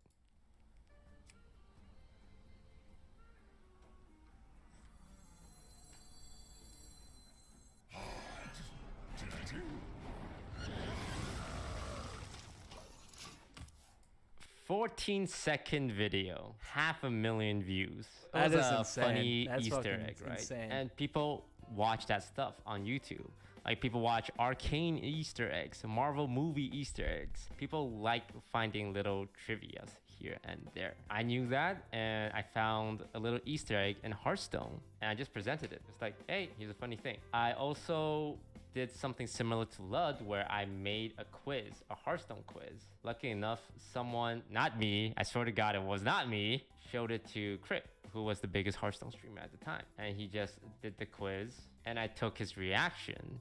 "14-second video, 500,000 views. That It was is a insane. funny That's Easter fucking egg, right? insane. And people watch that stuff on YouTube. Like people watch Arcane Easter eggs, Marvel movie Easter eggs. People like finding little trivias here and there. I knew that, and I found a little Easter egg in Hearthstone, and I just presented it. It's like, hey, here's a funny thing. I also did something similar to Lud, where I made a quiz, a Hearthstone quiz. Lucky enough, someone, not me, I swear to God it was not me, showed it to Crypt, who was the biggest Hearthstone streamer at the time. And he just did the quiz, and I took his reaction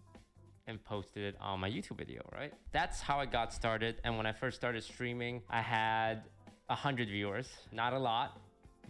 and posted it on my YouTube video, right? That's how I got started. And when I first started streaming, I had 100 viewers. Not a lot,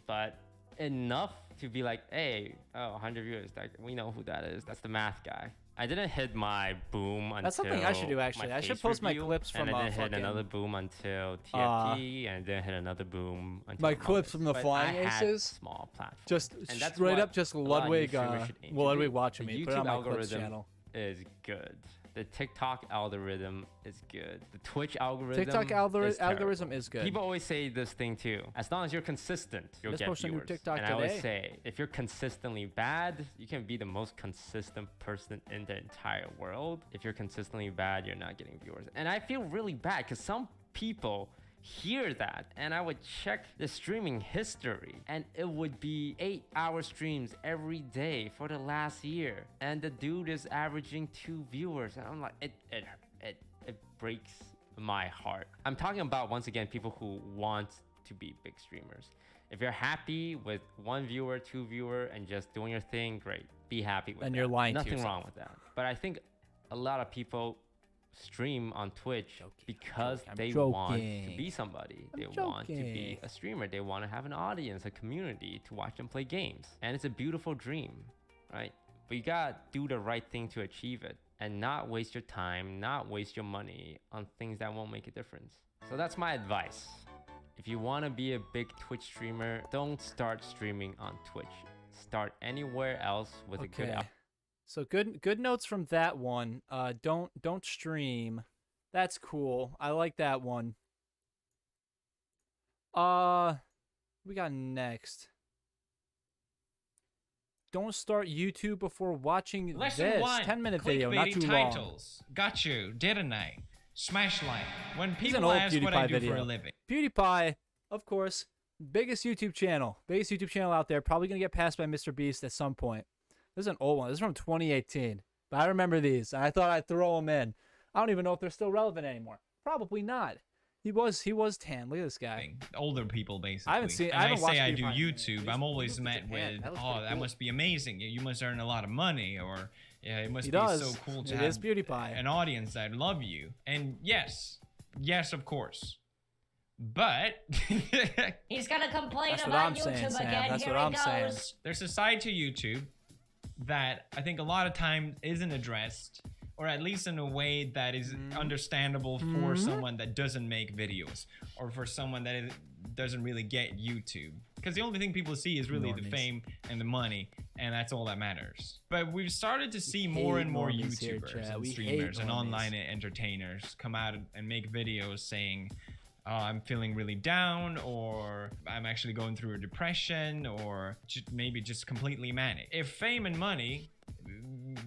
but enough to be like, hey, 100 viewers, like, we know who that is. That's the math guy. I didn't hit my boom until That's something I should do, actually. my I should face post my review, clips from, and I didn't hit fucking- another boom until TFT, and then hit another boom until My clips from the But Flying I had Aces? small platforms. Just And that's straight what up, just a lot of Ludwig, new streamers should aim to Ludwig do. watching The me. Put it on YouTube my clips algorithm channel. is good. The TikTok algorithm is good. The Twitch algorithm TikTok is algorithm terrible. is good. People always say this thing too. As long as you're consistent, you'll Just get posted a new viewers. TikTok and I always today. say, if you're consistently bad, you can be the most consistent person in the entire world. If you're consistently bad, you're not getting viewers. And I feel really bad because some people hear that, and I would check the streaming history, and it would be 8-hour streams every day for the last year, and the dude is averaging 2 viewers, and I'm like, it breaks my heart. I'm talking about, once again, people who want to be big streamers. If you're happy with 1 viewer, 2 viewer, and just doing your thing, great. Be happy with And that. you're lying to Nothing yourself. wrong with that. But I think a lot of people stream on Twitch because I'm they joking. want to be somebody. They want to be joking. a streamer. They want to have an audience, a community to watch them play games. And it's a beautiful dream, right? But you gotta do the right thing to achieve it and not waste your time, not waste your money on things that won't make a difference. So that's my advice. If you want to be a big Twitch streamer, don't start streaming on Twitch. Start anywhere else with a good Okay. So good notes from that one. Don't stream. That's cool. I like that one. We got next. Don't start YouTube before watching Lesson this 1. 10-minute video, not Clickbaity too long. titles. Got you, didn't I? Smash like. When This is people an old ask what I PewDiePie do for video. a living. PewDiePie, of course, biggest YouTube channel out there. Probably gonna get passed by Mr. Beast at some point. This is an old one. This is from 2018, but I remember these, and I thought I'd throw them in. I don't even know if they're still relevant anymore. Probably not. He was tan. Look at this guy. Older people, basically. I haven't seen. And I haven't watched say I do PewDiePie. YouTube, I'm always met tan. with, That looks oh, pretty that cool. must be amazing. You must earn a lot of money, or yeah, it must He be does. so cool to It have is PewDiePie. an audience that love you. And yes, of course. But He's gonna complain That's what about I'm saying, YouTube Sam. again. That's Here what he I'm goes. saying. there's a side to YouTube that I think a lot of time isn't addressed, or at least in a way that is understandable for someone that doesn't make videos, or for someone that doesn't really get YouTube. Because the only thing people see is really the Normies. fame and the money, and that's all that matters. But we've started to see more and more normies here, YouTubers Chad. and We hate streamers and normies. online entertainers come out and make videos saying, oh, I'm feeling really down, or I'm actually going through a depression, or maybe just completely manic. If fame and money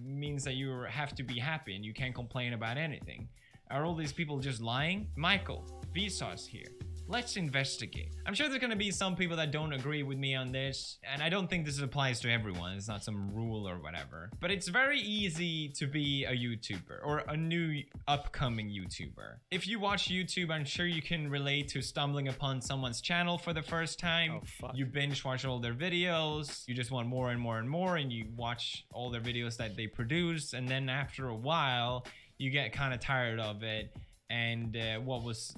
means that you have to be happy and you can't complain about anything, are all these people just lying? Michael, Vsauce here. Let's investigate. I'm sure there's gonna be some people that don't agree with me on this, and I don't think this applies to everyone. It's not some rule or whatever. But it's very easy to be a YouTuber, or a new upcoming YouTuber. If you watch YouTube, I'm sure you can relate to stumbling upon someone's channel for the first time. Oh, fuck. You binge watch all their videos. You just want more and more and more, and you watch all their videos that they produce, and then after a while, you get kind of tired of it, and what was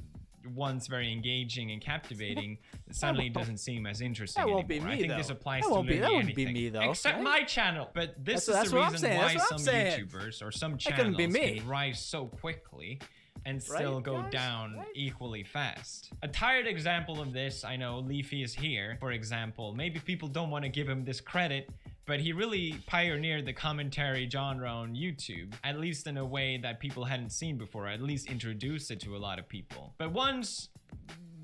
once very engaging and captivating suddenly doesn't seem as interesting That won't be anymore. me, I think though. this applies That to won't be- literally that wouldn't be anything, me, though, except right? my channel. But this That's is the what I'm reason saying. why That's what some I'm saying. YouTubers or some couldn't channels be me. can rise so quickly and still Right, go guys? down Right? equally fast. A tired example of this, I know Leafy is here, for example. Maybe people don't want to give him this credit, but he really pioneered the commentary genre on YouTube, at least in a way that people hadn't seen before, at least introduced it to a lot of people. But once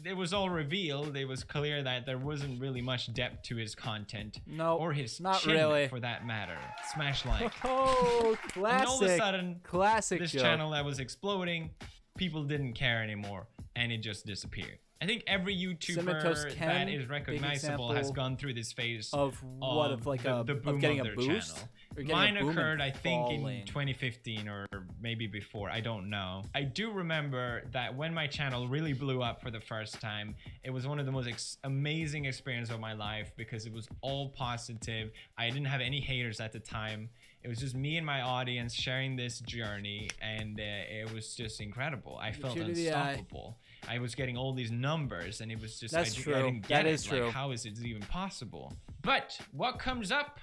it was all revealed, it was clear that there wasn't really much depth to his content. No, or his not chin, really. for that matter. Smash like. Oh, classic. And all of a sudden, classic this joke. channel that was exploding, people didn't care anymore, and it just disappeared. I think every Cinematose YouTuber Ken, that is big recognizable has example gone through this phase of what, of like the boom of getting of a their boost? channel. Or getting a Mine boom and occurred, I think, falling? in 2015 or maybe before. I don't know. I do remember that when my channel really blew up for the first time, it was one of the most amazing experiences of my life because it was all positive. I didn't have any haters at the time. It was just me and my audience sharing this journey, and it was just incredible. I felt True to the eye. unstoppable. I was getting all these numbers, and it was just That's I true. didn't get That it. is true. Like, how is it even possible? But what comes up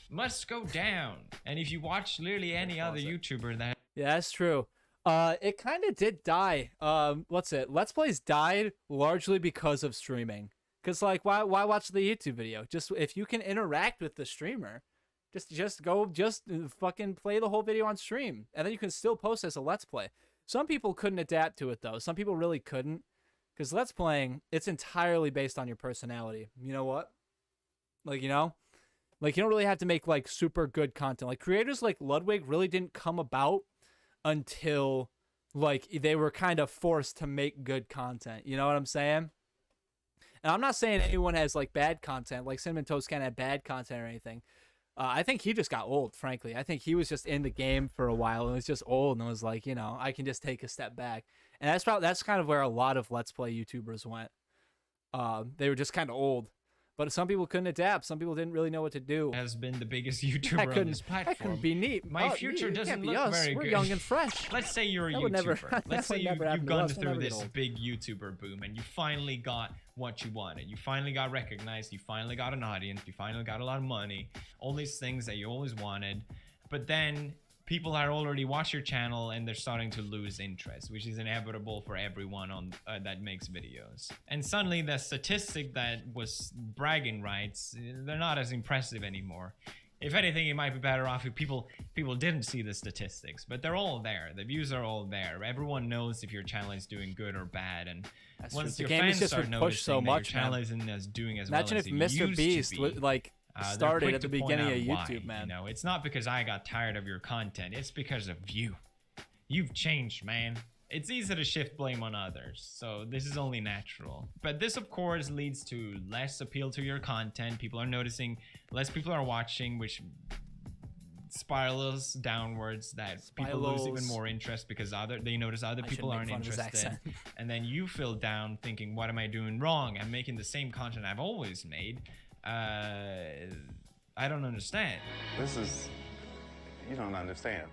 must go down. And if you watch literally any other YouTuber that Yeah, that's true. It kind of did die. What's it? Let's Plays died largely because of streaming. Cause like, why watch the YouTube video? Just if you can interact with the streamer, just go, fucking play the whole video on stream, and then you can still post as a Let's Play. Some people couldn't adapt to it though. Some people really couldn't, cause Let's Playing, it's entirely based on your personality. You know what? Like, you know, like you don't really have to make like super good content. Like creators like Ludwig really didn't come about until like they were kind of forced to make good content. You know what I'm saying? And I'm not saying anyone has like bad content, like Cinnamon Toast can't have bad content or anything. I think he just got old, frankly. I think he was just in the game for a while and was just old and was like, you know, I can just take a step back. And that's kind of where a lot of Let's Play YouTubers went. They were just kind of old. But some people couldn't adapt. Some people didn't really know what to do. Has been the biggest YouTuber on this platform. That couldn't be neat. My future doesn't look very We're good. young and fresh. Let's say you're a That would never- YouTuber. that Let's say would you've never happen to gone us. We'll through never get this old. big YouTuber boom and you finally got what you wanted. You finally got recognized. You finally got an audience. You finally got a lot of money. All these things that you always wanted. But then people are already watch your channel and they're starting to lose interest, which is inevitable for everyone on that makes videos. And suddenly the statistic that was bragging rights, they're not as impressive anymore. If anything, it might be better off if people didn't see the statistics, but they're all there. The views are all there. Everyone knows if your channel is doing good or bad. And That's once true. your The game is fans just start pushed noticing so that much, your channel man. isn't as doing as Imagine well if as it Mr. used Beast to be, would, like they're started quick at the to point beginning of out YouTube, why, man. You know, it's not because I got tired of your content. It's because of you. You've changed, man. It's easy to shift blame on others, so this is only natural. But this, of course, leads to less appeal to your content. People are noticing, less people are watching, which spirals downwards, that people lose even more interest because they notice other people aren't interested. And then you feel down thinking, what am I doing wrong? I'm making the same content I've always made. I don't understand. You don't understand.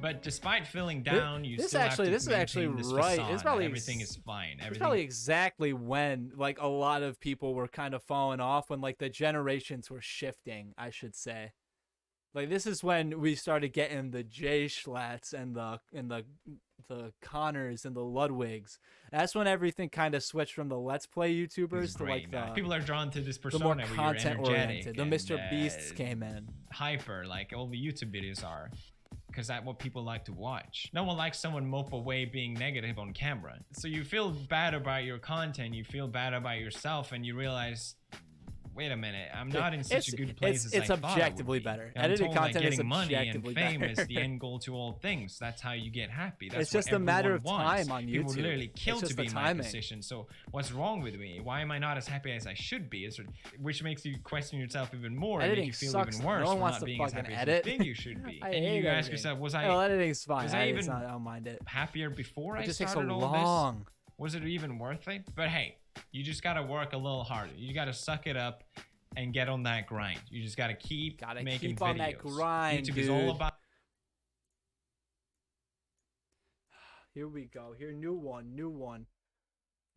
But despite feeling down, you this still actually, have to this is actually maintain this right. facade It's probably that everything is fine. It's probably exactly when like a lot of people were kind of falling off, when like the generations were shifting, I should say. Like this is when we started getting the Jay Schlats and the Connors and the Ludwigs. That's when everything kind of switched from the Let's Play YouTubers to like the people are drawn to this persona the more where you're content energetic oriented. The and, Mr. Beasts came in. Hyper, like all the YouTube videos are. Because that's what people like to watch. No one likes someone mope away being negative on camera. So you feel bad about your content, you feel bad about yourself, and you realize, wait a minute, I'm not in such a good place as I thought I would be. It's objectively better. I'm Edited told that content is getting money and objectively fame better. is the end goal to all things. That's how you get happy. That's It's just a matter of time on People YouTube. literally kill It's to just be the in my timing. position. So what's wrong with me? Why am I not as happy as I should be? Which makes you question yourself even more and Editing make you feel sucks. even worse No one for wants not to being as fucking happy edit. as you think you should be. I And hate you ask editing. yourself, was Well, editing's fine. was I It's even not, I don't mind it. happier before It I just takes so started all long. this? Was it even worth it? But hey, you just gotta work a little harder. You gotta suck it up and get on that grind. You just gotta keep making keep videos. on that grind, YouTube is all dude. about Here we go. Here, new one.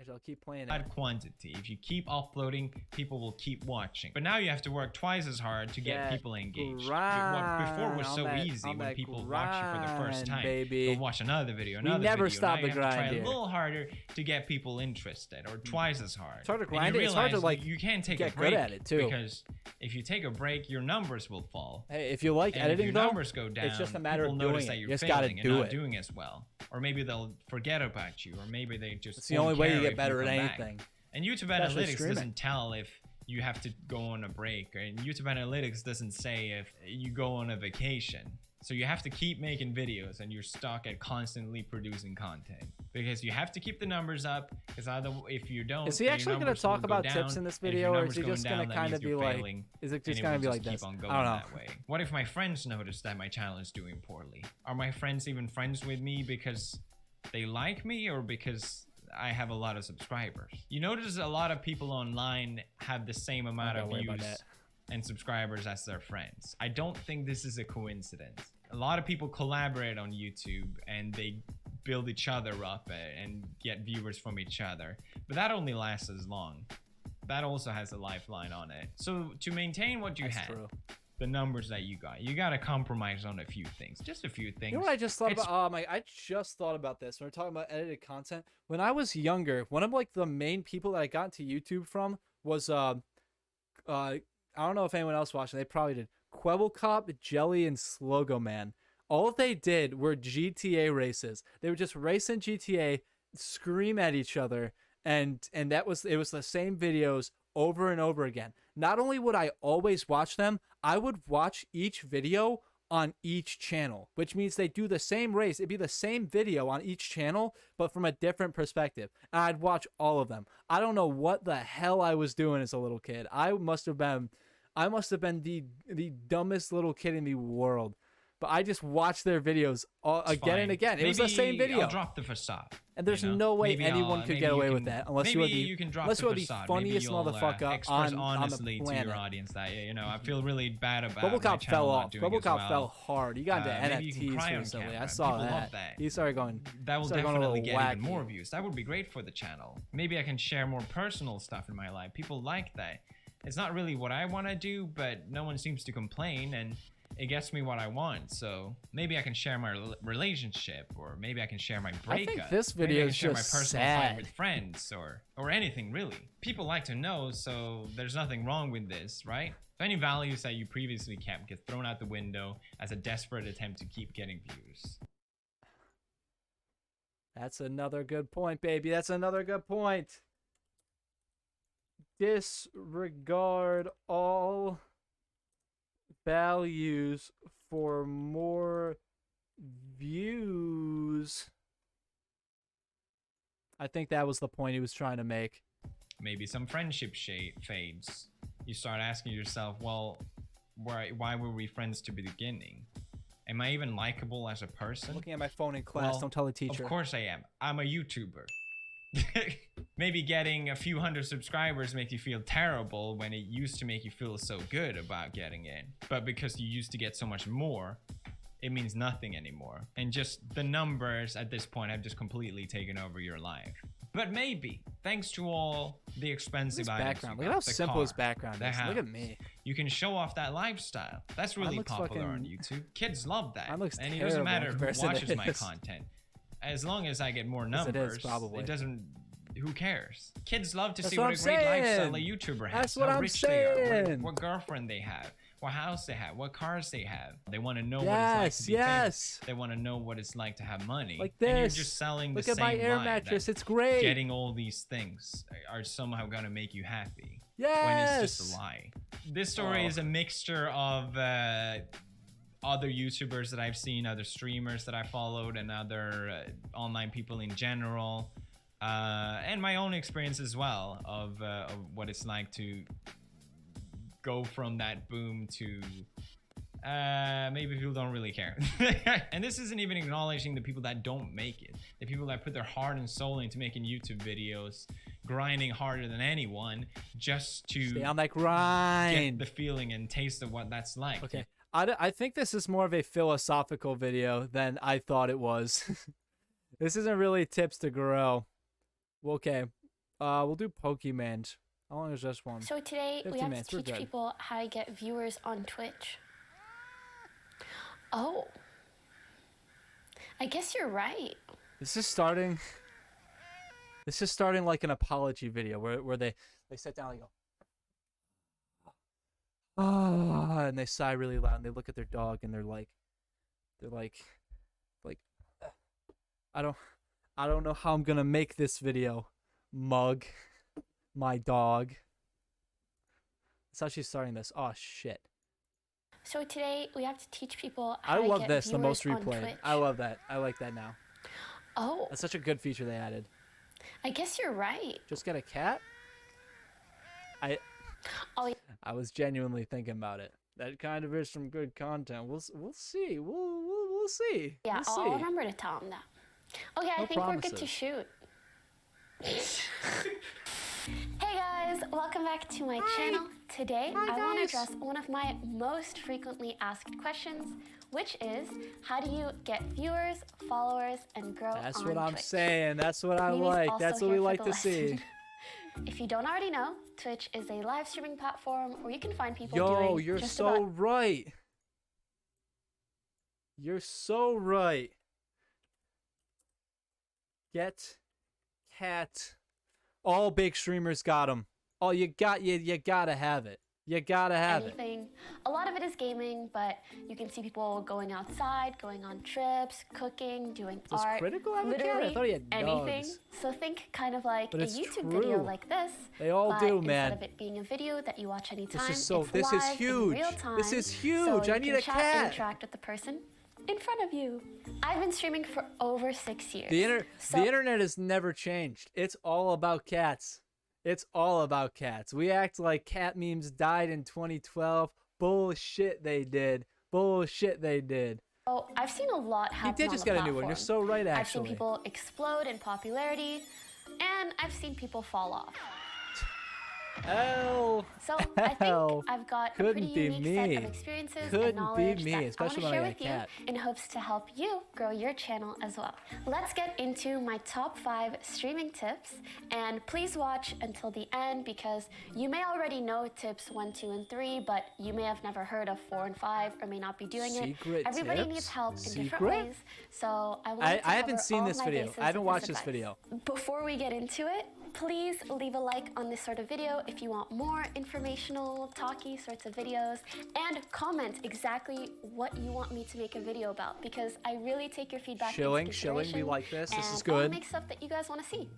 I'll keep playing it. quantity. If you keep uploading, people will keep watching. But now you have to work twice as hard to get That people engaged. grind, What before was on so that- easy on when that people watch you for the first grind, time. baby. They'll watch another video, We another never video. stop Now the you have to try grind a here. little harder to get people interested, or twice as hard. It's hard to And you grind it. It's hard to, realize like, you can't take get a break good at it, too. because if you take a break, your numbers will fall. Hey, if you like And editing, if your though, numbers go down, it's just a matter people of notice doing that it. you're You just gotta failing and do not it. doing as well, or maybe they'll forget about you, or maybe they just. It's the won't only way you care get if better at come back. anything. And YouTube Especially Analytics streaming. doesn't tell if you have to go on a break, and YouTube Analytics doesn't say if you go on a vacation. So you have to keep making videos, and you're stuck at constantly producing content because you have to keep the numbers up. Because if you don't, Is he then your actually going to numbers will talk go about down, tips in this and if your video, or is numbers he just going going to down, kind that of be means you're like, failing, is it just and it going to will be like keep this? on I going don't know. that way. What if my friends notice that my channel is doing poorly? Are my friends even friends with me because they like me, or because I have a lot of subscribers? You notice a lot of people online have the same amount of Don't worry about views that. and subscribers as their friends. I don't think this is a coincidence. A lot of people collaborate on YouTube and they build each other up and get viewers from each other, but that only lasts as long. That also has a lifeline on it. So to maintain what you That's had, true. the numbers that you got to compromise on a few things, just a few things. You know what I just thought It's- about? I just thought about this when we're talking about edited content. When I was younger, one of like the main people that I got into YouTube from was I don't know if anyone else watched it. They probably did. Kwebbelkop, Jelly, and Slogo Man. All they did were GTA races. They would just race in GTA, scream at each other, and it was the same videos over and over again. Not only would I always watch them, I would watch each video on each channel, which means they do the same race. It'd be the same video on each channel, but from a different perspective. And I'd watch all of them. I don't know what the hell I was doing as a little kid. I must have been the dumbest little kid in the world. but I just watched their videos again and again. It was the same video. I'll drop the facade. And there's no way anyone could get away with that unless you are the funniest motherfucker express on honestly the to planet. your audience that I feel really bad about Global my Cop channel fell not off. doing Global as Cop well. fell hard. He got into Maybe you can cry NFTs on recently. camera. I saw People that. love that. He started going. That will started going a definitely little get even wacky. more views. That would be great for the channel. Maybe I can share more personal stuff in my life. People like that. It's not really what I want to do, but no one seems to complain, and it gets me what I want. So maybe I can share my relationship, or maybe I can share my breakup. I think this Maybe video I can is share just my personal sad. fight with friends, or anything really. People like to know, so there's nothing wrong with this, right? If any values that you previously kept get thrown out the window as a desperate attempt to keep getting views. That's another good point, baby. That's another good point. Disregard all values for more views. I think that was the point he was trying to make. Maybe some friendship fades. You start asking yourself, well, why were we friends to the beginning? Am I even likable as a person? I'm looking at my phone in class. Well, Don't tell the teacher. Of course I am. I'm a YouTuber. Maybe getting a few hundred subscribers makes you feel terrible when it used to make you feel so good about getting in. But because you used to get so much more, it means nothing anymore. And just the numbers at this point have just completely taken over your life. But maybe, thanks to all the expensive items, background. Look at how simple his background is. Look at me. You can show off that lifestyle. That's Mine really looks popular on fucking- YouTube. Kids love that. Mine looks And it doesn't terrible matter in who comparison to watches my his. content. As long as I get more Yes, it is, numbers, probably. it doesn't. Who cares? Kids love to That's see what what a I'm great lifestyle saying. a YouTuber has. That's what how I'm rich they are, saying. what girlfriend they have, what house they have, what cars they have. They want to know what Yes, it's like to be yes. famous. They want to know what it's like to have money. Like And you're this. just selling Look the at same my air lie mattress. that It's great. Getting all these things are somehow gonna make you happy. Yes. When it's just a lie. This story Oh. is a mixture of other YouTubers that I've seen, other streamers that I followed, and other online people in general, and my own experience as well of what it's like to go from that boom to maybe people don't really care. And this isn't even acknowledging the people that don't make it, the people that put their heart and soul into making YouTube videos, grinding harder than anyone just to Stay on that grind. get the feeling and taste of what that's like. Okay. I think this is more of a philosophical video than I thought it was. This isn't really tips to grow. Well, okay. We'll do Pokemon. How long is this one? So today we 15 have minutes, to we're teach good. people how to get viewers on Twitch. Oh. I guess you're right. This is starting like an apology video where they sit down and go, ah, and they sigh really loud and they look at their dog and they're like, I don't know how I'm gonna make this video, Mug, my dog. That's how she's starting this. Oh shit. So today we have to teach people how I to love get this, the most viewers on replayed. Twitch. I love that. I like that now. Oh. That's such a good feature they added. I guess you're right. Just get a cat? Oh, I was genuinely thinking about it. That kind of is some good content. We'll see. We'll see. yeah, We'll see. I'll remember to tell them that. Okay, I No think we're good to promises. shoot. Hey guys, welcome back to my channel. Today, I want to address one of my most frequently asked questions, which is, how do you get viewers, followers, and grow That's on what I'm Twitch? saying. That's what I Mimi's like. also That's what here we for like the to see. lesson. If you don't already know, Twitch is a live streaming platform where you can find people Yo, doing you're just so about right. You're so right. Get cat. All big streamers got them. Oh, you gotta have it. You gotta have it. anything. A lot of it is gaming, but you can see people going outside, going on trips, cooking, doing Does art. Critical have a cat? I literally thought he had anything. dogs. So think kind of like But a it's YouTube true. video like this. They all but do, man. Instead of it being a video that you watch anytime, This is so. it's This is live in huge. real time, This is so huge. you I need can a chat cat. and interact with the person in front of you. I've been streaming for over 6 years. The internet has never changed. It's all about cats. It's all about cats. We act like cat memes died in 2012. Bullshit they did. Bullshit they did. So I've seen a lot happen. You did just get a new one. You're so right, actually. I've seen people explode in popularity, and I've seen people fall off. So I think I've got a pretty unique set of experiences and knowledge that I want to share with you in hopes to help you grow your channel as well. Let's get into my top 5 streaming tips, and please watch until the end because you may already know tips 1, 2, and 3, but you may have never heard of 4 and 5 or may not be doing it. Everybody needs help in different ways, so I haven't seen this video. I haven't watched this video. Before we get into it, please leave a like on this sort of video if you want more informational, talky sorts of videos, and comment exactly what you want me to make a video about because I really take your feedback into consideration. We like this. This is good. And make stuff that you guys want to see.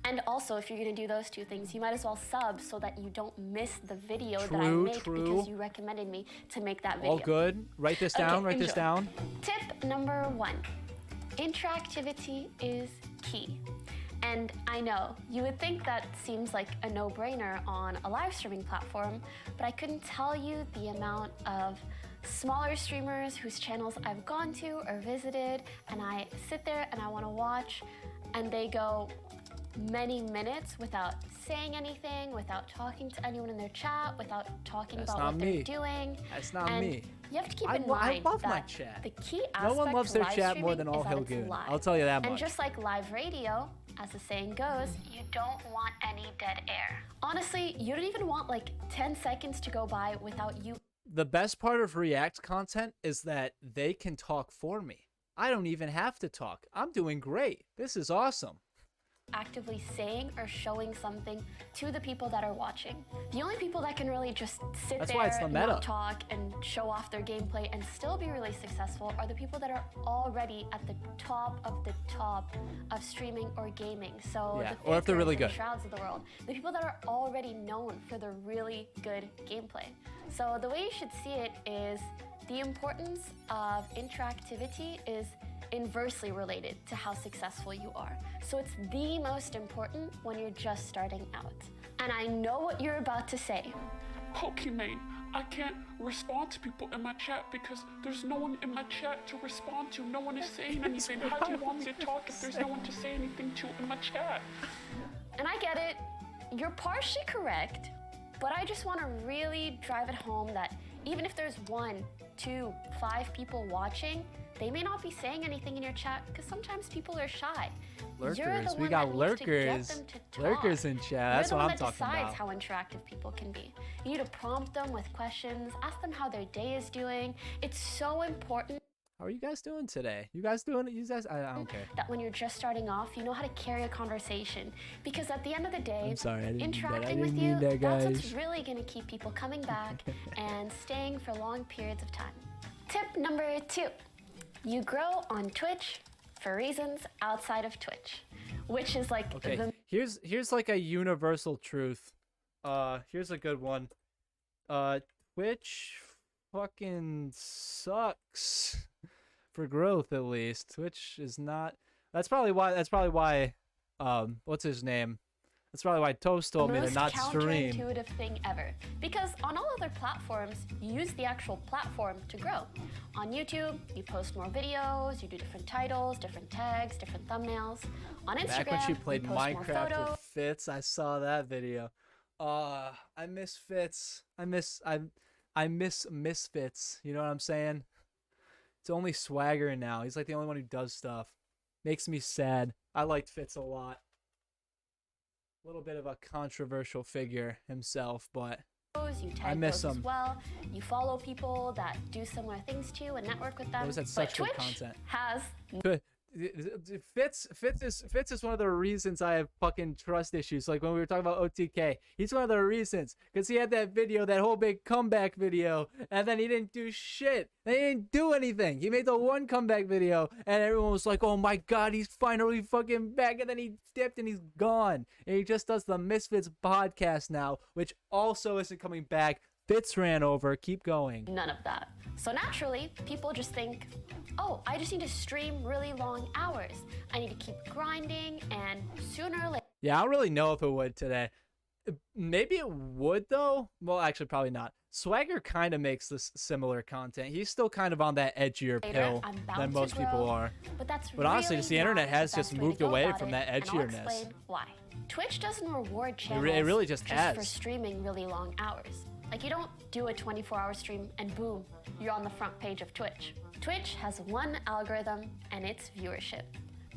And also, if you're going to do those 2 things, you might as well sub so that you don't miss the video that I make because you recommended me to make that video. All good. Write this down. Write this down. Tip number 1. Interactivity is key. And I know, you would think that seems like a no-brainer on a live streaming platform, but I couldn't tell you the amount of smaller streamers whose channels I've gone to or visited, and I sit there and I want to watch, and they go many minutes without saying anything, without talking to anyone in their chat, without talking about what they're doing. That's not me. You have to keep in mind that the key aspect no one loves their chat more than All Hill Goon. I'll tell you that much. And just like live radio, as the saying goes, you don't want any dead air. Honestly, you don't even want like 10 seconds to go by without you. The best part of React content is that they can talk for me. I don't even have to talk. I'm doing great. This is awesome. Actively saying or showing something to the people that are watching. The only people that can really just sit there, not talk, and show off their gameplay and still be really successful are the people that are already at the top of streaming or gaming. So the or if they're really good. Shrouds of the world, the people that are already known for their really good gameplay. So the way you should see it is the importance of interactivity is inversely related to how successful you are. So it's the most important when you're just starting out. And I know what you're about to say. Pokimane, I can't respond to people in my chat because there's no one in my chat to respond to. No one is saying anything. How do you want me to talk if there's no one to say anything to in my chat? And I get it. You're partially correct, but I just want to really drive it home that even if there's 1, 2, 5 people watching, they may not be saying anything in your chat because sometimes people are shy. Lurkers. We got lurkers. Lurkers in chat. That's what I'm talking about. You're the one that decides how interactive people can be. You need to prompt them with questions, ask them how their day is doing. It's so important. How are you guys doing today? You guys doing it? You guys? I don't care. That when you're just starting off, you know how to carry a conversation. Because at the end of the day, I'm sorry, I didn't interacting with you, that's what's really going to keep people coming back and staying for long periods of time. Tip number 2. You grow on Twitch for reasons outside of Twitch, which is like here's like a universal truth. Here's a good one. Twitch fucking sucks for growth, at least. Twitch is not. That's probably why. What's his name? That's probably why Toast told me to not stream. The most counterintuitive thing ever. Because on all other platforms, you use the actual platform to grow. On YouTube, you post more videos, you do different titles, different tags, different thumbnails. On Instagram, back when she played you post Minecraft more with Fitz, I saw that video. I miss Fitz. I miss Misfits. You know what I'm saying? It's only Swagger now. He's like the only one who does stuff. Makes me sad. I liked Fitz a lot. A little bit of a controversial figure himself, but I miss him. As well. You follow people that do similar things to you and network with them. Those had such good Twitch content. Has Fitz is one of the reasons I have fucking trust issues. Like when we were talking about OTK, he's one of the reasons because he had that video, that whole big comeback video, and then he didn't do shit. They didn't do anything. He made the one comeback video, and everyone was like, "Oh my god, he's finally fucking back!" And then he dipped and he's gone. And he just does the Misfits podcast now, which also isn't coming back. Fitz ran over. Keep going. None of that. So naturally, people just think, oh, I just need to stream really long hours. I need to keep grinding, and sooner or later. Yeah, I don't really know if it would today. Maybe it would though. Well, actually, probably not. Swagger kind of makes this similar content. He's still kind of on that edgier pill than most people are. But honestly, just the internet has just moved away from that edgierness. Why? Twitch doesn't reward channels It really just has. for streaming really long hours. Like, you don't do a 24-hour stream and boom, you're on the front page of Twitch. Twitch has one algorithm, and it's viewership.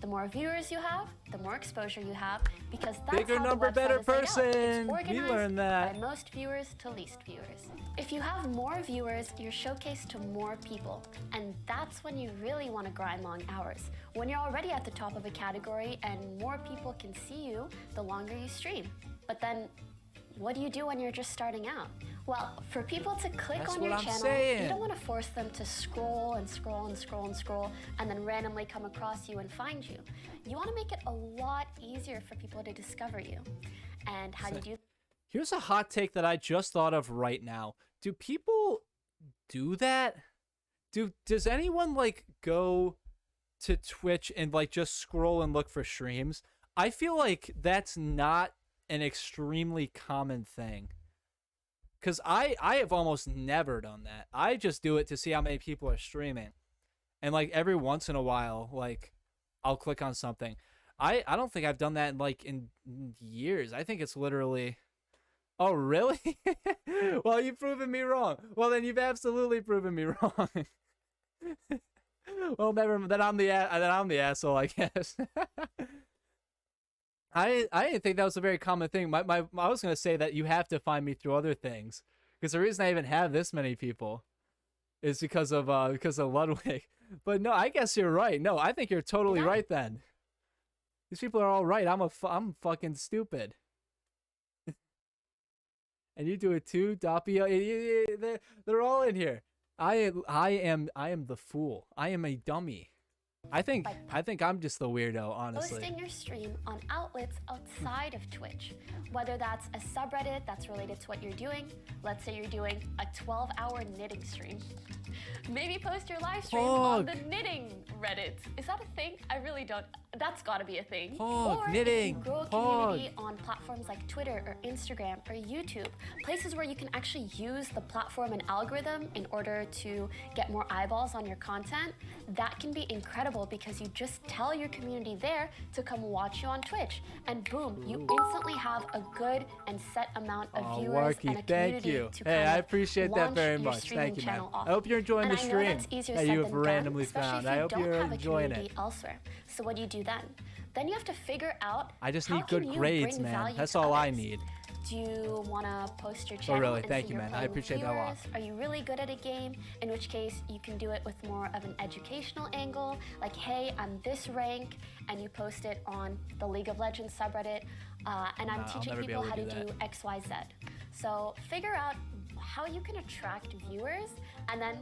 The more viewers you have, the more exposure you have, because that's Bigger how number, the website better is laid out. person. It's We organized learned that. by most viewers to least viewers. If you have more viewers, you're showcased to more people, and that's when you really want to grind long hours. When you're already at the top of a category and more people can see you, the longer you stream. But then, what do you do when you're just starting out? Well, for people to click That's on what your I'm channel, saying. you don't want to force them to scroll and scroll and scroll and scroll and then randomly come across you and find you. You want to make it a lot easier for people to discover you. And how do you do? Here's a hot take that I just thought of right now. Do people do that? Does anyone like go to Twitch and like just scroll and look for streams? I feel like that's not an extremely common thing. Because I have almost never done that. I just do it to see how many people are streaming. And like every once in a while, like I'll click on something. I don't think I've done that in years. I think it's literally... Oh, really? Well, you've proven me wrong. Well, then you've absolutely proven me wrong. Well, never. Then I'm the asshole, I guess. I didn't think that was a very common thing. I was gonna say that you have to find me through other things, because the reason I even have this many people is because of Ludwig. But no, I guess you're right. No, I think you're totally right then. These people are all right. I'm fucking stupid. And you do it too, Doppio. They're all in here. I am the fool. I am a dummy. I think I'm just the weirdo, honestly. Posting your stream on outlets outside of Twitch, whether that's a subreddit that's related to what you're doing. Let's say you're doing a 12-hour knitting stream. Maybe post your live stream on the knitting Reddit. Is that a thing? I really don't. That's got to be a thing. Or knitting. If you grow a community on platforms like Twitter or Instagram or YouTube, places where you can actually use the platform and algorithm in order to get more eyeballs on your content, that can be incredible because you just tell your community there to come watch you on Twitch, and boom, you instantly have a good and set amount of viewers and a community to Hey, I appreciate that very much. Thank Thank you, man. off. I hope you're enjoying the And I know stream that's easier that said you have than randomly done, especially found. if I you hope don't you're have a enjoying community it. elsewhere. So what do you do then? Then you have to figure out I just how need good can you grades, bring man. value That's to all I others? need. Do you want to post your Oh, channel really? and Thank see you, you're man. I playing with appreciate that a lot. viewers? Are you really good at a game? In which case, you can do it with more of an educational angle. Like, hey, I'm this rank, and you post it on the League of Legends subreddit, and I'm I'll teaching never be people able how to to do do X, Y, Z. So figure out how you can attract viewers, and then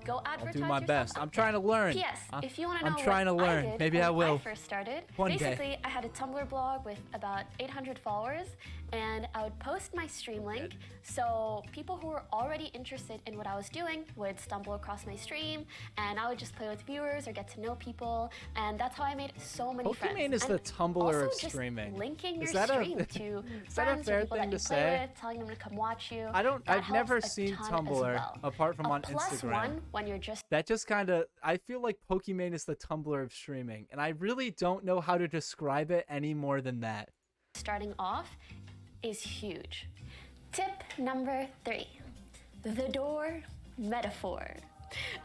go advertise I'll do my yourself best. out I'm trying to learn. P.S. If you want to know I'm trying to what learn. I did Maybe when I will. I first started, One day. basically, I had a Tumblr blog with about 800 followers, and I would post my stream link, so people who were already interested in what I was doing would stumble across my stream, and I would just play with viewers or get to know people, and that's how I made so many friends. Pokimane is And the Tumblr also of just streaming. linking Is your that a- stream to is that a friends fair or people thing that to you play say? with, telling them to come watch you. I've That never helps a seen ton as Tumblr well. apart from A on plus Instagram. one when you're just That just kind of, I feel like Pokimane is the Tumblr of streaming, and I really don't know how to describe it any more than that. starting off is huge. Tip number 3, the door metaphor.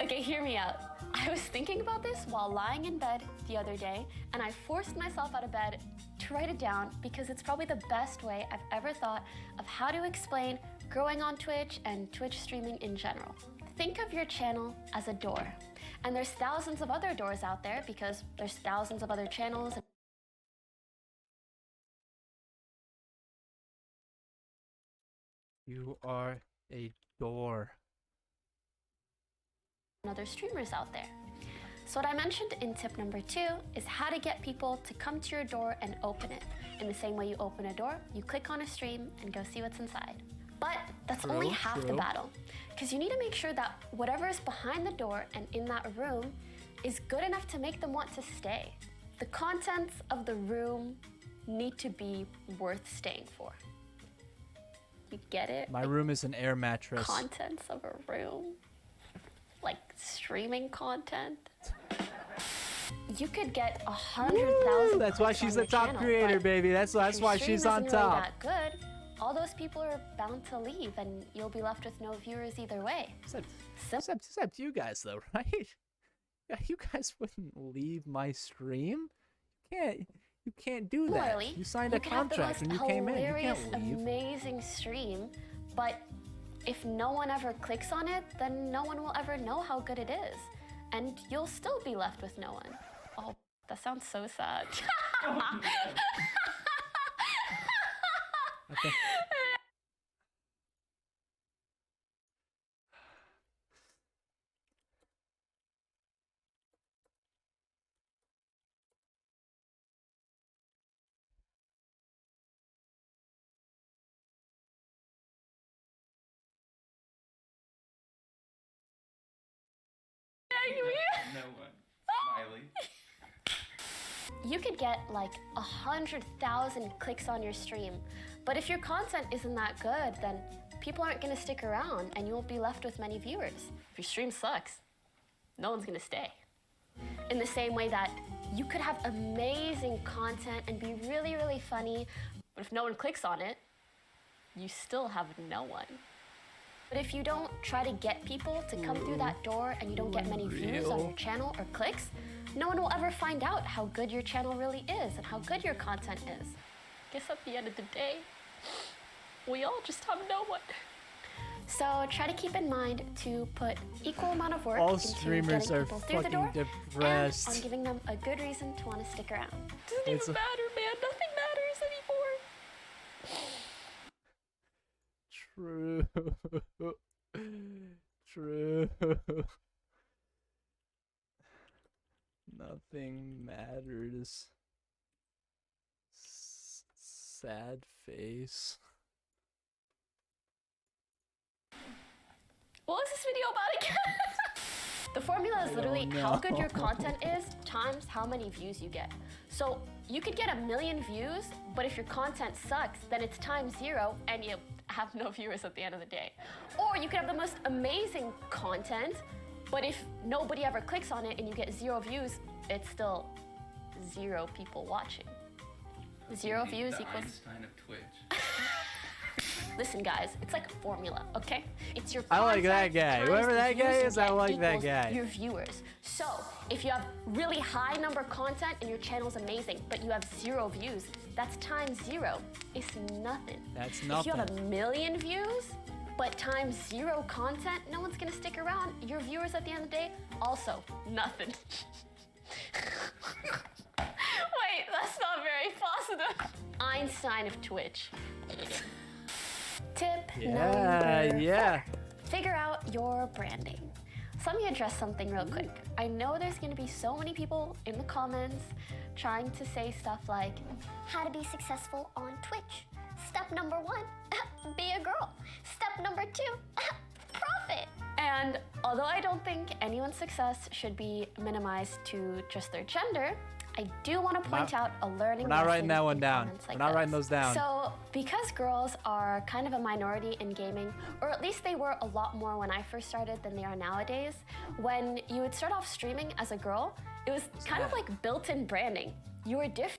Okay, hear me out. I was thinking about this while lying in bed the other day, and I forced myself out of bed to write it down because it's probably the best way I've ever thought of how to explain growing on Twitch and Twitch streaming in general. Think of your channel as a door, and there's thousands of other doors out there because there's thousands of other channels. You are a door. And other streamers out there. So what I mentioned in tip number 2 is how to get people to come to your door and open it. In the same way you open a door, you click on a stream and go see what's inside. But that's only half the battle, because you need to make sure that whatever is behind the door and in that room is good enough to make them want to stay. The contents of the room need to be worth staying for. You get it? My room is an air mattress. Contents of a room. Like streaming content. You could get 100,000. That's why she's the top creator, baby. That's why she's on top. Really that good. All those people are bound to leave, and you'll be left with no viewers either way. Except you guys, though, right? Yeah, you guys wouldn't leave my stream. You can't do that. Similarly, You signed a contract when you came in. You can't leave. Amazing stream, but if no one ever clicks on it, then no one will ever know how good it is, and you'll still be left with no one. Oh, that sounds so sad. Okay. No one. Smiley. You could get like 100,000 clicks on your stream, but if your content isn't that good, then people aren't gonna stick around and you won't be left with many viewers. If your stream sucks, no one's gonna stay. In the same way that you could have amazing content and be really, really funny, but if no one clicks on it, you still have no one. But if you don't try to get people to come through that door and you don't get many views on your channel or clicks, no one will ever find out how good your channel really is and how good your content is. Guess at the end of the day, we all just have no one. So try to keep in mind to put equal amount of work All into streamers getting are people through the door depressed. and on giving them a good reason to want to stick around. Doesn't It's even matter, man. Nothing matters anymore. True. Nothing matters. Sad face. What was this video about again? The formula is literally how good your content is times how many views you get. So you could get 1 million views, but if your content sucks, then it's times 0 and you have no viewers at the end of the day. Or you could have the most amazing content, but if nobody ever clicks on it and you get 0 views, it's still 0 people watching. 0 views equals... Einstein of Twitch. Listen, guys, it's like a formula, okay? It's your I like content that guy. times Whoever the that guy views you is, I get like that equals guy. Your viewers. So, if you have really high number content and your channel's amazing, but you have 0 views, that's times 0. It's nothing. That's If you have nothing. 1 million views, but times 0 content, no one's gonna stick around. Your viewers at the end of the day, also nothing. Wait, that's not very positive. Einstein of Twitch. Tip number 4. Figure out your branding. So let me address something real quick. I know there's gonna be so many people in the comments trying to say stuff like, how to be successful on Twitch. Step number 1, be a girl. Step number 2, profit. And although I don't think anyone's success should be minimized to just their gender, I do want to point out a learning lesson. We're not writing that one in down. comments like We're not this. writing those down. So, because girls are kind of a minority in gaming, or at least they were a lot more when I first started than they are nowadays, when you would start off streaming as a girl, it was kind of like built-in branding. You were different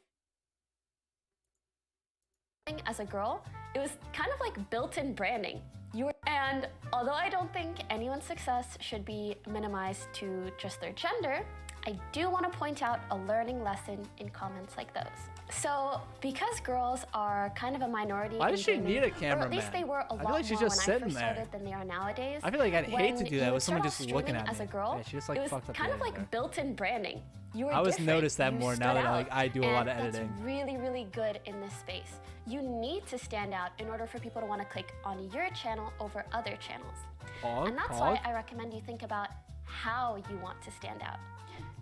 as a girl. It was kind of like built-in branding. And although I don't think anyone's success should be minimized to just their gender, I do want to point out a learning lesson in comments like those. So, because girls are kind of a minority Why in does she gaming, need a or at cameraman? least they were a I feel lot like she's more just when I sitting first there. started than they are nowadays. I feel like I'd hate to When do that you with someone start off just looking streaming at as me. a girl, Yeah, she just like it was fucked up kind the of like editor. built-in branding. You were I always different. notice that You more now stood that out, I do a lot of and editing. That's really, really good in this space. You need to stand out in order for people to want to click on your channel over other channels. And that's why I recommend you think about how you want to stand out.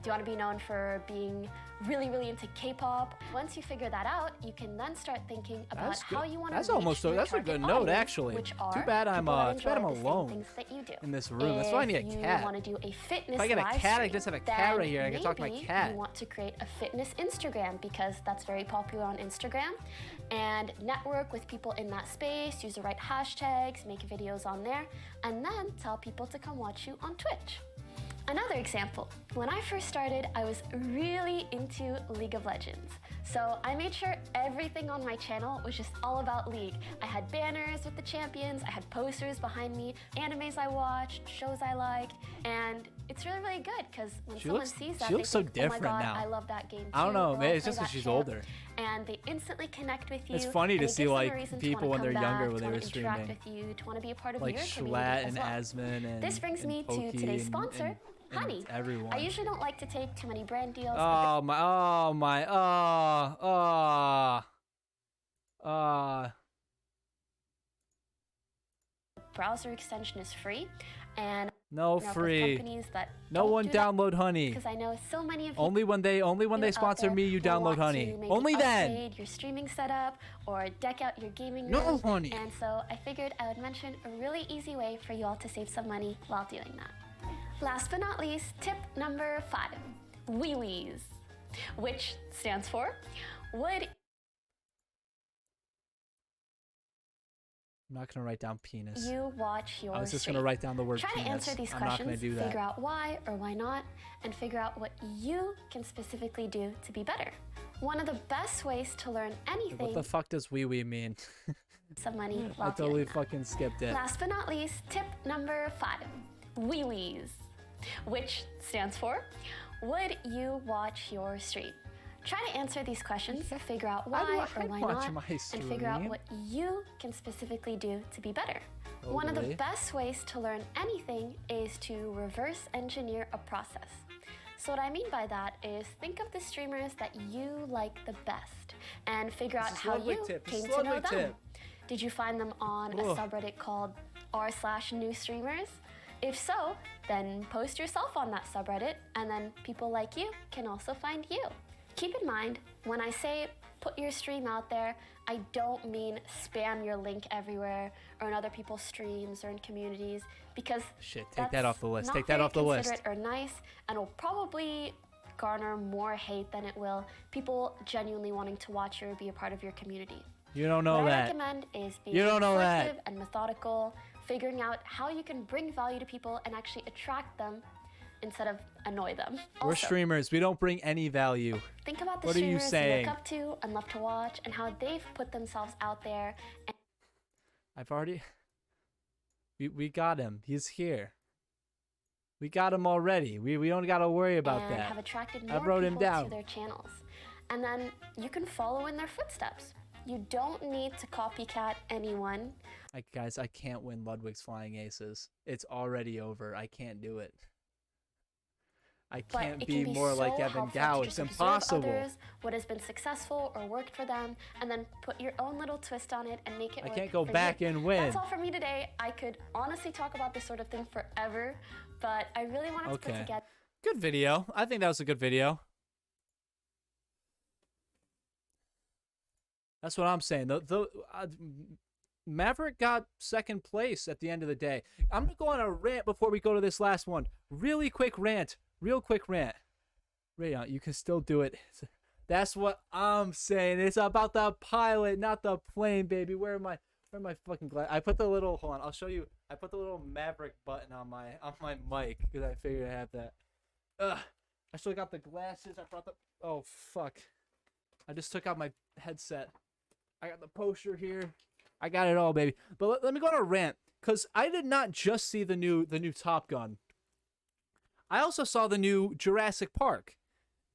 Do you want to be known for being really, really into K-pop? Once you figure that out, you can then start thinking about how you want to That's reach almost your that's a target good note, audience, actually. which Too are bad I'm people that too bad I'm enjoy the same alone things that you do. in this room. That's why I need a cat. If you want to do a fitness If I get a live cat, I stream, just have a cat right here. I then can talk to my maybe cat. You want to create a fitness Instagram because that's very popular on Instagram, and network with people in that space, use the right hashtags, make videos on there, and then tell people to come watch you on Twitch. Another example, when I first started, I was really into League of Legends. So I made sure everything on my channel was just all about League. I had banners with the champions, I had posters behind me, animes I watched, shows I liked, and it's really, really good because when someone sees that, she looks so they think, different oh my God, now. I love that game too. I don't know, or, man. I'll It's play just 'cause that she's champ. older. And they instantly connect with you. It's funny to and it see gives them a like reason to people wanna when they're come younger back, when to they were wanna interact streaming. with you, to want to be a part of Like your Schlatt community and as well. Asmon and This brings and me to Pokey today's and- sponsor, and Honey. everyone. I usually don't like to take too many brand deals. Oh my, Browser extension is free, and No work with free. companies that No don't one do that, download Honey. because I know so many of you Only when they out sponsor there me, you who download want to Honey. maybe Only then. upgrade your streaming setup or deck out your gaming No, room. Honey. And so I figured I would mention a really easy way for you all to save some money while doing that. Last but not least, tip number 5, wee-wees, which stands for would I'm not gonna write down penis. you watch your I was just stream. gonna write down the word Try penis. to answer these I'm not questions, gonna do figure that. out why or why not, and figure out what you can specifically do to be better. One of the best ways to learn anything What the fuck does wee wee mean? some money I while totally doing that. fucking skipped it. Last but not least, tip number 5, wee-wees, which stands for would you watch your stream? Try to answer these questions, figure out why or why watch not, my and figure out stream. what you can specifically do to be better. One of the Totally. best ways to learn anything is to reverse engineer a process. So what I mean by that is think of the streamers that you like the best and figure out This is how Ludwig you tip. This came is to know Ludwig them. tip. Did you find them on a Ugh. subreddit called r/new streamers? If so, then post yourself on that subreddit, and then people like you can also find you. Keep in mind, when I say put your stream out there, I don't mean spam your link everywhere or in other people's streams or in communities, because Shit, take that's that off the list. not Take that very off the list. considerate or nice, and will probably garner more hate than it will people genuinely wanting to watch you or be a part of your community. You don't know What I that. recommend is being You don't know that. reflective and methodical, figuring out how you can bring value to people and actually attract them instead of annoy them. We're Also, streamers. We don't bring any value. think about the What are you streamers saying? you look up to and love to watch and how they've put themselves out there and I've already. We got him. He's here. We got him already. We don't gotta worry about that. have attracted I more wrote him people down. to their channels. And then you can follow in their footsteps. You don't need to copycat anyone. Like, guys, I can't win Ludwig's Flying Aces. It's already over. I can't do it. I But can't it be can be more so like Evan helpful Gao. to It's just observe impossible. Others, what has been successful or worked for them, and then put your own little twist on it and make it I work can't go for back you. and win. That's all for me today. I could honestly talk about this sort of thing forever, but I really wanted to put Okay. together Good video. I think that was a good video. That's what I'm saying. Maverick got second place at the end of the day. I'm going to go on a rant before we go to this last one. Really quick rant. Real quick rant. Rayon, you can still do it. That's what I'm saying. It's about the pilot, not the plane, baby. Where are my fucking glass? I put the little, hold on, I'll show you. I put the little Maverick button on my mic because I figured I have that. Ugh. I still got the glasses. I brought the, oh fuck. I just took out my headset. I got the poster here. I got it all, baby. But let me go on a rant, because I did not just see the new Top Gun. I also saw the new Jurassic Park.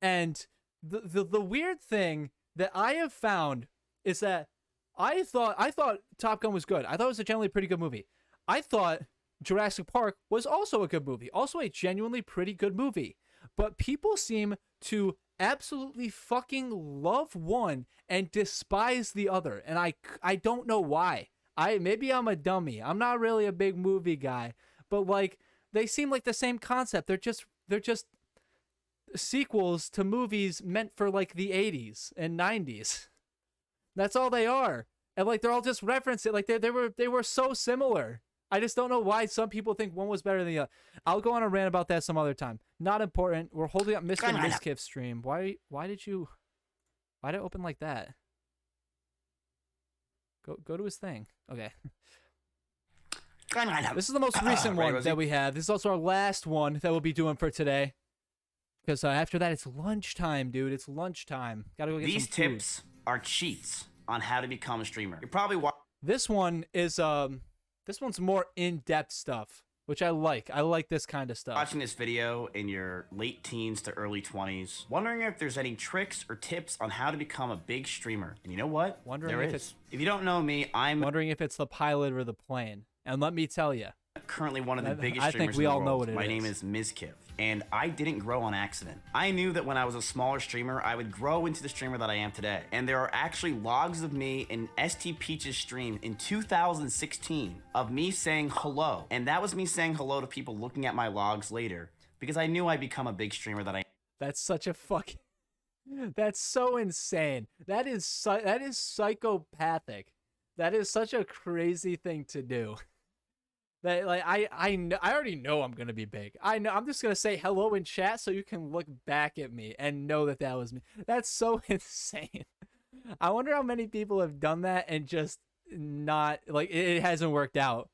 And the weird thing that I have found is that I thought Top Gun was good. I thought it was a generally pretty good movie. I thought Jurassic Park was also a good movie. Also a genuinely pretty good movie. But people seem to absolutely fucking love one and despise the other, and I don't know why. Maybe I'm a dummy. I'm not really a big movie guy, but like they seem like the same concept. They're just sequels to movies meant for like the 80s and 90s. That's all they are. And like they're all just referencing, like they were so similar. I just don't know why some people think one was better than the other. I'll go on a rant about that some other time. Not important. We're holding up Mr. Mizkif stream. Why did it open like that? Go to his thing. Okay. This is the most recent one that we have. This is also our last one that we'll be doing for today. Because after that, it's lunchtime, dude. It's lunchtime. Gotta go get These some food. tips are cheats on how to become a streamer. You're probably This one is this one's more in-depth stuff, which I like. I like this kind of stuff. watching this video in your late teens to early 20s, wondering if there's any tricks or tips on how to become a big streamer. And you know what? Wondering There if is. it's If you don't know me, I'm wondering if it's the pilot or the plane. And let me tell you, currently one of the biggest I streamers think we in the all world. know what it My is. name is Mizkif, and I didn't grow on accident. I knew that when I was a smaller streamer, I would grow into the streamer that I am today. And there are actually logs of me in ST Peach's stream in 2016 of me saying hello. And that was me saying hello to people looking at my logs later because I knew I'd become a big streamer that I am. that's such a fucking... That's so insane. That is psychopathic. That is such a crazy thing to do. That like I already know I'm gonna be big. I know I'm just gonna say hello in chat so you can look back at me and know that was me. That's so insane. I wonder how many people have done that and just not like it hasn't worked out.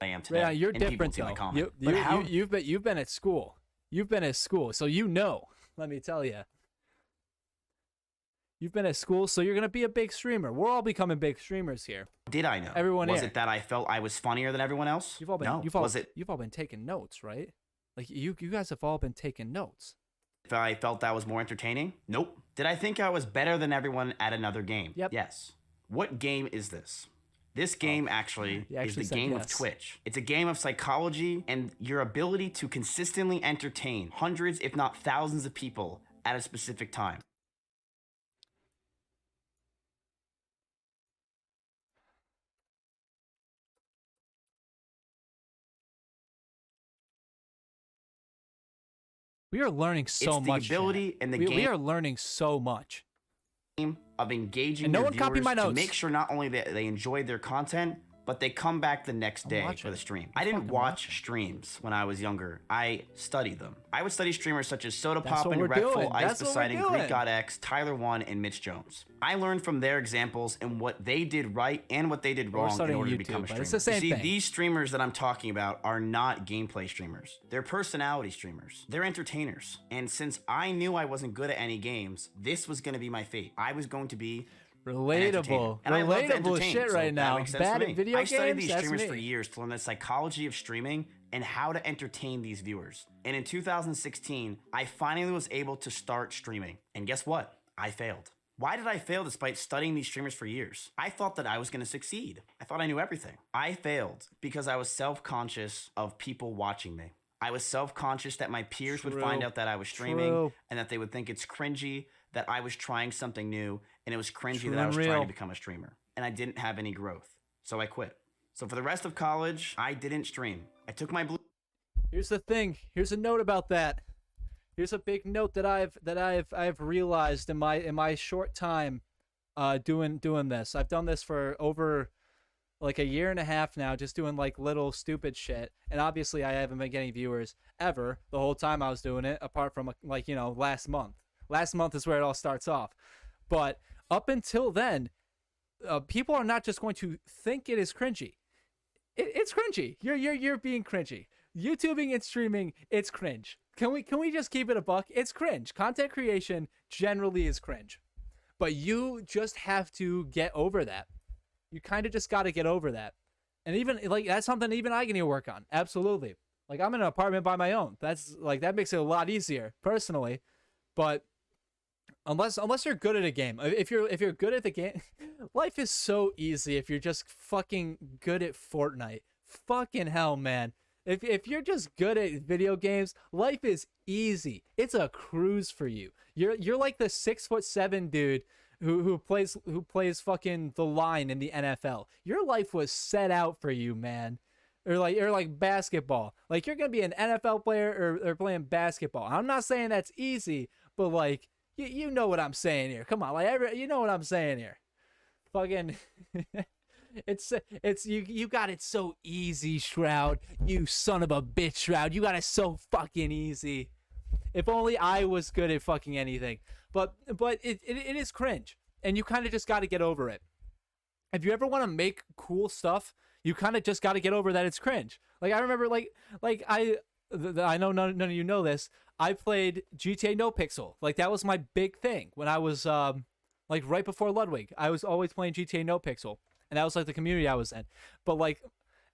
I am today. Yeah, you're and people different see my though. comment. But how- You've been at school. You've been at school, so you know. Let me tell you. You've been at school, so you're gonna be a big streamer. We're all becoming big streamers here. Did I know? Everyone was here. it that I felt I was funnier than everyone else? You've all been. No. You've all been taking notes, right? Like you guys have all been taking notes. If I felt that was more entertaining? Nope. Did I think I was better than everyone at another game? Yep. Yes. What game is this? This game actually You is actually the said game of yes. Twitch. It's a game of psychology and your ability to consistently entertain hundreds, if not thousands of people at a specific time. We are learning so It's the much. ability chat. and the we game- are learning so much. Of engaging And no your one copy viewers my to notes. make sure not only that they enjoyed their content, but they come back the next day watch for it. the stream. I'm I didn't fucking watch streams when I was younger. I studied them. I would study streamers such as Soda That's what Poppin', we're doing. Redfall, Ice That's what we're Poseidon, doing. Greek God X, Tyler One, and Mitch Jones. I learned from their examples and what they did right and what they did We're wrong in studying order to YouTube, become a but streamer. it's the same You see, thing. these streamers that I'm talking about are not gameplay streamers. They're personality streamers. They're entertainers. And since I knew I wasn't good at any games, this was going to be my fate. I was going to be Relatable. and I love to Relatable entertain, shit so right that now. makes sense Bad to at me. video I studied games? these That's streamers me. for years to learn the psychology of streaming and how to entertain these viewers. And in 2016, I finally was able to start streaming. And guess what? I failed. Why did I fail despite studying these streamers for years? I thought that I was going to succeed. I thought I knew everything. I failed because I was self-conscious of people watching me. I was self-conscious that my peers would find out that I was streaming True. and that they would think it's cringy that I was trying something new and it was cringy True that I and was trying real. to become a streamer. And I didn't have any growth. So I quit. So for the rest of college, I didn't stream. I took my blue Here's the thing. Here's a note about that. Here's a big note that I've realized in my short time doing this. I've done this for over like a year and a half now, just doing like little stupid shit. And obviously I haven't been getting viewers ever the whole time I was doing it, apart from like, you know, last month. Last month is where it all starts off. But up until then, people are not just going to think it is cringy. It's cringy. You're being cringy. YouTubing and streaming, it's cringe. Can we just keep it a buck? It's cringe. Content creation generally is cringe. But you just have to get over that. You kind of just got to get over that. And even like that's something even I can need to work on. Absolutely. Like I'm in an apartment by my own. That's like that makes it a lot easier personally. But unless you're good at a game, if you're good at the game, life is so easy if you're just fucking good at Fortnite. Fucking hell, man. If you're just good at video games, life is easy. It's a cruise for you. You're like the 6'7" dude who plays fucking the line in the NFL. Your life was set out for you, man. or like basketball. Like you're gonna be an NFL player or playing basketball. I'm not saying that's easy, but like you know what I'm saying here. Come on, like you know what I'm saying here. Fucking, it's you got it so easy, Shroud. You son of a bitch, Shroud. You got it so fucking easy. If only I was good at fucking anything. But it is cringe, and you kind of just got to get over it. If you ever want to make cool stuff, you kind of just got to get over that it's cringe. Like I remember, I know none of you know this. I played GTA No Pixel. Like that was my big thing when I was like right before Ludwig. I was always playing GTA No Pixel, and that was like the community I was in. But like,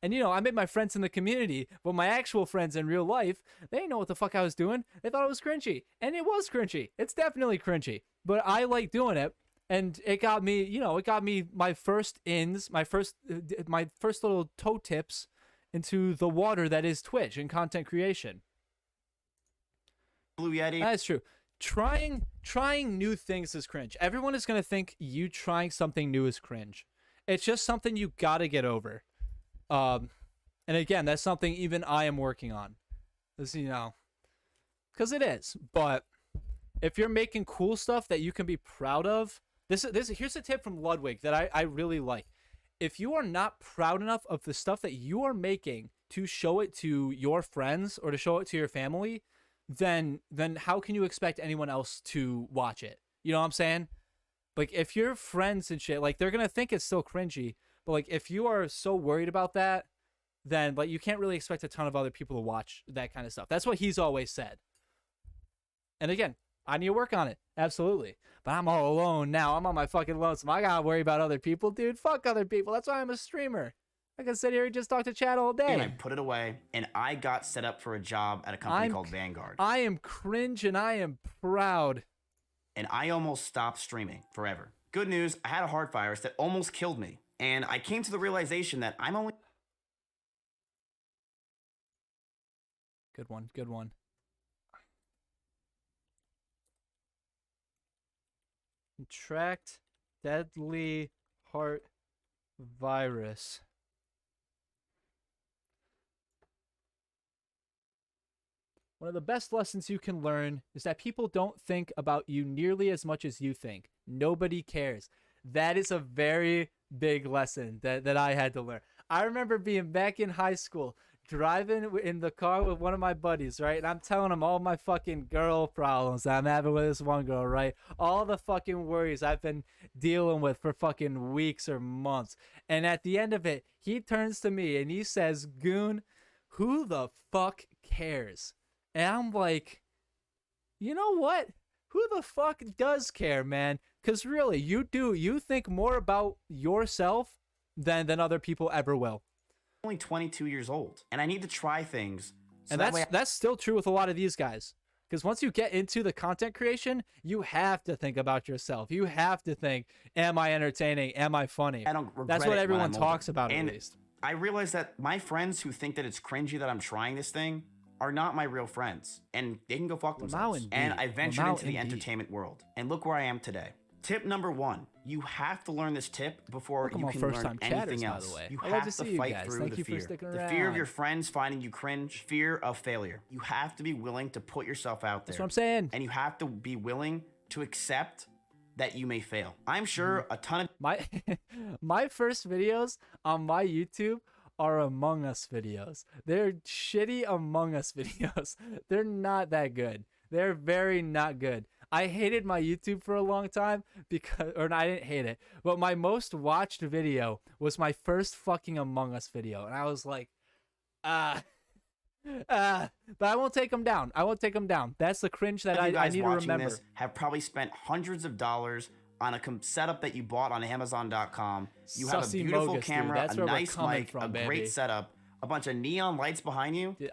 and you know, I made my friends in the community, but my actual friends in real life, they didn't know what the fuck I was doing. They thought it was cringy, and it was cringy. It's definitely cringy, but I like doing it. And it got me, you know, my first little toe tips into the water that is Twitch and content creation. Blue Yeti. That's true. Trying new things is cringe. Everyone is going to think you trying something new is cringe. It's just something you got to get over. And again, that's something even I am working on. This, you know, because it is. But if you're making cool stuff that you can be proud of, here's a tip from Ludwig that I really like. If you are not proud enough of the stuff that you are making to show it to your friends or to show it to your family, then how can you expect anyone else to watch it? You know what I'm saying? Like if your friends and shit, like they're gonna think it's still cringy, but like if you are so worried about that, then like you can't really expect a ton of other people to watch that kind of stuff. That's what he's always said. And again, I need to work on it. Absolutely. But I'm all alone now. I'm on my fucking lonesome. I gotta worry about other people, dude. Fuck other people. That's why I'm a streamer. I can sit here and just talk to chat all day. And I put it away, and I got set up for a job at a company called Vanguard. I am cringe, and I am proud. And I almost stopped streaming forever. Good news, I had a heart virus that almost killed me. And I came to the realization that I'm only... Good one. Good one. Contract deadly heart virus. One of the best lessons you can learn is that people don't think about you nearly as much as you think. Nobody cares. That is a very big lesson that I had to learn. I remember being back in high school, driving in the car with one of my buddies, right? And I'm telling him all my fucking girl problems that I'm having with this one girl, right? All the fucking worries I've been dealing with for fucking weeks or months. And at the end of it, he turns to me and he says, "Goon, who the fuck cares?" And I'm like, you know what? Who the fuck does care, man? Because really, you think more about yourself than other people ever will. I'm only 22 years old, and I need to try things. So and that's still true with a lot of these guys. Because once you get into the content creation, you have to think about yourself. You have to think, am I entertaining? Am I funny? I don't regret That's what it everyone when I'm talks older. about, and at least. I realize that my friends who think that it's cringy that I'm trying this thing are not my real friends, and they can go fuck themselves. And I ventured into the entertainment world, and look where I am today. Tip number 1, you have to learn this tip before you can learn anything else. You have to fight through the fear. The fear of your friends finding you cringe, fear of failure. You have to be willing to put yourself out there. That's what I'm saying. And you have to be willing to accept that you may fail. I'm sure a ton of my first videos on my YouTube are Among Us videos. They're shitty Among Us videos. They're not that good. They're very not good. I hated my YouTube for a long time I didn't hate it, but my most watched video was my first fucking Among Us video. And I was like, but I won't take them down. I won't take them down. That's the cringe that I need to remember. This have probably spent hundreds of dollars on a setup that you bought on Amazon.com. You have a beautiful camera, a nice mic, a great setup, a bunch of neon lights behind you. Dude,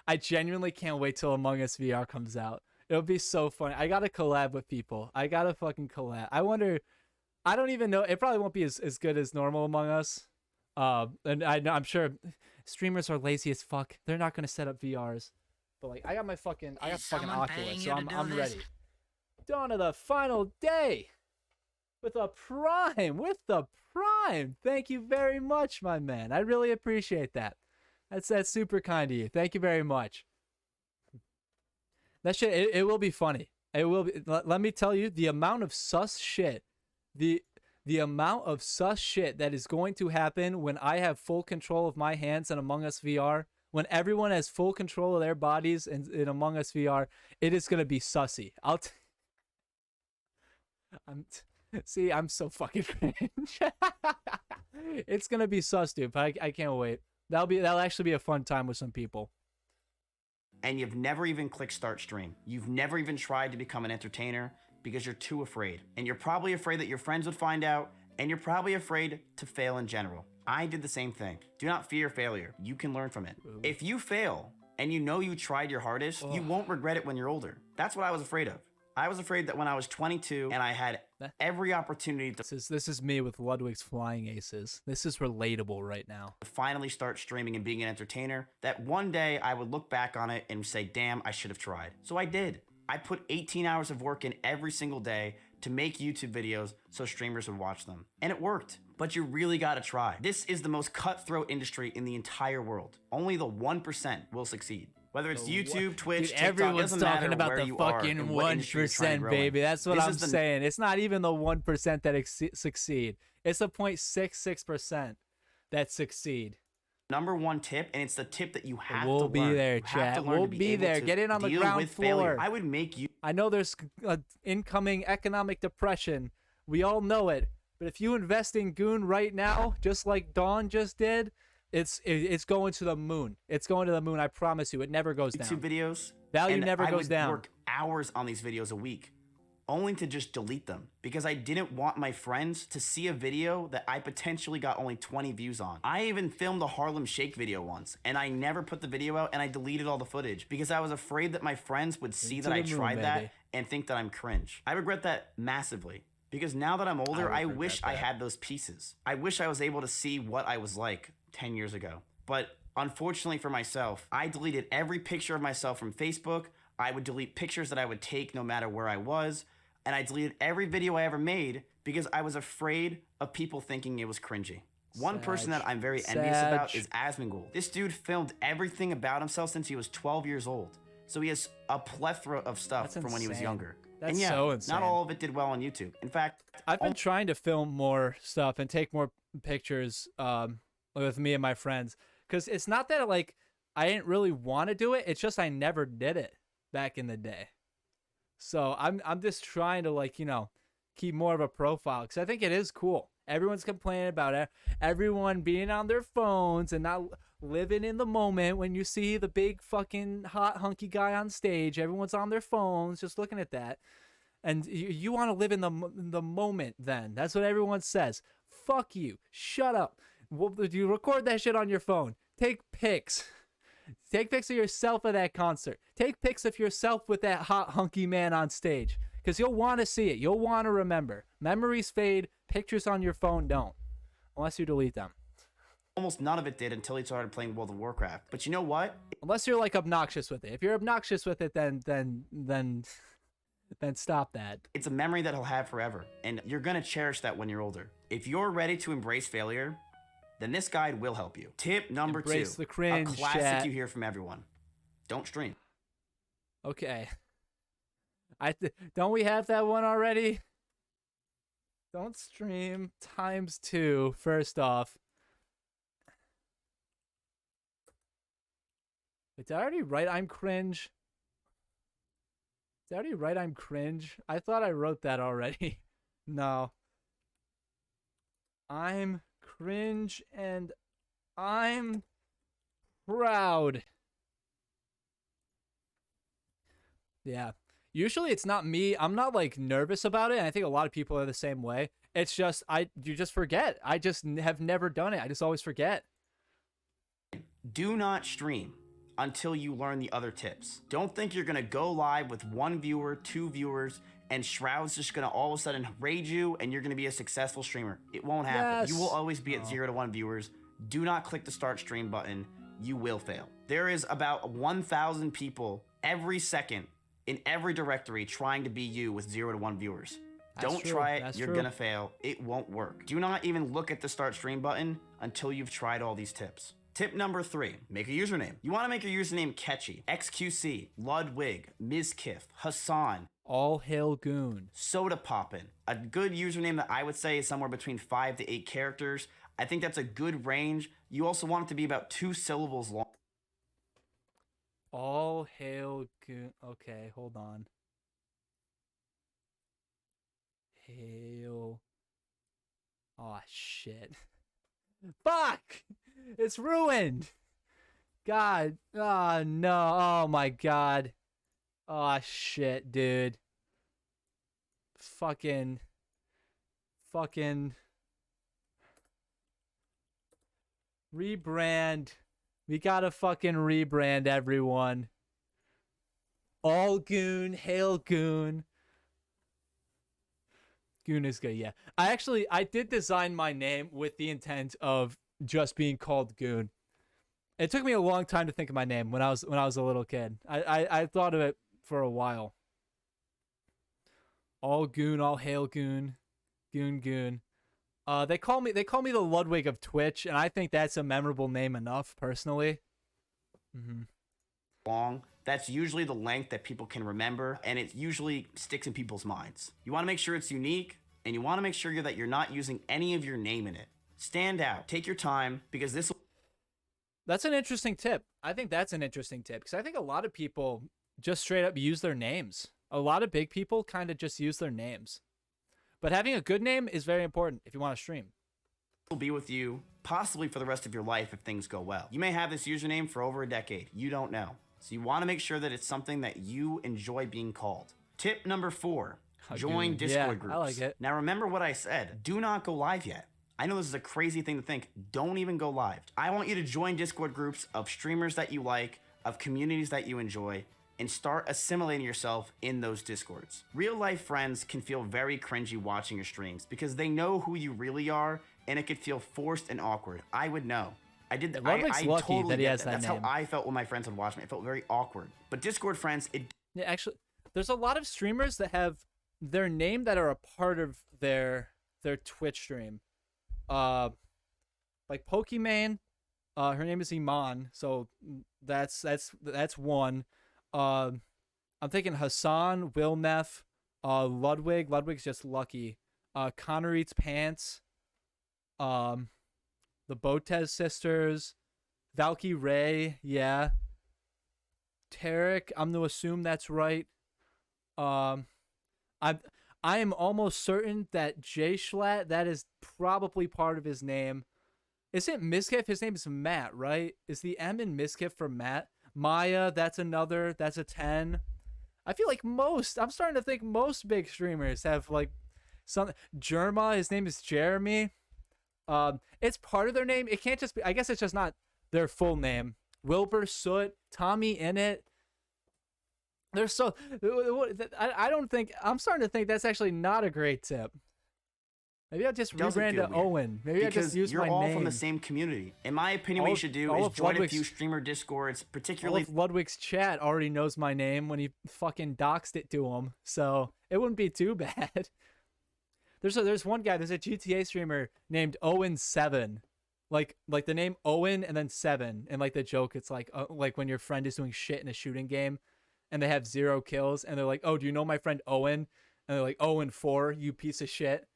I genuinely can't wait till Among Us VR comes out. It'll be so funny. I gotta collab with people. I gotta fucking collab. I wonder. I don't even know. It probably won't be as good as normal Among Us. And I'm sure streamers are lazy as fuck. They're not gonna set up VRs. But like, I got fucking Oculus, so I'm ready. Dawn of the final day. With the Prime. Thank you very much, my man. I really appreciate that. That's super kind of you. Thank you very much. That shit, it will be funny. It will be. Let me tell you, the amount of sus shit, the amount of sus shit that is going to happen when I have full control of my hands in Among Us VR, when everyone has full control of their bodies in Among Us VR, it is gonna be sussy. I'm so fucking cringe. It's gonna be sus, dude. But I can't wait. That'll actually be a fun time with some people. And you've never even clicked start stream. You've never even tried to become an entertainer because you're too afraid. And you're probably afraid that your friends would find out, and you're probably afraid to fail in general. I did the same thing. Do not fear failure. You can learn from it. If you fail and you know you tried your hardest, you won't regret it when you're older. That's what I was afraid of. I was afraid that when I was 22 and I had every opportunity to this is me with Ludwig's Flying Aces. This is relatable right now. Finally start streaming and being an entertainer, that one day I would look back on it and say, damn, I should have tried. So I did. I put 18 hours of work in every single day to make YouTube videos so streamers would watch them. And it worked. But you really gotta try. This is the most cutthroat industry in the entire world. Only the 1% will succeed. Whether it's YouTube, Twitch, Dude, TikTok, everyone's doesn't talking matter about where the you are fucking and what industry you're trying to 1%, grow in. baby. That's what This I'm is the saying. It's not even the 1% that succeed. It's the 0.66% that succeed. Number one tip, and it's the tip that you have We'll to be learn. there, You have to chat. learn We'll to be able there. to Get in on the deal ground with failure. floor. I would make you. I know there's incoming economic depression. We all know it. But if you invest in Goon right now, just like Dawn just did, it's going to the moon. It's going to the moon. I promise you. It never goes down. YouTube videos. Value and never I goes would down. Work hours on these videos a week, only to just delete them because I didn't want my friends to see a video that I potentially got only 20 views on. I even filmed a Harlem Shake video once, and I never put the video out, and I deleted all the footage because I was afraid that my friends would see that I tried that and think that I'm cringe. I regret that massively. Because now that I'm older, I wish I had those pieces. I wish I was able to see what I was like 10 years ago. But unfortunately for myself, I deleted every picture of myself from Facebook. I would delete pictures that I would take no matter where I was. And I deleted every video I ever made because I was afraid of people thinking it was cringy. One person that I'm very envious about is Asmongold. This dude filmed everything about himself since he was 12 years old. So he has a plethora of stuff from when he was younger. That's and yeah, so insane. not all of it did well on YouTube. In fact, I've been trying to film more stuff and take more pictures with me and my friends, because it's not that like I didn't really want to do it. It's just I never did it back in the day. So I'm just trying to, like, you know, keep more of a profile, because I think it is cool. Everyone's complaining about it. Everyone being on their phones and not living in the moment. When you see the big fucking hot hunky guy on stage, everyone's on their phones just looking at that. And you want to live in the moment then. That's what everyone says. Fuck you. Shut up. You record that shit on your phone. Take pics. Take pics of yourself at that concert. Take pics of yourself with that hot hunky man on stage. Because you'll want to see it. You'll want to remember. Memories fade. Pictures on your phone don't. Unless you delete them. Almost none of it did until he started playing World of Warcraft. But you know what? Unless you're like obnoxious with it. If you're obnoxious with it, then stop that. It's a memory that he'll have forever. And you're going to cherish that when you're older. If you're ready to embrace failure, then this guide will help you. Tip number 2. Embrace the cringe, a classic chat. you hear from everyone. Don't stream. Okay. Don't we have that one already? Don't stream ×2, first off. Wait, did I already write I'm cringe? Did I already write I'm cringe? I thought I wrote that already. No. I'm cringe and I'm proud. Yeah. Usually it's not me. I'm not like nervous about it. And I think a lot of people are the same way. It's just you just forget. I just have never done it. I just always forget. Do not stream until you learn the other tips. Don't think you're gonna go live with 1 viewer, 2 viewers, and Shroud's just gonna all of a sudden raid you and you're gonna be a successful streamer. It won't happen. Yes. You will always be at 0 to 1 viewers. Do not click the start stream button. You will fail. There is about 1,000 people every second in every directory trying to be you with 0 to 1 viewers. Don't try it. You're gonna fail. It won't work. Do not even look at the start stream button until you've tried all these tips. Tip number 3, make a username. You want to make your username catchy. XQC, Ludwig, Mizkif, Hassan, All Hail Goon, Soda Poppin'. A good username that I would say is somewhere between 5 to 8 characters. I think that's a good range. You also want it to be about 2 syllables long. All Hail Goon. Okay, hold on. Hail. Oh, shit. Fuck! It's ruined! God. Oh, no. Oh, my God. Oh, shit, dude. Fucking. Rebrand. We gotta fucking rebrand, everyone. All Goon, Hail Goon. Goon is good, yeah. I did design my name with the intent of just being called Goon. It took me a long time to think of my name when I was a little kid. I thought of it for a while. All Goon, All Hail Goon, Goon. They call me the Ludwig of Twitch, and I think that's a memorable name enough, personally. Long. That's usually the length that people can remember, and it usually sticks in people's minds. You want to make sure it's unique, and you want to make sure that you're not using any of your name in it. Stand out. Take your time, because this will... That's an interesting tip. I think that's an interesting tip, because I think a lot of people just straight up use their names. A lot of big people kind of just use their names. But having a good name is very important if you want to stream. Will be with you possibly for the rest of your life if things go well. You may have this username for over a decade. You don't know. So you want to make sure that it's something that you enjoy being called. Tip number 4, join Discord groups. I like it. Now remember what I said. Do not go live yet. I know this is a crazy thing to think. Don't even go live. I want you to join Discord groups of streamers that you like, of communities that you enjoy, and start assimilating yourself in those Discords. Real life friends can feel very cringy watching your streams because they know who you really are, and it could feel forced and awkward. I would know. I did that. I totally that he get has that. That's name. how I felt when my friends would watch me. It felt very awkward. But Discord friends, Yeah, actually, there's a lot of streamers that have their name that are a part of their Twitch stream. Like Pokimane, her name is Iman, so that's one. I'm thinking Hassan, Wilnef, Ludwig. Ludwig's just lucky. Connor Eats Pants. The Botez sisters. Valky Ray, yeah. Tarek, I'm gonna assume that's right. I am almost certain that J Schlatt, that is probably part of his name. Isn't Mizkif? His name is Matt, right? Is the M in Mizkif for Matt? Maya, that's another. That's a 10. I feel like I'm starting to think most big streamers have like some. Jerma, his name is Jeremy. It's part of their name. It can't just be. I guess it's just not their full name. Wilbur Soot, Tommy Innit. There's so. I don't think. I'm starting to think that's actually not a great tip. Maybe I'll just rebrand to Owen. Maybe I just use my name. You're all from the same community. In my opinion, what you should do is join a few streamer Discords, particularly... All of Ludwig's chat already knows my name when he fucking doxed it to him, so it wouldn't be too bad. There's one guy, there's a GTA streamer named Owen7. Like the name Owen and then 7. And like the joke, it's like when your friend is doing shit in a shooting game and they have 0 kills and they're like, oh, do you know my friend Owen? And they're like, Owen4, you piece of shit.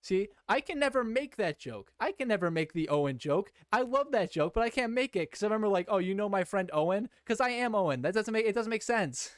See, I can never make that joke. I can never make the Owen joke. I love that joke, but I can't make it because I remember like, oh, you know my friend Owen? Because I am Owen. It doesn't make sense.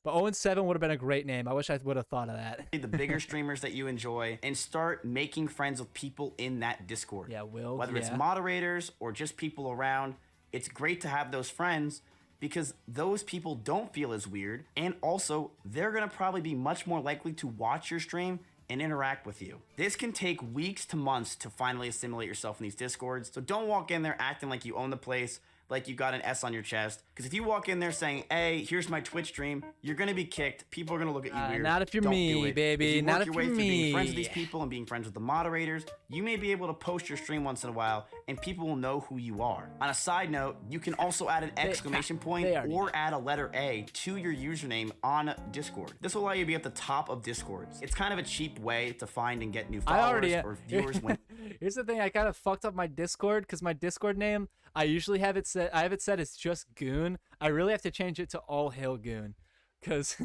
But Owen7 would have been a great name. I wish I would have thought of that. The bigger streamers that you enjoy and start making friends with people in that Discord. Yeah, whether it's moderators or just people around, it's great to have those friends because those people don't feel as weird, and also they're gonna probably be much more likely to watch your stream and interact with you. This can take weeks to months to finally assimilate yourself in these Discords, so don't walk in there acting like you own the place, like you got an S on your chest, because if you walk in there saying, hey, here's my Twitch stream, you're gonna be kicked. People are gonna look at you weird. Not if you're me, baby. If you not work if your way you're through me. being friends with these people and being friends with the moderators, you may be able to post your stream once in a while, and people will know who you are. On a side note, you can also add an exclamation point or add a letter A to your username on Discord. This will allow you to be at the top of Discords. It's kind of a cheap way to find and get new followers or viewers when... Here's the thing. I kind of fucked up my Discord because my Discord name, I usually have it set. I have it set as just Goon. I really have to change it to All Hail Goon, because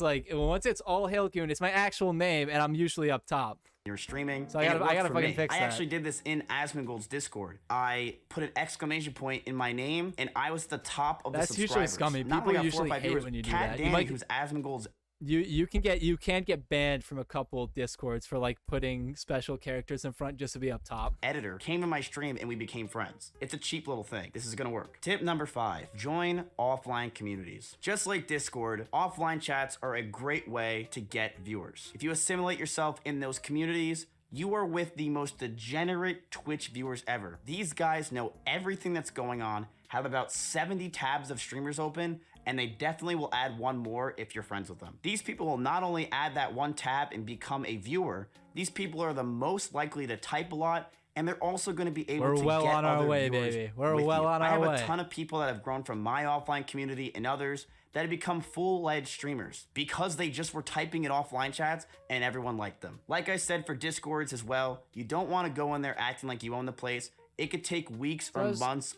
like once it's All Hail Goon, it's my actual name, and I'm usually up top. You're streaming. So I gotta fucking fix that. I actually did this in Asmongold's Discord. I put an exclamation point in my name, and I was at the top of the subscribers. That's usually scummy. People usually hate when you do that. Danny, who's Asmongold's. You can get banned from a couple Discords for like putting special characters in front just to be up top. Editor came to my stream and we became friends. It's a cheap little thing. This is gonna work. Tip number 5, join offline communities. Just like Discord, offline chats are a great way to get viewers. If you assimilate yourself in those communities, you are with the most degenerate Twitch viewers ever. These guys know everything that's going on, have about 70 tabs of streamers open, and they definitely will add one more if you're friends with them. These people will not only add that one tab and become a viewer, these people are the most likely to type a lot, and they're also going to be able to well get on our other way, viewers baby. We're with well you. on our way. I have a ton of people that have grown from my offline community and others that have become full-fledged streamers because they just were typing in offline chats and everyone liked them. Like I said for Discords as well, you don't want to go in there acting like you own the place. It could take weeks or months.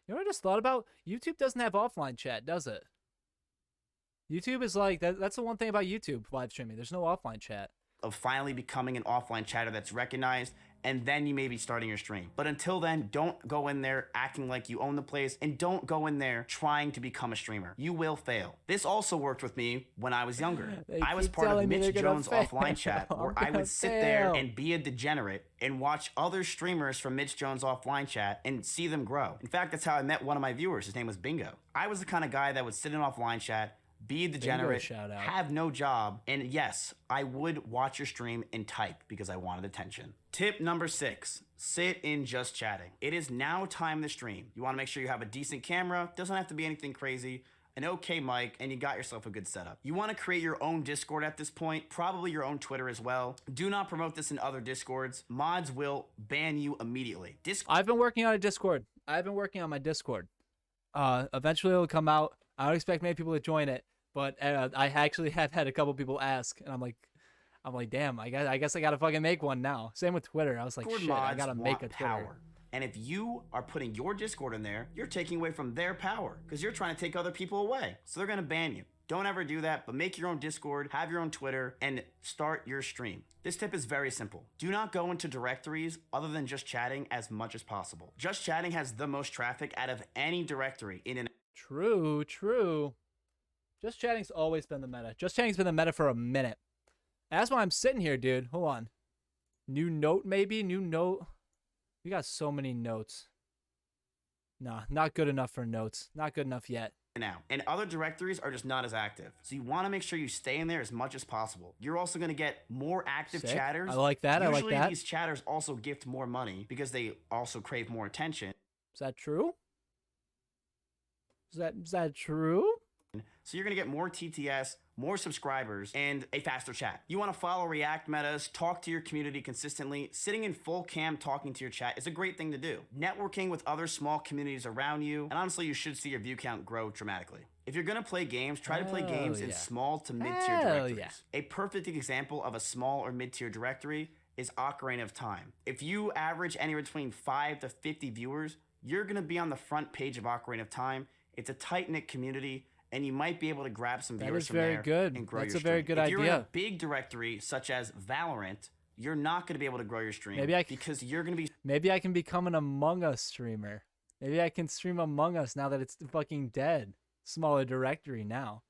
You know what I just thought about? YouTube doesn't have offline chat, does it? YouTube is like, that's the one thing about YouTube live streaming. There's no offline chat. Of finally becoming an offline chatter that's recognized, and then you may be starting your stream. But until then, don't go in there acting like you own the place, and don't go in there trying to become a streamer. You will fail. This also worked with me when I was younger. I was part of Mitch Jones' offline chat, where I would sit there and be a degenerate and watch other streamers from Mitch Jones' offline chat and see them grow. In fact, that's how I met one of my viewers. His name was Bingo. I was the kind of guy that would sit in offline chat, be a degenerate, have no job, and yes, I would watch your stream and type because I wanted attention. Tip number 6, sit in just chatting. It is now time to stream. You want to make sure you have a decent camera, doesn't have to be anything crazy, an okay mic, and you got yourself a good setup. You want to create your own Discord at this point, probably your own Twitter as well. Do not promote this in other Discords. Mods will ban you immediately. I've been working on a Discord. I've been working on my Discord. Eventually it'll come out. I don't expect many people to join it, but I actually have had a couple people ask, and I'm like, damn, I guess I gotta fucking make one now. Same with Twitter. I was like, Discord shit, I gotta make a Twitter. Power. And if you are putting your Discord in there, you're taking away from their power because you're trying to take other people away. So they're gonna ban you. Don't ever do that, but make your own Discord, have your own Twitter, and start your stream. This tip is very simple. Do not go into directories other than just chatting as much as possible. Just chatting has the most traffic out of any directory in an. True. Just chatting's always been the meta. Just chatting's been the meta for a minute. And that's why I'm sitting here, dude. Hold on. New note, maybe? New note. We got so many notes. Nah, not good enough for notes. Not good enough yet. Now, and other directories are just not as active. So you want to make sure you stay in there as much as possible. You're also going to get more active chatters. I like that. Usually I like that. These chatters also gift more money because they also crave more attention. Is that true? Is that true? So you're going to get more TTS, more subscribers, and a faster chat. You want to follow React metas, talk to your community consistently. Sitting in full cam talking to your chat is a great thing to do. Networking with other small communities around you, and honestly, you should see your view count grow dramatically. If you're going to play games, try to play games in small to mid-tier directories. A perfect example of a small or mid-tier directory is Ocarina of Time. If you average anywhere between 5 to 50 viewers, you're going to be on the front page of Ocarina of Time. It's a tight-knit community, and you might be able to grab some viewers from there and grow your stream. That's a very good idea. If you're in a big directory such as Valorant, you're not going to be able to grow your stream because you're going to be. Maybe I can become an Among Us streamer. Maybe I can stream Among Us now that it's fucking dead. Smaller directory now.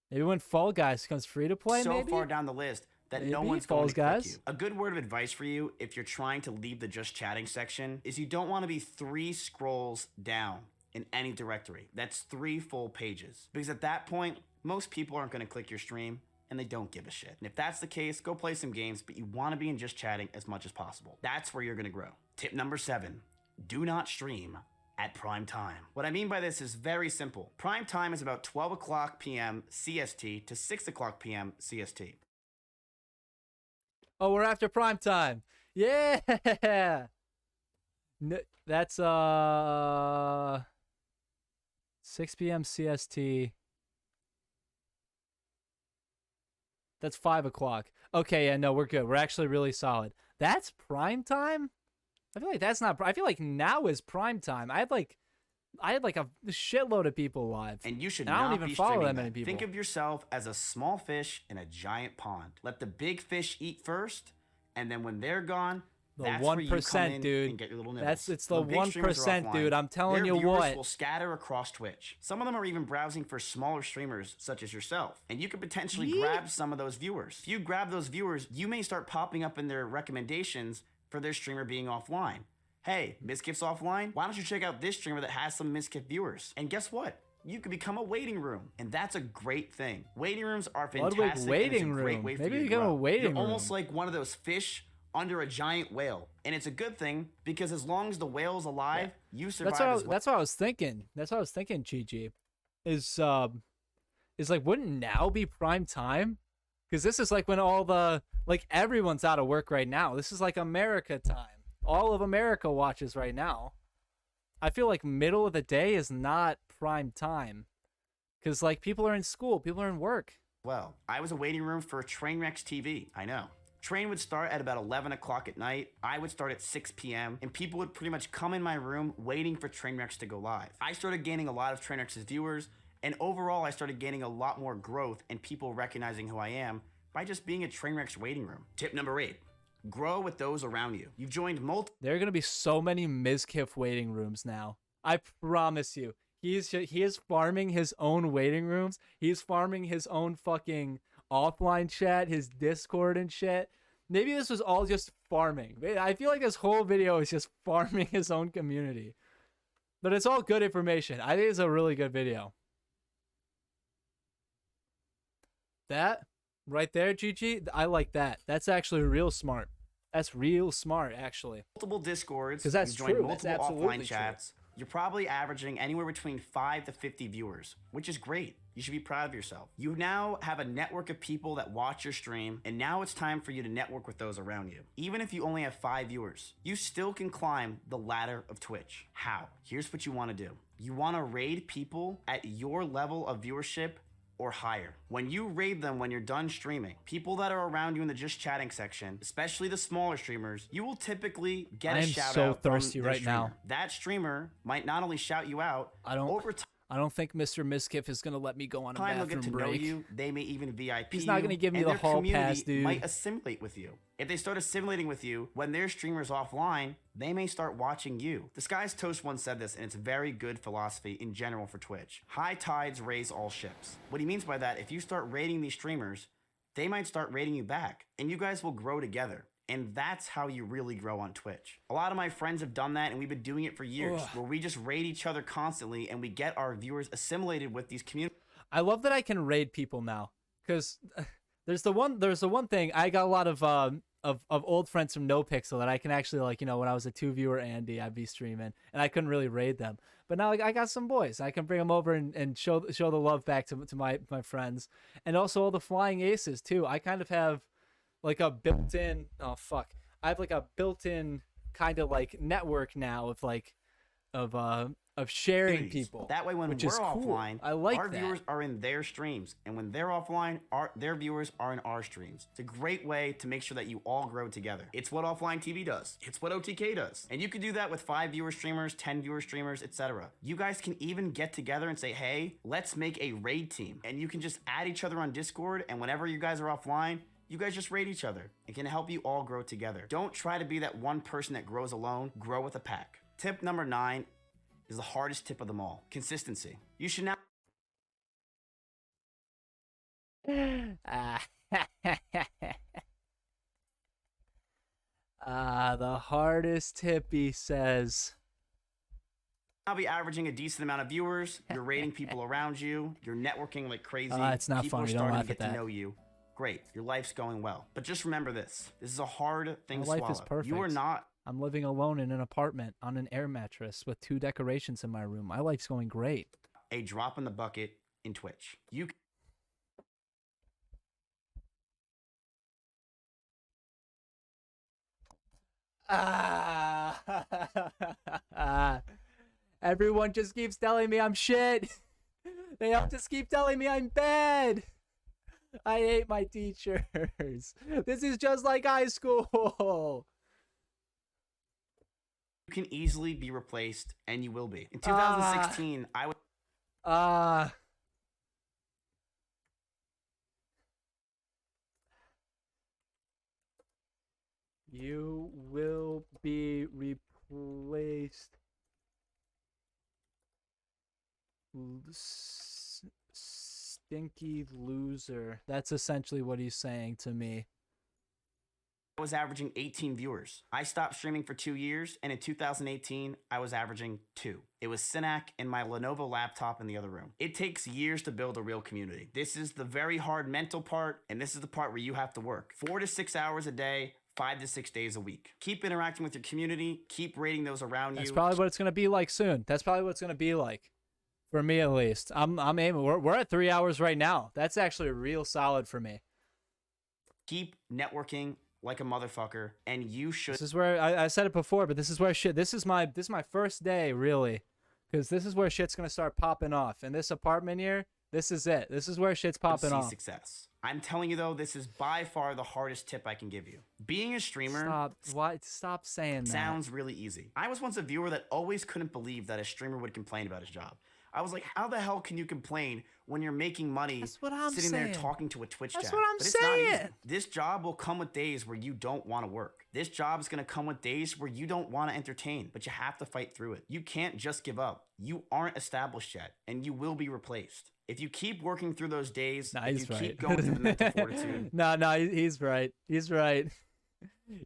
Maybe when Fall Guys becomes free to play. So maybe? far down the list that no one's going to click you. A good word of advice for you if you're trying to leave the just chatting section is you don't want to be 3 scrolls down in any directory. That's 3 full pages. Because at that point, most people aren't going to click your stream and they don't give a shit. And if that's the case, go play some games, but you want to be in just chatting as much as possible. That's where you're going to grow. Tip number 7, do not stream at prime time. What I mean by this is very simple. Prime time is about 12 o'clock p.m. CST to 6 o'clock p.m. CST. Oh, we're after prime time. Yeah. That's 6 p.m. CST. That's 5 o'clock. Okay, yeah, no, we're good. We're actually really solid. That's prime time? I feel like that's not. I feel like now is prime time. I had like a shitload of people live. And you should I don't not even be follow streaming that many that. people. Think of yourself as a small fish in a giant pond. Let the big fish eat first, and then when they're gone, The that's where you come 1%, in dude. and get your little nibbles. It's the When big streamers are 1%, dude. offline, I'm telling their you viewers what. will scatter across Twitch. Some of them are even browsing for smaller streamers such as yourself, and you could potentially grab some of those viewers. If you grab those viewers, you may start popping up in their recommendations for their streamer being offline. Hey, Mizkif's offline? Why don't you check out this streamer that has some Mizkif viewers? And guess what? You could become a waiting room, and that's a great thing. Waiting rooms are fantastic. Ludwig and it's a waiting great room. way for Maybe you to become a grow. waiting You're room. almost like one of those fish under a giant whale, and it's a good thing because as long as the whale's alive, you survive as well. That's what I was thinking. That's what I was thinking, Gigi. Is like, wouldn't now be prime time? Because this is like when all the, like, everyone's out of work right now. This is like America time. All of America watches right now. I feel like middle of the day is not prime time. Because, like, people are in school. People are in work. Well, I was a waiting room for Trainwrecks TV. I know. Train would start at about 11 o'clock at night. I would start at 6 p.m. and people would pretty much come in my room waiting for Trainwrecks to go live. I started gaining a lot of Trainwrecks' viewers, and overall I started gaining a lot more growth and people recognizing who I am by just being a Trainwrecks waiting room. Tip number 8. Grow with those around you. You've joined multiple... There are going to be so many Mizkif waiting rooms now. I promise you. He is farming his own waiting rooms. He's farming his own fucking offline chat, his Discord and shit. Maybe this was all just farming. I feel like this whole video is just farming his own community. But it's all good information. I think it's a really good video. That right there, Gigi, I like that. That's actually real smart. That's real smart, actually. Multiple Discords. Because that's you've joined true. That's multiple absolutely offline chats. You're probably averaging anywhere between 5 to 50 viewers, which is great. You should be proud of yourself. You now have a network of people that watch your stream, and now it's time for you to network with those around you. Even if you only have 5 viewers, you still can climb the ladder of Twitch. How? Here's what you want to do. You want to raid people at your level of viewership or higher. When you raid them when you're done streaming, people that are around you in the just chatting section, especially the smaller streamers, you will typically get a shout out. I am so thirsty from their right now. streamer. That streamer might not only shout you out, over time I don't think Mr. Mizkif is gonna let me go on a they'll bathroom get to know break. you. They may even VIP He's not gonna you, give me and the their hall community pass, dude. might assimilate with you. If they start assimilating with you when their streamer's offline, they may start watching you. The Skies Toast once said this, and it's a very good philosophy in general for Twitch. High tides raise all ships. What he means by that, if you start raiding these streamers, they might start raiding you back, and you guys will grow together. And that's how you really grow on Twitch. A lot of my friends have done that, and we've been doing it for years, where we just raid each other constantly, and we get our viewers assimilated with these communities. I love that I can raid people now, because there's the one thing I got a lot of old friends from NoPixel that I can actually, like, you know, when I was a 2-viewer Andy, I'd be streaming and I couldn't really raid them, but now, like, I got some boys. I can bring them over and show the love back to my friends, and also all the flying aces too. I kind of have like a built-in I have like a built-in kind of like network now of sharing people. That way, when which we're is cool. offline, I like our that. viewers are in their streams, and when they're offline, their viewers are in our streams. It's a great way to make sure that you all grow together. It's what offline TV does. It's what OTK does. And you can do that with 5-viewer streamers, 10-viewer streamers, etc. You guys can even get together and say, hey, let's make a raid team. And you can just add each other on Discord, and whenever you guys are offline, you guys just raid each other. It can help you all grow together. Don't try to be that one person that grows alone. Grow with a pack. Tip number 9 is the hardest tip of them all. Consistency. You should not... The hardest tip, he says. I'll be averaging a decent amount of viewers. You're rating people around you. You're networking like crazy. It's not people funny. are Don't starting laugh to at get to that. know you. Great. Your life's going well. But just remember this. This is a hard thing My to life swallow. is perfect. You are not I'm living alone in an apartment on an air mattress with 2 decorations in my room. My life's going great. a drop in the bucket in Twitch. You Everyone just keeps telling me I'm shit. They all just keep telling me I'm bad. I hate my teachers. This is just like high school. You can easily be replaced, and you will be. In 2016, I was. You will be replaced. Stinky loser. That's essentially what he's saying to me. I was averaging 18 viewers. I stopped streaming for 2 years, and in 2018, I was averaging 2. It was Synac and my Lenovo laptop in the other room. It takes years to build a real community. This is the very hard mental part, and this is the part where you have to work. 4 to 6 hours a day, 5 to 6 days a week. Keep interacting with your community. Keep rating those around you. That's probably what it's gonna be like soon. That's probably what it's gonna be like, for me at least. I'm aiming. We're at 3 hours right now. That's actually real solid for me. Keep networking like a motherfucker, and you should. This is where I said it before, but this is where shit. This is my first day really, because this is where shit's gonna start popping off. In this apartment here, this is it. This is where shit's popping off. Success. I'm telling you though, this is by far the hardest tip I can give you. Being a streamer. Stop saying that. Sounds really easy. I was once a viewer that always couldn't believe that a streamer would complain about his job. I was like, how the hell can you complain when you're making money sitting there talking to a Twitch chat? That's what I'm But it's not easy. saying. This job will come with days where you don't want to work. This job is going to come with days where you don't want to entertain, but you have to fight through it. You can't just give up. You aren't established yet, and you will be replaced. If you keep working through those days, if you keep going through the mental fortitude. No, he's right. He's right.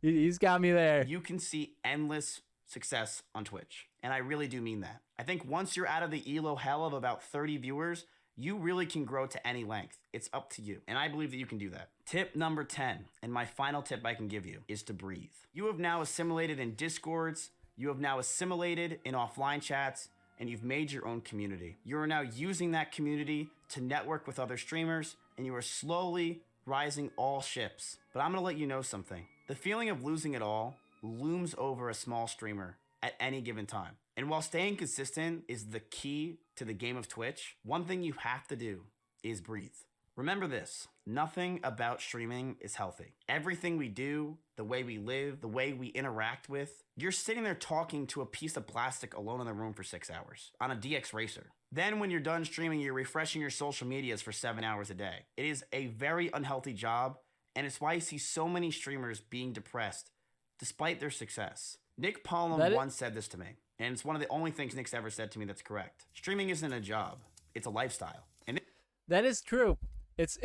He's got me there. You can see endless success on Twitch. And I really do mean that. I think once you're out of the ELO hell of about 30 viewers, you really can grow to any length. It's up to you. And I believe that you can do that. Tip number 10, and my final tip I can give you, is to breathe. You have now assimilated in Discords, you have now assimilated in offline chats, and you've made your own community. You are now using that community to network with other streamers, and you are slowly rising all ships. But I'm gonna let you know something. The feeling of losing it all looms over a small streamer at any given time. And while staying consistent is the key to the game of Twitch, one thing you have to do is breathe. Remember this, nothing about streaming is healthy. Everything we do, the way we live, the way we interact with, you're sitting there talking to a piece of plastic alone in the room for 6 hours on a DX Racer. Then when you're done streaming, you're refreshing your social medias for 7 hours a day. It is a very unhealthy job, and it's why you see so many streamers being depressed despite their success. Nick Pollum once said this to me, and it's one of the only things Nick's ever said to me that's correct. Streaming isn't a job, it's a lifestyle. And that is true. It's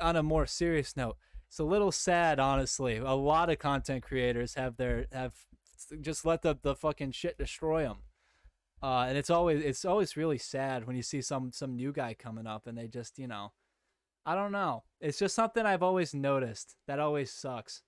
on a more serious note. It's a little sad, honestly. A lot of content creators have just let the fucking shit destroy them. And it's always really sad when you see some new guy coming up and they just, I don't know. It's just something I've always noticed. That always sucks.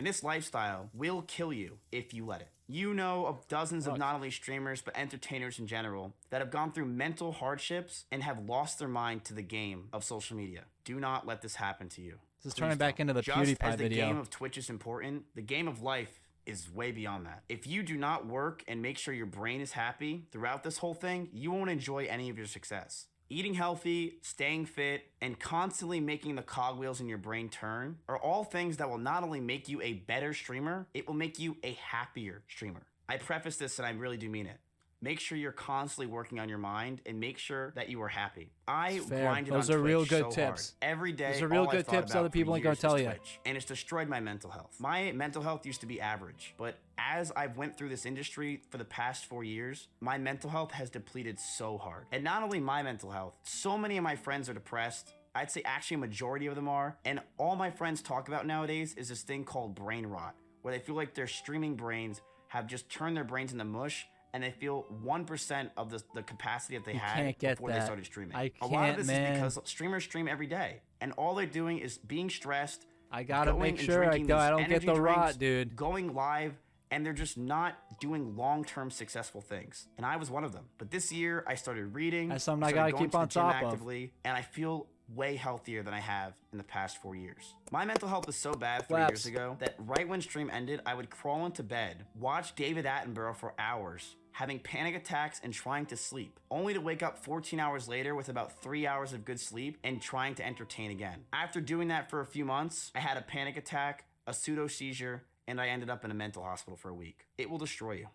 And this lifestyle will kill you if you let it. You know of dozens of not only streamers, but entertainers in general that have gone through mental hardships and have lost their mind to the game of social media. Do not let this happen to you. This is turning back into the PewDiePie video. Just as the game of Twitch is important, the game of life is way beyond that. If you do not work and make sure your brain is happy throughout this whole thing, you won't enjoy any of your success. Eating healthy, staying fit, and constantly making the cogwheels in your brain turn are all things that will not only make you a better streamer, it will make you a happier streamer. I preface this and I really do mean it. Make sure you're constantly working on your mind and make sure that you are happy. I grinded on Twitch so hard. Those are real good tips. Every day, those are real good tips other people ain't gonna tell you. And it's destroyed my mental health. My mental health used to be average, but as I've went through this industry for the past 4 years, my mental health has depleted so hard. And not only my mental health, so many of my friends are depressed. I'd say actually a majority of them are. And all my friends talk about nowadays is this thing called brain rot, where they feel like their streaming brains have just turned their brains into mush, and they feel 1% of the capacity that they had before they started streaming. A lot of this is because streamers stream every day, and all they're doing is being stressed. I gotta make sure I don't get the rot, dude. Going live, and they're just not doing long-term successful things. And I was one of them. But this year, I started reading. That's something I gotta keep on top of. And I feel way healthier than I have in the past 4 years. My mental health was so bad 3 Claps. years ago that right when stream ended, I would crawl into bed, watch David Attenborough for hours, having panic attacks and trying to sleep, only to wake up 14 hours later with about 3 hours of good sleep and trying to entertain again. After doing that for a few months, I had a panic attack, a pseudo seizure, and I ended up in a mental hospital for a week. It will destroy you,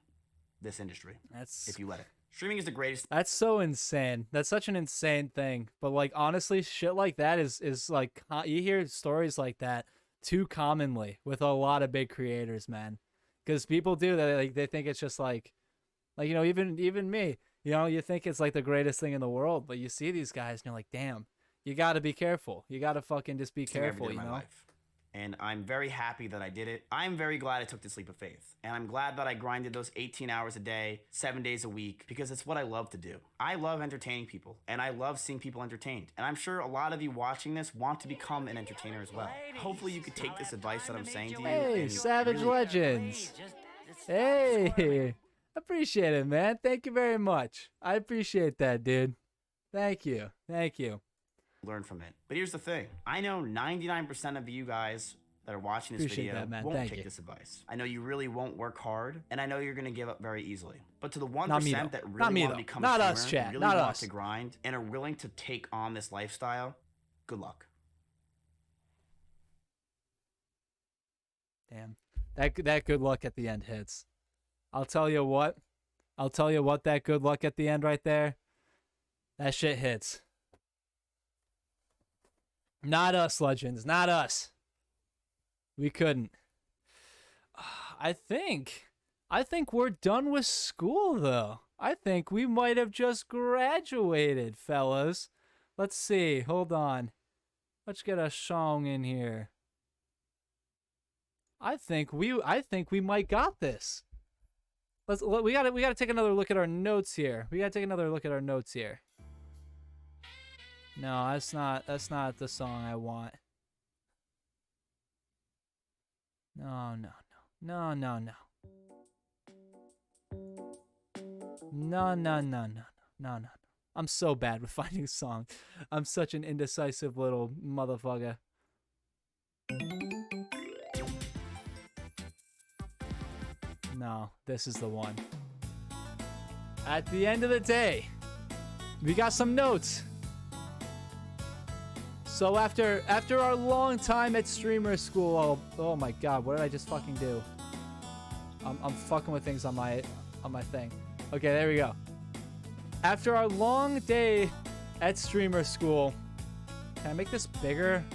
this industry, if you let it. Streaming is the greatest. That's so insane. That's such an insane thing. But like honestly, shit like that is like you hear stories like that too commonly with a lot of big creators, man. Because people do that. Like they think it's just like you know, even me. You know, you think it's like the greatest thing in the world, but you see these guys and you're like, damn, you got to be careful. You got to fucking just be careful. You know. Life. And I'm very happy that I did it. I'm very glad I took this leap of faith. And I'm glad that I grinded those 18 hours a day, 7 days a week, because it's what I love to do. I love entertaining people, and I love seeing people entertained. And I'm sure a lot of you watching this want to become an entertainer as well. Hopefully you could take this advice that I'm saying to you. Hey, and Savage really Legends. Hey, appreciate it, man. Thank you very much. I appreciate that, dude. Thank you. Thank you. Learn from it. But here's the thing. I know 99% of you guys that are watching this Appreciate video that, man. won't Thank take you. this advice. I know you really won't work hard, and I know you're going to give up very easily. But to the Not me, 1% though. that Not really me, want to though. become Not a us, streamer, chat. really Not want us. to grind, and are willing to take on this lifestyle, good luck. Damn. That good luck at the end hits. I'll tell you what. That good luck at the end right there. That shit hits. Not us, Legends. Not us. We couldn't. I think we're done with school, though. I think we might have just graduated, fellas. Let's see. Hold on. Let's get a song in here. I think we might got this. We gotta take another look at our notes here. No, that's not the song I want. No. No. I'm so bad with finding songs. I'm such an indecisive little motherfucker. No, this is the one. At the end of the day, we got some notes. So after our long time at streamer school, oh my god, what did I just fucking do? I'm fucking with things on my thing. Okay, there we go. After our long day at streamer school, can I make this bigger?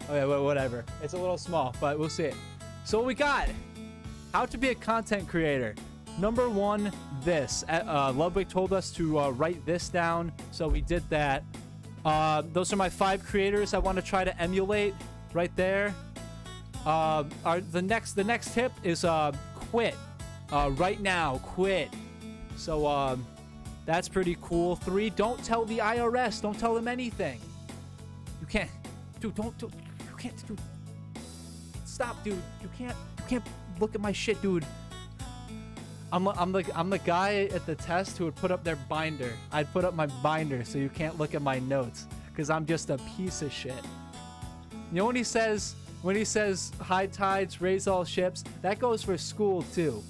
Okay, whatever. It's a little small, but we'll see it. So what we got? How to be a content creator. Number one, this. Ludwig told us to write this down, so we did that. Those are my 5 creators I want to try to emulate right there. The next tip is quit. Right now, quit. So that's pretty cool. 3, don't tell the IRS. Don't tell them anything. You can't, dude. You can't, dude. Stop, dude. You can't look at my shit, dude. I'm the guy at the test who would put up their binder. I'd put up my binder so you can't look at my notes, because I'm just a piece of shit. You know when he says high tides raise all ships, that goes for school too.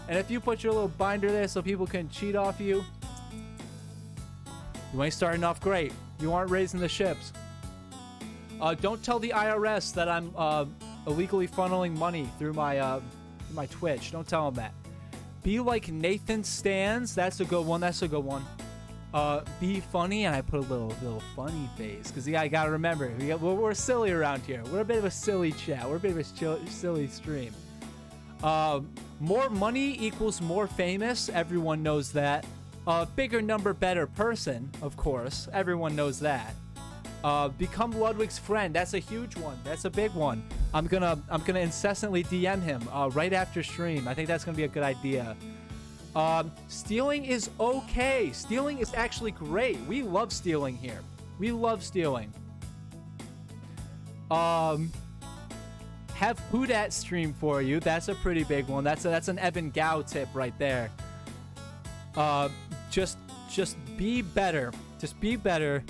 And if you put your little binder there so people can cheat off you, you ain't starting off great. You aren't raising the ships. Don't tell the IRS that I'm illegally funneling money through my Twitch. Don't tell them that. Be like Nathan Stans. That's a good one. Be funny, and I put a little funny face, because I gotta remember, we're silly around here. We're a bit of a silly chat. We're a bit of a silly stream. More money equals more famous. Everyone knows that. Bigger number, better person. Of course, everyone knows that. Become Ludwig's friend. That's a huge one. That's a big one. I'm gonna incessantly DM him right after stream. I think that's gonna be a good idea. Stealing is okay. Stealing is actually great. We love stealing here. We love stealing. Have Hoodat stream for you. That's a pretty big one. That's an Evan Gao tip right there. Just be better. Just be better.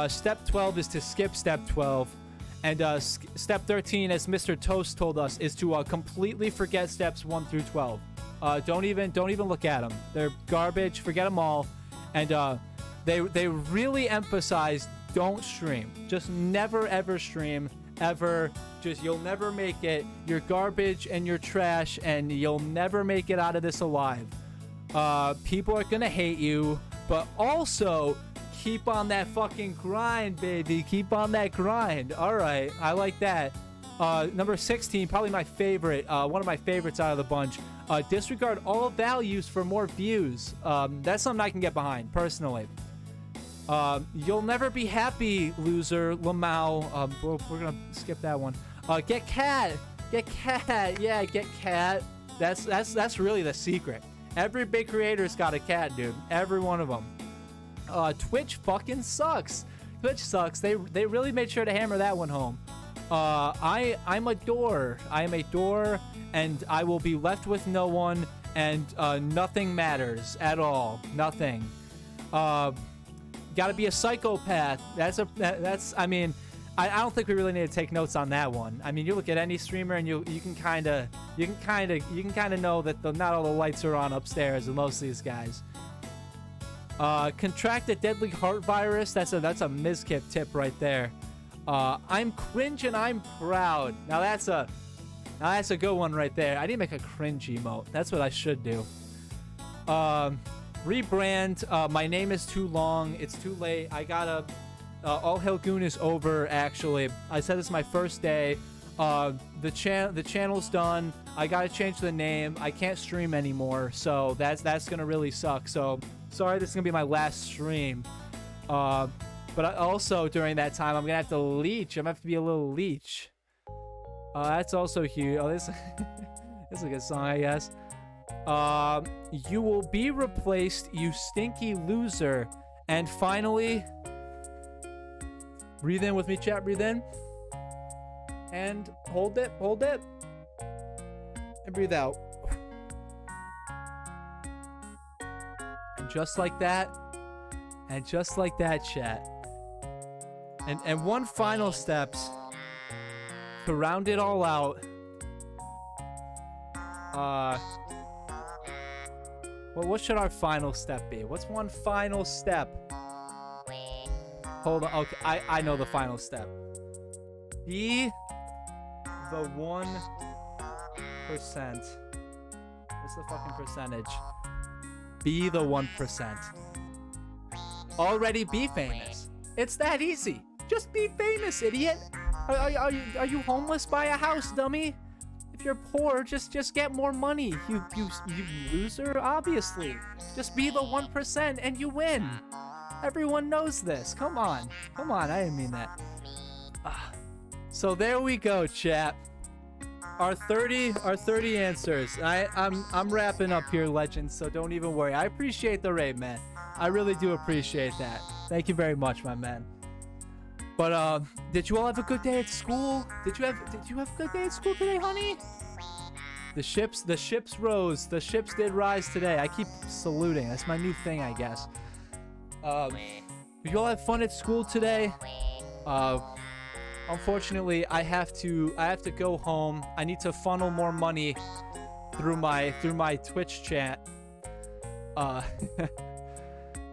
Step 12 is to skip step 12. And step 13, as Mr. Toast told us, is to completely forget steps 1 through 12. Don't even look at them. They're garbage. Forget them all. And they really emphasize don't stream. Just never ever stream ever. Just you'll never make it. You're garbage and you're trash, and you'll never make it out of this alive. People are gonna hate you, but also keep on that fucking grind, baby. Keep on that grind. All right, I like that. Number 16, probably my favorite. One of my favorites out of the bunch. Disregard all values for more views. That's something I can get behind, personally. You'll never be happy, loser, Lamau. We're gonna skip that one. Get cat. Get cat. Yeah, get cat. That's really the secret. Every big creator's got a cat, dude. Every one of them. Twitch fucking sucks. Twitch sucks. They really made sure to hammer that one home. I'm a door. I am a door, and I will be left with no one, and nothing matters at all. Nothing. Gotta be a psychopath. I mean, I don't think we really need to take notes on that one. I mean, you look at any streamer and you can kind of know that not all the lights are on upstairs in most of these guys. Contract a deadly heart virus. That's a Mizkif tip right there. I'm cringe and I'm proud. Now that's a good one right there. I need to make a cringe emote. That's what I should do. Rebrand. My name is too long. It's too late. I gotta. All Hail Goon is over. Actually, I said this is my first day. The channel's done. I gotta change the name. I can't stream anymore, so that's gonna really suck. So sorry, this is gonna be my last stream. But also during that time, I'm gonna have to leech. I'm gonna have to be a little leech. That's also huge. Oh, this this is a good song, I guess. You will be replaced, you stinky loser. And finally, breathe in with me, chat. Breathe in. And hold it. And breathe out. And just like that. And just like that, chat. And one final steps to round it all out. Well, what should our final step be? What's one final step? Hold on. Okay, I know the final step. Be the 1%. What's the fucking percentage? Be the 1%. Already be famous. It's that easy. Just be famous, idiot. Are you homeless? Buy a house, dummy. If you're poor, just get more money. You loser. Obviously, just be the 1% and you win. Everyone knows this. Come on. I didn't mean that. So there we go, chat. Our 30 answers. I'm wrapping up here, legends. So don't even worry. I appreciate the raid, man. I really do appreciate that. Thank you very much, my man. But did you all have a good day at school? Did you have a good day at school today, honey? The ships rose. The ships did rise today. I keep saluting. That's my new thing, I guess. Did you all have fun at school today? Unfortunately, I have to go home. I need to funnel more money through my Twitch chat.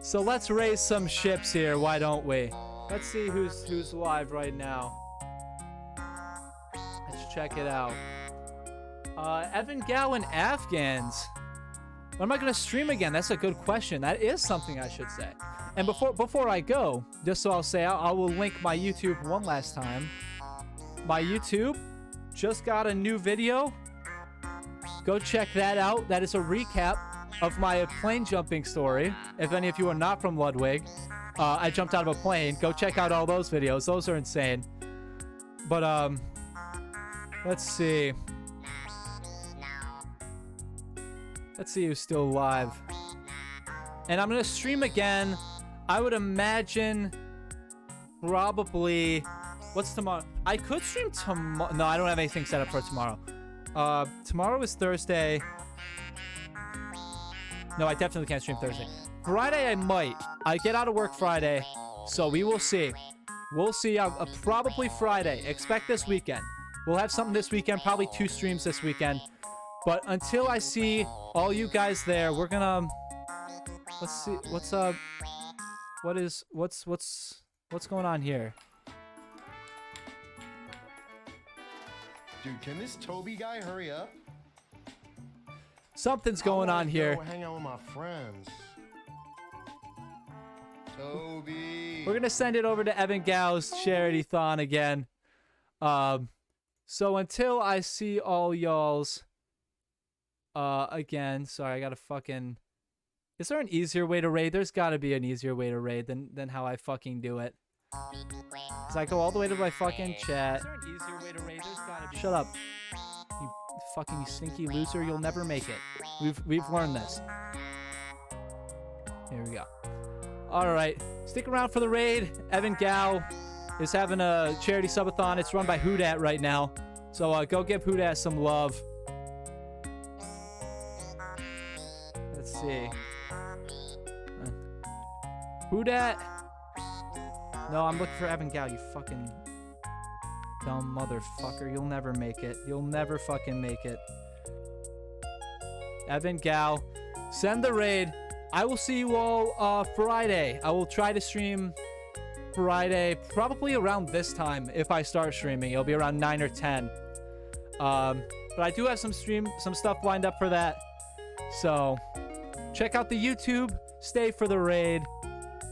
So let's raise some ships here, why don't we? Let's see who's live right now. Let's check it out. Evan Gowan Afghans. When am I gonna stream again? That's a good question. That is something I should say. And before I go, just so I'll say, I will link my YouTube one last time. My YouTube just got a new video. Go check that out. That is a recap of my plane jumping story. If any of you are not from Ludwig, I jumped out of a plane. Go check out all those videos. Those are insane. But let's see. Let's see who's still alive. And I'm gonna stream again. I would imagine probably, what's tomorrow? I could stream tomorrow. No, I don't have anything set up for tomorrow. Tomorrow is Thursday. No, I definitely can't stream Thursday. Friday I might. I get out of work Friday. So we will see. We'll see. Probably Friday. Expect this weekend. We'll have something this weekend. Probably 2 streams this weekend. But until I see all you guys there, we're gonna. Let's see. What's up? What's going on here? Dude, can this Toby guy hurry up? Something's going on here. Go hang out with my friends. Toby. We're gonna send it over to Evan Gao's charity-thon again. So until I see all y'all's again, sorry, I gotta fucking. Is there an easier way to raid? There's gotta be an easier way to raid than how I fucking do it. Cause I go all the way to my fucking chat. Is there an easier way to raid? There's gotta be. Shut up. You fucking stinky loser, you'll never make it. We've learned this. Here we go. Alright. Stick around for the raid. Evan Gao is having a charity subathon. It's run by Hoodat right now. So go give Hoodat some love. Let's see. Hoodat. No, I'm looking for Evan Gao, you fucking dumb motherfucker. You'll never make it. You'll never fucking make it. Evan Gao, send the raid. I will see you all Friday. I will try to stream Friday, probably around this time if I start streaming. It'll be around 9 or 10. But I do have some stuff lined up for that. So check out the YouTube. Stay for the raid.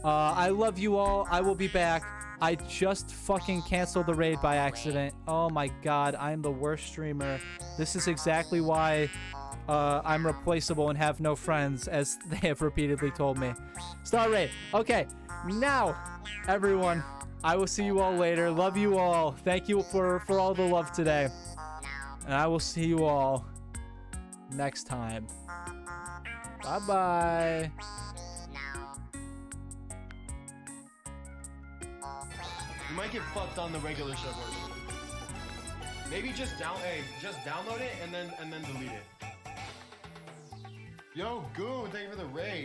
I love you all. I will be back. I just fucking canceled the raid by accident. Oh my god, I'm the worst streamer. This is exactly why I'm replaceable and have no friends, as they have repeatedly told me. Start raid. Okay, now, everyone, I will see you all later. Love you all. Thank you for all the love today. And I will see you all next time. Bye-bye. You might get fucked on the regular server. Maybe just download it and then delete it. Yo, Goon, thank you for the raid.